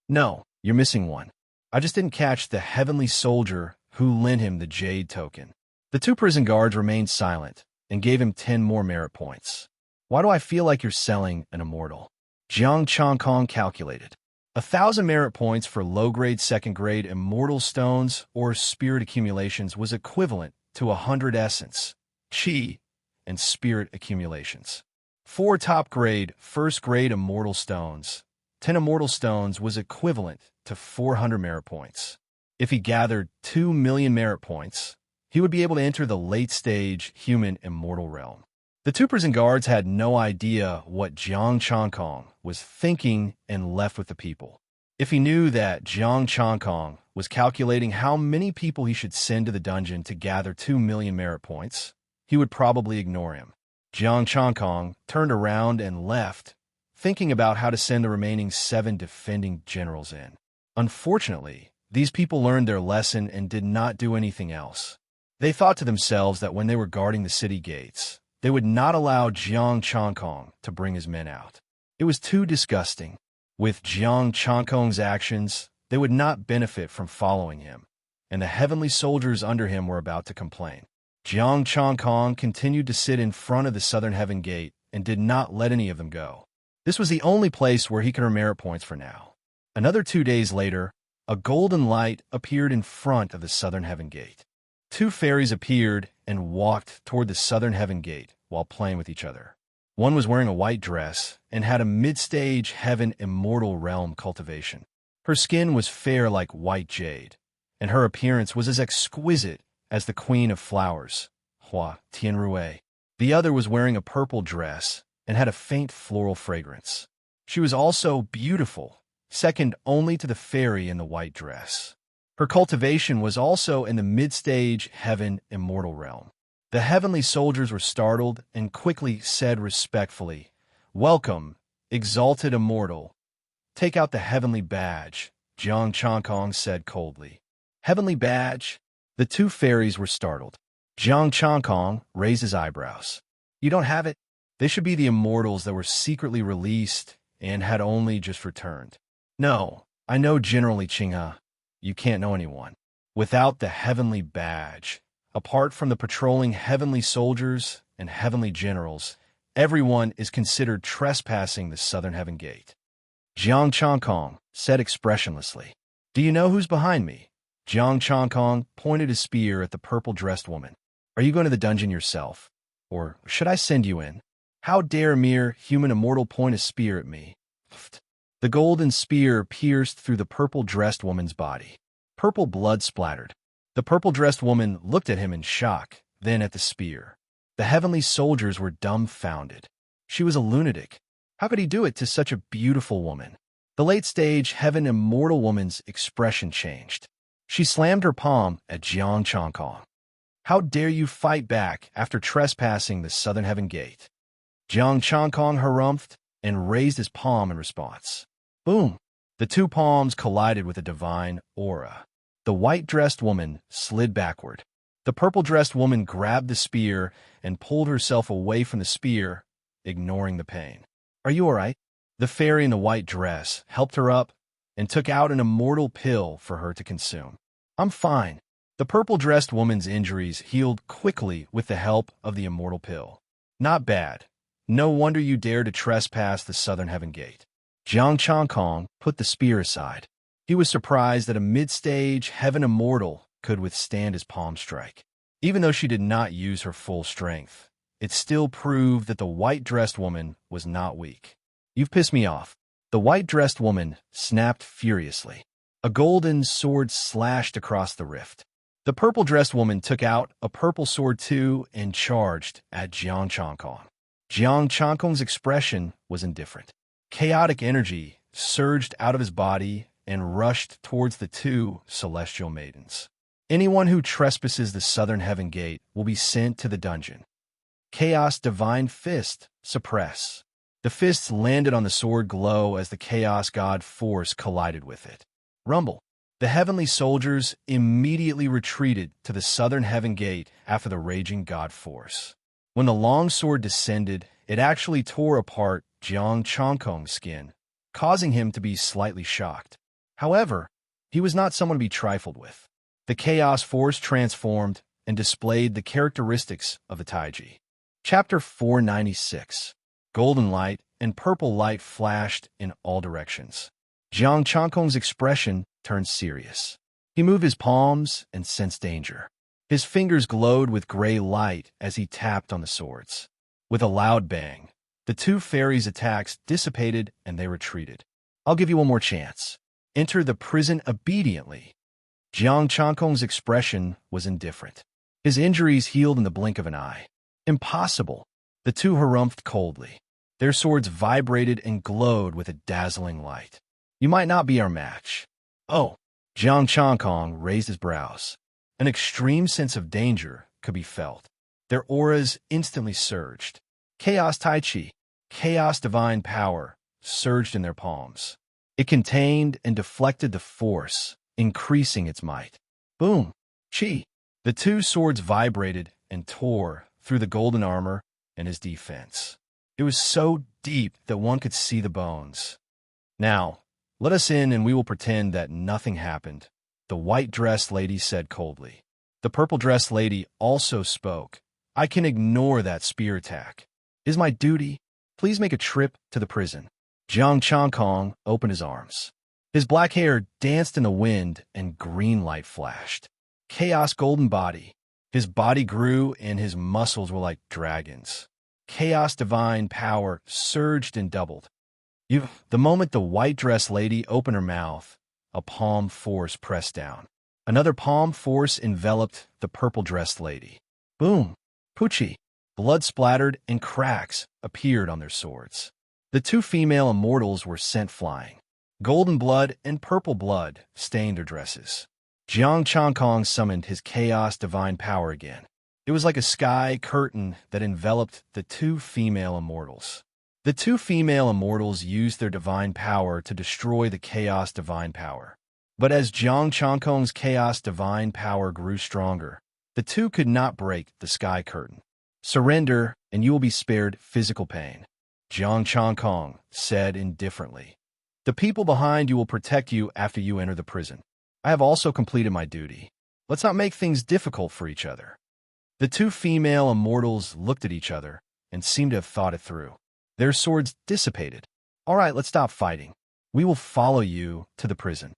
A: No, you're missing one. I just didn't catch the heavenly soldier who lent him the jade token. The 2 prison guards remained silent and gave him 10 more merit points. Why do I feel like you're selling an immortal? Jiang Chongkong calculated. 1,000 merit points for low-grade, second-grade immortal stones or spirit accumulations was equivalent to 100 essence, chi, and spirit accumulations. 4 top-grade, first-grade immortal stones, 10 immortal stones was equivalent to 400 merit points. If he gathered 2 million merit points, he would be able to enter the late-stage human immortal realm. The two prison guards had no idea what Jiang Changkong was thinking and left with the people. If he knew that Jiang Changkong was calculating how many people he should send to the dungeon to gather 2 million merit points, he would probably ignore him. Jiang Changkong turned around and left, thinking about how to send the remaining 7 defending generals in. Unfortunately, these people learned their lesson and did not do anything else. They thought to themselves that when they were guarding the city gates, they would not allow Jiang Changkong to bring his men out. It was too disgusting. With Jiang Changkong's actions, they would not benefit from following him, and the heavenly soldiers under him were about to complain. Jiang Changkong continued to sit in front of the southern heaven gate and did not let any of them go. This was the only place where he could earn merit points for now. Another 2 days later, a golden light appeared in front of the southern heaven gate. 2 fairies appeared and walked toward the southern heaven gate while playing with each other. One was wearing a white dress and had a mid-stage heaven immortal realm cultivation. Her skin was fair like white jade, and her appearance was as exquisite as the queen of flowers, Hua Tianrui. The other was wearing a purple dress and had a faint floral fragrance. She was also beautiful, second only to the fairy in the white dress. Her cultivation was also in the mid-stage heaven immortal realm. The heavenly soldiers were startled and quickly said respectfully, "Welcome, exalted immortal. Take out the heavenly badge," Jiang Changkong said coldly. "Heavenly badge?" The 2 fairies were startled. Jiang Changkong raised his eyebrows. "You don't have it? They should be the immortals that were secretly released and had only just returned." "No, I know General Qinghe. You can't know anyone. Without the heavenly badge, apart from the patrolling heavenly soldiers and heavenly generals, everyone is considered trespassing the southern heaven gate." Jiang Changkong said expressionlessly. "Do you know who's behind me?" Jiang Changkong pointed his spear at the purple-dressed woman. "Are you going to the dungeon yourself? Or should I send you in? How dare mere human immortal point a spear at me?" The golden spear pierced through the purple-dressed woman's body. Purple blood splattered. The purple-dressed woman looked at him in shock, then at the spear. The heavenly soldiers were dumbfounded. She was a lunatic. How could he do it to such a beautiful woman? The late-stage heaven immortal woman's expression changed. She slammed her palm at Jiang Changkong. "How dare you fight back after trespassing the southern heaven gate?" Jiang Changkong harumphed and raised his palm in response. Boom! The 2 palms collided with a divine aura. The white-dressed woman slid backward. The purple-dressed woman grabbed the spear and pulled herself away from the spear, ignoring the pain. "Are you all right?" The fairy in the white dress helped her up and took out an immortal pill for her to consume. "I'm fine." The purple-dressed woman's injuries healed quickly with the help of the immortal pill. "Not bad. No wonder you dare to trespass the southern heaven gate." Jiang Changkong put the spear aside. He was surprised that a mid-stage heaven immortal could withstand his palm strike. Even though she did not use her full strength, it still proved that the white-dressed woman was not weak. "You've pissed me off." The white-dressed woman snapped furiously. A golden sword slashed across the rift. The purple-dressed woman took out a purple sword too and charged at Jiang Changkong. Jiang Changkong's expression was indifferent. Chaotic energy surged out of his body and rushed towards the 2 celestial maidens. "Anyone who trespasses the southern heaven gate will be sent to the dungeon." Chaos Divine Fist, suppress. The fists landed on the sword glow as the Chaos God force collided with it. Rumble. The heavenly soldiers immediately retreated to the southern heaven gate after the raging God force. When the long sword descended, it actually tore apart Jiang Changkong's skin, causing him to be slightly shocked. However, he was not someone to be trifled with. The Chaos Force transformed and displayed the characteristics of the Taiji. Chapter 496. Golden light and purple light flashed in all directions. Jiang Changkong's expression turned serious. He moved his palms and sensed danger. His fingers glowed with gray light as he tapped on the swords. With a loud bang, the 2 fairies' attacks dissipated and they retreated. "I'll give you one more chance. Enter the prison obediently." Jiang Changkong's expression was indifferent. His injuries healed in the blink of an eye. "Impossible." The two harumphed coldly. Their swords vibrated and glowed with a dazzling light. You might not be our match. Oh, Jiang Changkong raised his brows. An extreme sense of danger could be felt. Their auras instantly surged. Chaos Tai Chi, chaos divine power, surged in their palms. It contained and deflected the force, increasing its might. Boom! Chi! The two swords vibrated and tore through the golden armor and his defense. It was so deep that one could see the bones. Now, let us in and we will pretend that nothing happened, the white-dressed lady said coldly. The purple-dressed lady also spoke. I can ignore that spear attack. It is my duty. Please make a trip to the prison. Jiang Changkong opened his arms. His black hair danced in the wind and green light flashed. Chaos golden body. His body grew and his muscles were like dragons. Chaos divine power surged and doubled. The moment the white-dressed lady opened her mouth, a palm force pressed down. Another palm force enveloped the purple-dressed lady. Boom! Poochie! Blood splattered and cracks appeared on their swords. The two female immortals were sent flying. Golden blood and purple blood stained their dresses. Jiang Changkong summoned his chaos divine power again. It was like a sky curtain that enveloped the two female immortals. The two female immortals used their divine power to destroy the chaos divine power. But as Jiang Changkong's chaos divine power grew stronger, the two could not break the sky curtain. Surrender, and you will be spared physical pain, Jiang Changkong said indifferently. The people behind you will protect you after you enter the prison. I have also completed my duty. Let's not make things difficult for each other. The two female immortals looked at each other and seemed to have thought it through. Their swords dissipated. All right, let's stop fighting. We will follow you to the prison.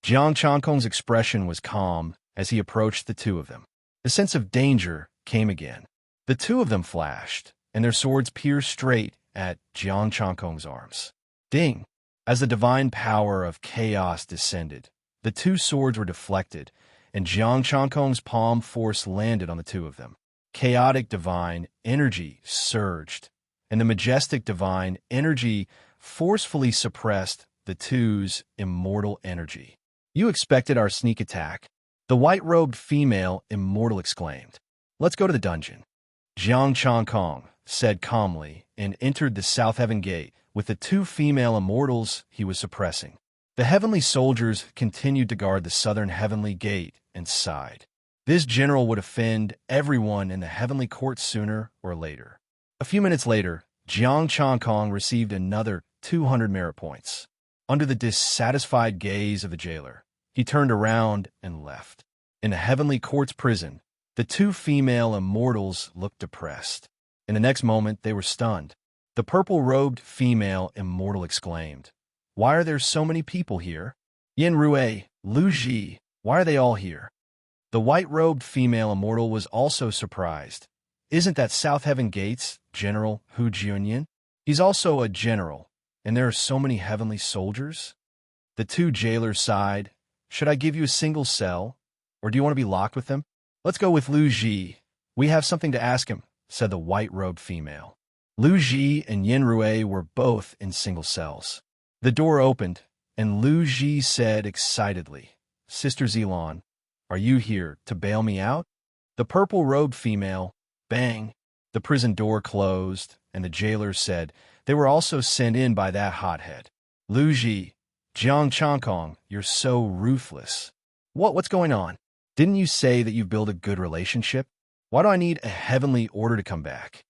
A: Jiang Changkong's expression was calm as he approached the two of them. The sense of danger came again. The two of them flashed, and their swords pierced straight at Jiang Changkong's arms. Ding! As the divine power of chaos descended, the two swords were deflected, and Jiang Changkong's palm force landed on the two of them. Chaotic divine energy surged, and the majestic divine energy forcefully suppressed the two's immortal energy. You expected our sneak attack? The white-robed female immortal exclaimed. Let's go to the dungeon. Jiang Changkong said calmly and entered the South Heaven Gate with the two female immortals he was suppressing. The heavenly soldiers continued to guard the southern heavenly gate and sighed. This general would offend everyone in the heavenly court sooner or later. A few minutes later, Jiang Changkong received another 200 merit points. Under the dissatisfied gaze of the jailer, he turned around and left. In the heavenly court's prison, the two female immortals looked depressed. In the next moment, they were stunned. The purple-robed female immortal exclaimed, "Why are there so many people here? Yin Rui, Lu Ji, why are they all here?" The white-robed female immortal was also surprised. Isn't that South Heaven Gate's General Hu Jianyin? He's also a general, and there are so many heavenly soldiers. The two jailers sighed. Should I give you a single cell, or do you want to be locked with them? Let's go with Lu Ji. We have something to ask him, said the white-robed female. Lu Ji and Yin Rui were both in single cells. The door opened, and Lu Ji said excitedly, Sister Zilan, are you here to bail me out? The purple-robed female, bang, the prison door closed, and the jailer said they were also sent in by that hothead. Lu Ji, Jiang Changkong, you're so ruthless. What's going on? Didn't you say that you've built a good relationship? Why do I need a heavenly order to come back?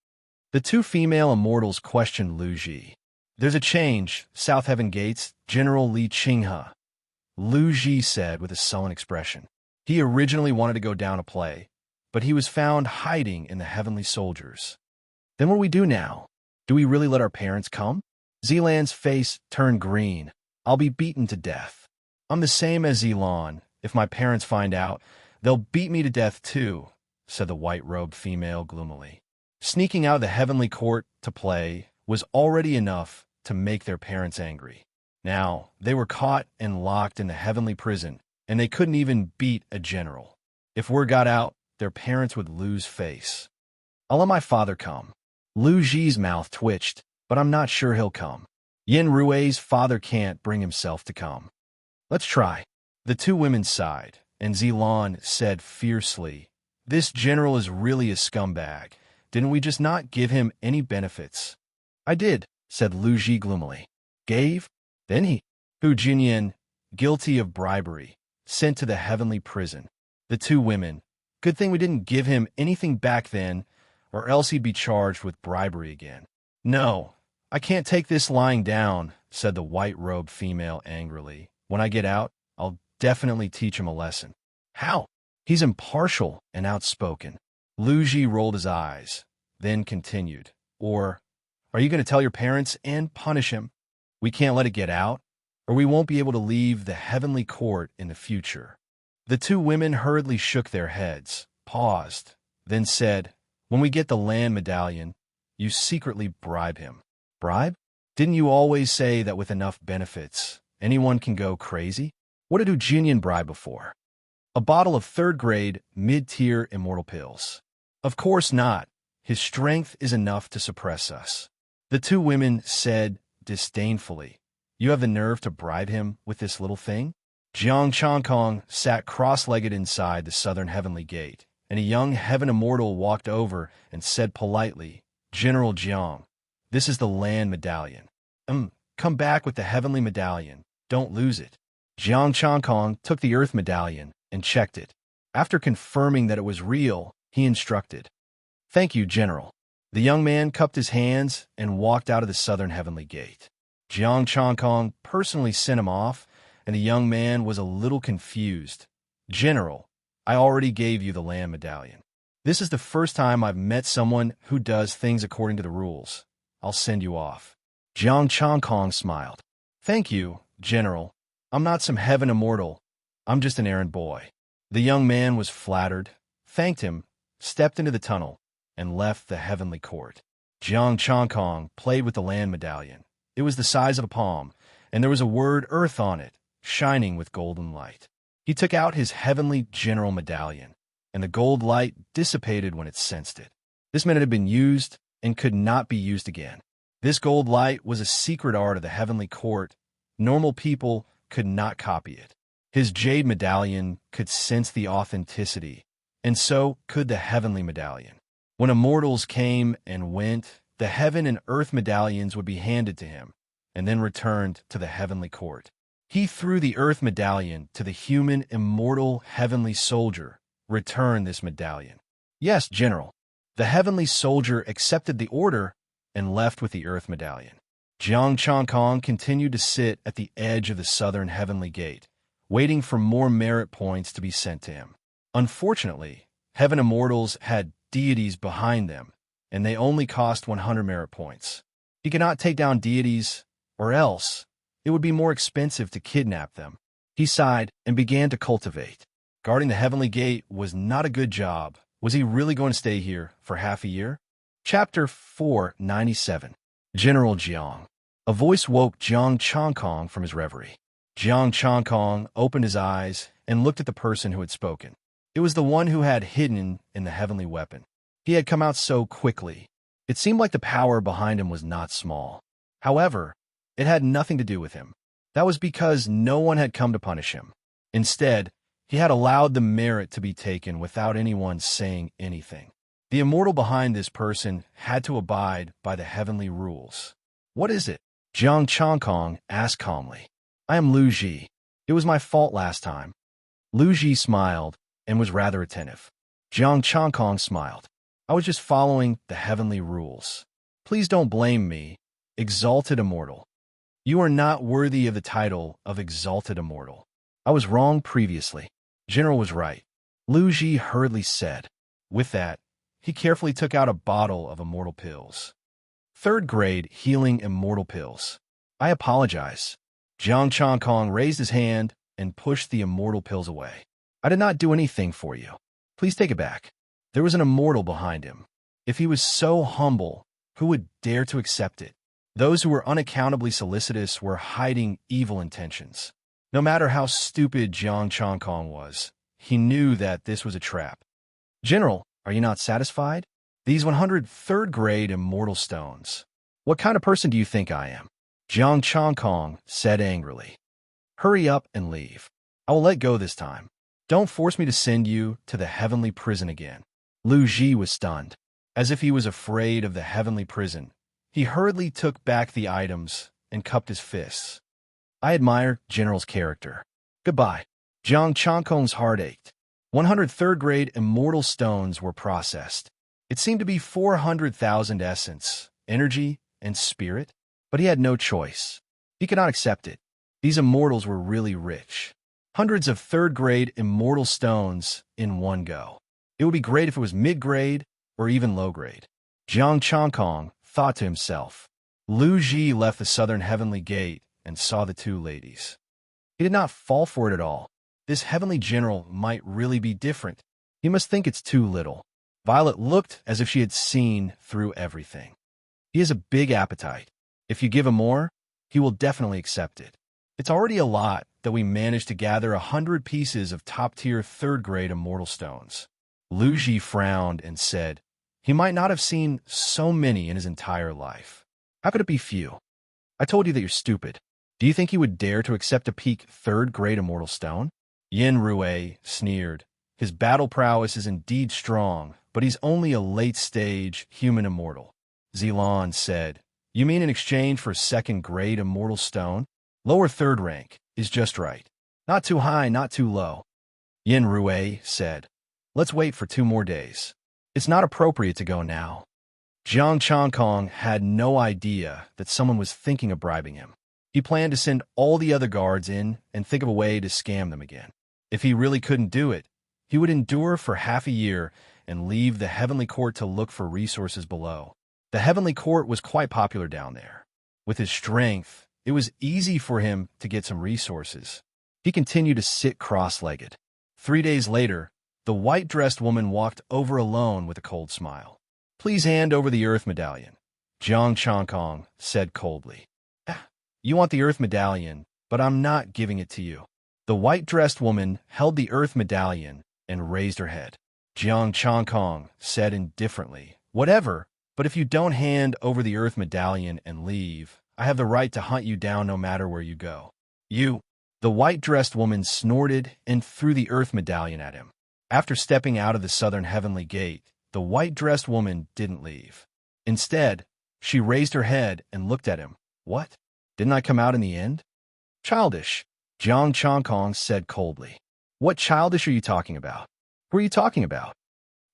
A: The two female immortals questioned Lu Ji. There's a change, South Heaven Gates, General Li Qinghe. Lu Ji said with a sullen expression. He originally wanted to go down a play, but he was found hiding in the heavenly soldiers. Then what do we do now? Do we really let our parents come? Zilan's face turned green. I'll be beaten to death. I'm the same as Zilan. If my parents find out, they'll beat me to death too, said the white-robed female gloomily. Sneaking out of the heavenly court to play was already enough to make their parents angry. Now, they were caught and locked in the heavenly prison, and they couldn't even beat a general. If word got out, their parents would lose face. I'll let my father come. Lu Ji's mouth twitched, but I'm not sure he'll come. Yin Rui's father can't bring himself to come. Let's try. The two women sighed, and Zilan said fiercely, "This general is really a scumbag. Didn't we just not give him any benefits?" "I did," said Lu Ji gloomily. "Gave? Then he, Hu Jinyan, guilty of bribery, sent to the heavenly prison." The two women, "Good thing we didn't give him anything back then, or else he'd be charged with bribery again." "No, I can't take this lying down," said the white-robed female angrily. "When I get out, I'll definitely teach him a lesson." "How?" "He's impartial and outspoken." Lu Ji rolled his eyes, then continued, "Or, are you going to tell your parents and punish him? We can't let it get out, or we won't be able to leave the heavenly court in the future." The two women hurriedly shook their heads, paused, then said, "When we get the land medallion, you secretly bribe him." "Bribe? Didn't you always say that with enough benefits, anyone can go crazy?" "What did Ujinian bribe before?" "A bottle of third-grade, mid-tier immortal pills." "Of course not. His strength is enough to suppress us." The two women said disdainfully, "You have the nerve to bribe him with this little thing?" Jiang Changkong sat cross-legged inside the southern heavenly gate, and a young heaven immortal walked over and said politely, "General Jiang, this is the land medallion. Come back with the heavenly medallion. Don't lose it." Jiang Changkong took the earth medallion and checked it. After confirming that it was real, he instructed, "Thank you, General." The young man cupped his hands and walked out of the southern heavenly gate. Jiang Changkong personally sent him off, and the young man was a little confused. "General, I already gave you the land medallion. This is the first time I've met someone who does things according to the rules. I'll send you off." Jiang Changkong smiled. "Thank you, General. I'm not some heaven immortal. I'm just an errand boy." The young man was flattered, thanked him, stepped into the tunnel, and left the heavenly court. Jiang Changkong played with the land medallion. It was the size of a palm, and there was a word Earth on it, shining with golden light. He took out his heavenly general medallion, and the gold light dissipated when it sensed it. This meant it had been used and could not be used again. This gold light was a secret art of the heavenly court. Normal people could not copy it. His jade medallion could sense the authenticity, and so could the heavenly medallion. When immortals came and went, the heaven and earth medallions would be handed to him, and then returned to the heavenly court. He threw the earth medallion to the human immortal heavenly soldier. "Return this medallion." "Yes, General." The heavenly soldier accepted the order and left with the earth medallion. Jiang Changkong continued to sit at the edge of the southern heavenly gate, waiting for more merit points to be sent to him. Unfortunately, heaven immortals had deities behind them, and they only cost 100 merit points. He could not take down deities, or else it would be more expensive to kidnap them. He sighed and began to cultivate. Guarding the heavenly gate was not a good job. Was he really going to stay here for half a year? Chapter 497. General Jiang. A voice woke Jiang Changkong from his reverie. Jiang Changkong opened his eyes and looked at the person who had spoken. It was the one who had hidden in the heavenly weapon. He had come out so quickly. It seemed like the power behind him was not small. However, it had nothing to do with him. That was because no one had come to punish him. Instead, he had allowed the merit to be taken without anyone saying anything. The immortal behind this person had to abide by the heavenly rules. "What is it?" Jiang Changkong asked calmly. "I am Lu Ji. It was my fault last time." Lu Ji smiled and was rather attentive. Jiang Changkong smiled. "I was just following the heavenly rules. Please don't blame me, exalted immortal. You are not worthy of the title of exalted immortal. I was wrong previously." General was right, Lu Ji hurriedly said. With that, he carefully took out a bottle of immortal pills. Third-grade healing immortal pills. "I apologize." Jiang Changkong raised his hand and pushed the immortal pills away. "I did not do anything for you. Please take it back." There was an immortal behind him. If he was so humble, who would dare to accept it? Those who were unaccountably solicitous were hiding evil intentions. No matter how stupid Jiang Changkong was, he knew that this was a trap. "General, are you not satisfied?" These 100 third-grade immortal stones. What kind of person do you think I am? Jiang Chongkong said angrily. Hurry up and leave. I will let go this time. Don't force me to send you to the heavenly prison again. Lu Ji was stunned. As if he was afraid of the heavenly prison, he hurriedly took back the items and cupped his fists. I admire General's character. Goodbye. Jiang Chongkong's heart ached. 100 third-grade immortal stones were processed. It seemed to be 400,000 essence, energy, and spirit, but he had no choice. He could not accept it. These immortals were really rich. Hundreds of third-grade immortal stones in one go. It would be great if it was mid-grade or even low-grade. Jiang Chongkong thought to himself. Lu Ji left the southern heavenly gate and saw the two ladies. He did not fall for it at all. This heavenly general might really be different. He must think it's too little. Violet looked as if she had seen through everything. He has a big appetite. If you give him more, he will definitely accept it. It's already a lot that we managed to gather 100 pieces of top-tier third-grade immortal stones. Lu Ji frowned and said, he might not have seen so many in his entire life. How could it be few? I told you that you're stupid. Do you think he would dare to accept a peak third-grade immortal stone? Yin Rui sneered. His battle prowess is indeed strong, but he's only a late-stage human immortal. Zilan said, you mean in exchange for a second-grade immortal stone? Lower third rank is just right. Not too high, not too low. Yin Rui said, let's wait for 2 more days. It's not appropriate to go now. Jiang Chongkong had no idea that someone was thinking of bribing him. He planned to send all the other guards in and think of a way to scam them again. If he really couldn't do it, he would endure for half a year and leave the heavenly court to look for resources below. The heavenly court was quite popular down there. With his strength, it was easy for him to get some resources. He continued to sit cross-legged. 3 days later, the white-dressed woman walked over alone with a cold smile. Please hand over the Earth Medallion, Jiang Chongkong said coldly. You want the Earth Medallion, but I'm not giving it to you. The white-dressed woman held the Earth Medallion and raised her head. Jiang Chongkong said indifferently, whatever, but if you don't hand over the Earth Medallion and leave, I have the right to hunt you down no matter where you go. You. The white-dressed woman snorted and threw the Earth Medallion at him. After stepping out of the southern heavenly gate, the white-dressed woman didn't leave. Instead, she raised her head and looked at him. What? Didn't I come out in the end? Childish, Jiang Chongkong said coldly. What childish are you talking about? Who are you talking about?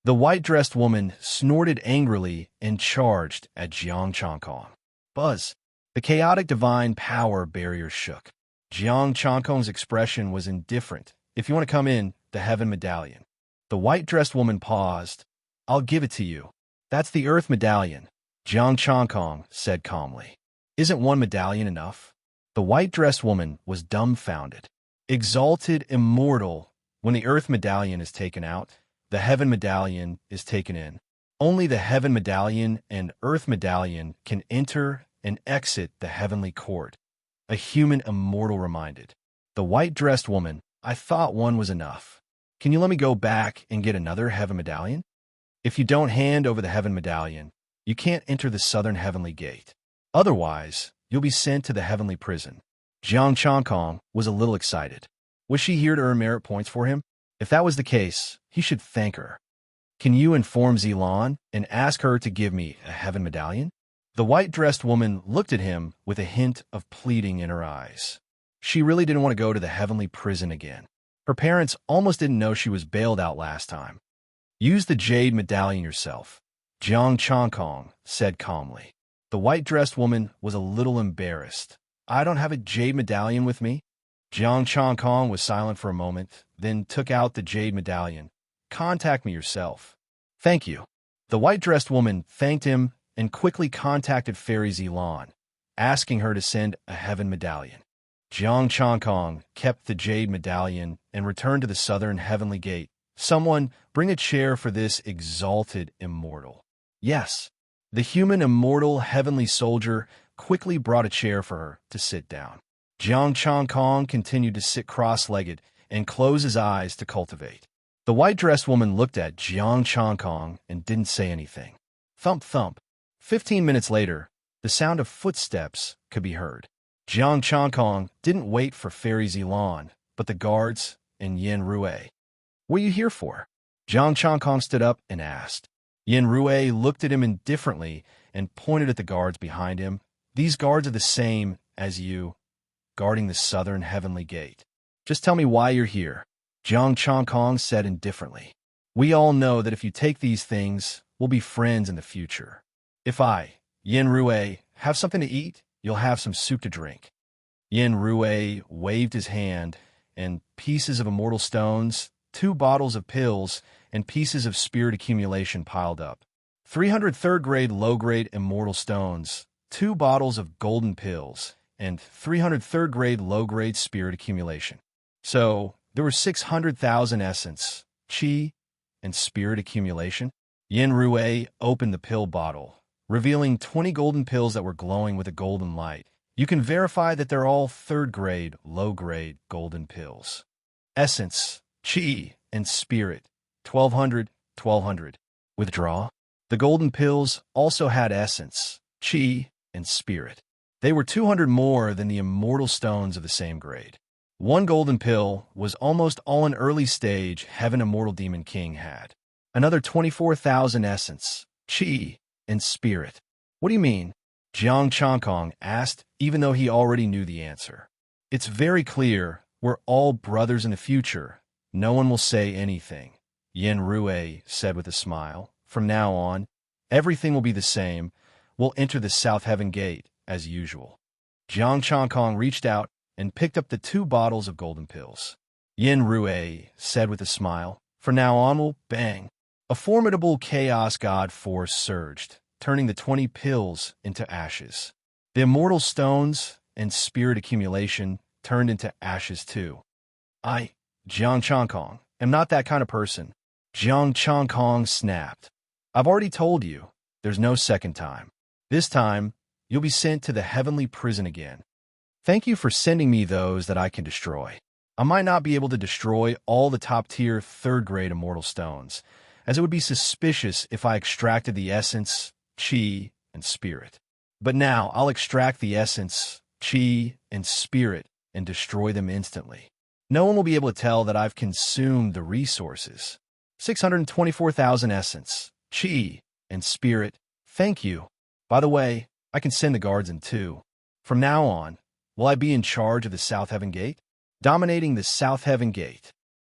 A: The white-dressed woman snorted angrily and charged at Jiang Chongkong. Buzz. The chaotic divine power barrier shook. Jiang Chongkong's expression was indifferent. If you want to come in, the heaven medallion. The white-dressed woman paused. I'll give it to you. That's the Earth Medallion, Jiang Chongkong said calmly. Isn't one medallion enough? The white-dressed woman was dumbfounded. Exalted immortal, when the Earth Medallion is taken out, the Heaven Medallion is taken in. Only the Heaven Medallion and Earth Medallion can enter and exit the heavenly court. A human immortal reminded. The white-dressed woman, I thought one was enough. Can you let me go back and get another Heaven Medallion? If you don't hand over the Heaven Medallion, you can't enter the southern heavenly gate. Otherwise, you'll be sent to the heavenly prison. Jiang Chongkong was a little excited. Was she here to earn merit points for him? If that was the case, he should thank her. Can you inform Zilan and ask her to give me a heaven medallion? The white-dressed woman looked at him with a hint of pleading in her eyes. She really didn't want to go to the heavenly prison again. Her parents almost didn't know she was bailed out last time. Use the jade medallion yourself, Jiang Chongkong said calmly. The white-dressed woman was a little embarrassed. I don't have a jade medallion with me? Jiang Chongkong was silent for a moment, then took out the jade medallion. Contact me yourself. Thank you. The white-dressed woman thanked him and quickly contacted Fairy Zilan, asking her to send a heaven medallion. Jiang Chongkong kept the jade medallion and returned to the southern heavenly gate. Someone bring a chair for this exalted immortal. Yes. The human immortal heavenly soldier quickly brought a chair for her to sit down. Jiang Chongkong continued to sit cross-legged and close his eyes to cultivate. The white-dressed woman looked at Jiang Chongkong and didn't say anything. Thump, thump. 15 minutes later, the sound of footsteps could be heard. Jiang Changkong didn't wait for Fairy Zilan, but the guards and Yin Rue. What are you here for? Jiang Changkong stood up and asked. Yin Rue looked at him indifferently and pointed at the guards behind him. These guards are the same as you, guarding the southern heavenly gate. Just tell me why you're here. Jiang Changkong said indifferently. We all know that if you take these things, we'll be friends in the future. If I, Yin Rue, have something to eat, you'll have some soup to drink. Yin Rue waved his hand, and pieces of immortal stones, 2 bottles of pills, and pieces of spirit accumulation piled up. 300 third-grade low-grade immortal stones, 2 bottles of golden pills, and 300 third-grade low-grade spirit accumulation. So, there were 600,000 essence, chi, and spirit accumulation. Yin Rue opened the pill bottle, revealing 20 golden pills that were glowing with a golden light. You can verify that they're all third-grade, low-grade golden pills. Essence, chi, and spirit, 1,200, 1,200. Withdraw. The golden pills also had essence, chi, and spirit. They were 200 more than the immortal stones of the same grade. 1 golden pill was almost all an early stage Heaven Immortal Demon King had. Another 24,000 essence, chi, and spirit. What do you mean? Jiang Changkong asked, even though he already knew the answer. It's very clear, we're all brothers in the future. No one will say anything, Yin Rue said with a smile. From now on, everything will be the same. We'll enter the South Heaven Gate, as usual. Jiang Changkong reached out and picked up the 2 bottles of golden pills. Yin Rue said with a smile, from now on we'll bang. A formidable chaos god force surged, turning the 20 pills into ashes. The immortal stones and spirit accumulation turned into ashes too. I, Jiang Changkong, am not that kind of person. Jiang Changkong snapped. I've already told you, there's no second time. This time, you'll be sent to the heavenly prison again. Thank you for sending me those that I can destroy. I might not be able to destroy all the top-tier third-grade immortal stones, as it would be suspicious if I extracted the essence, chi, and spirit. But now I'll extract the essence, chi, and spirit and destroy them instantly. No one will be able to tell that I've consumed the resources. 624,000 essence, chi, and spirit. Thank you. By the way, I can send the guards in too. From now on, will I be in charge of the South Heaven Gate? Dominating the South Heaven Gate.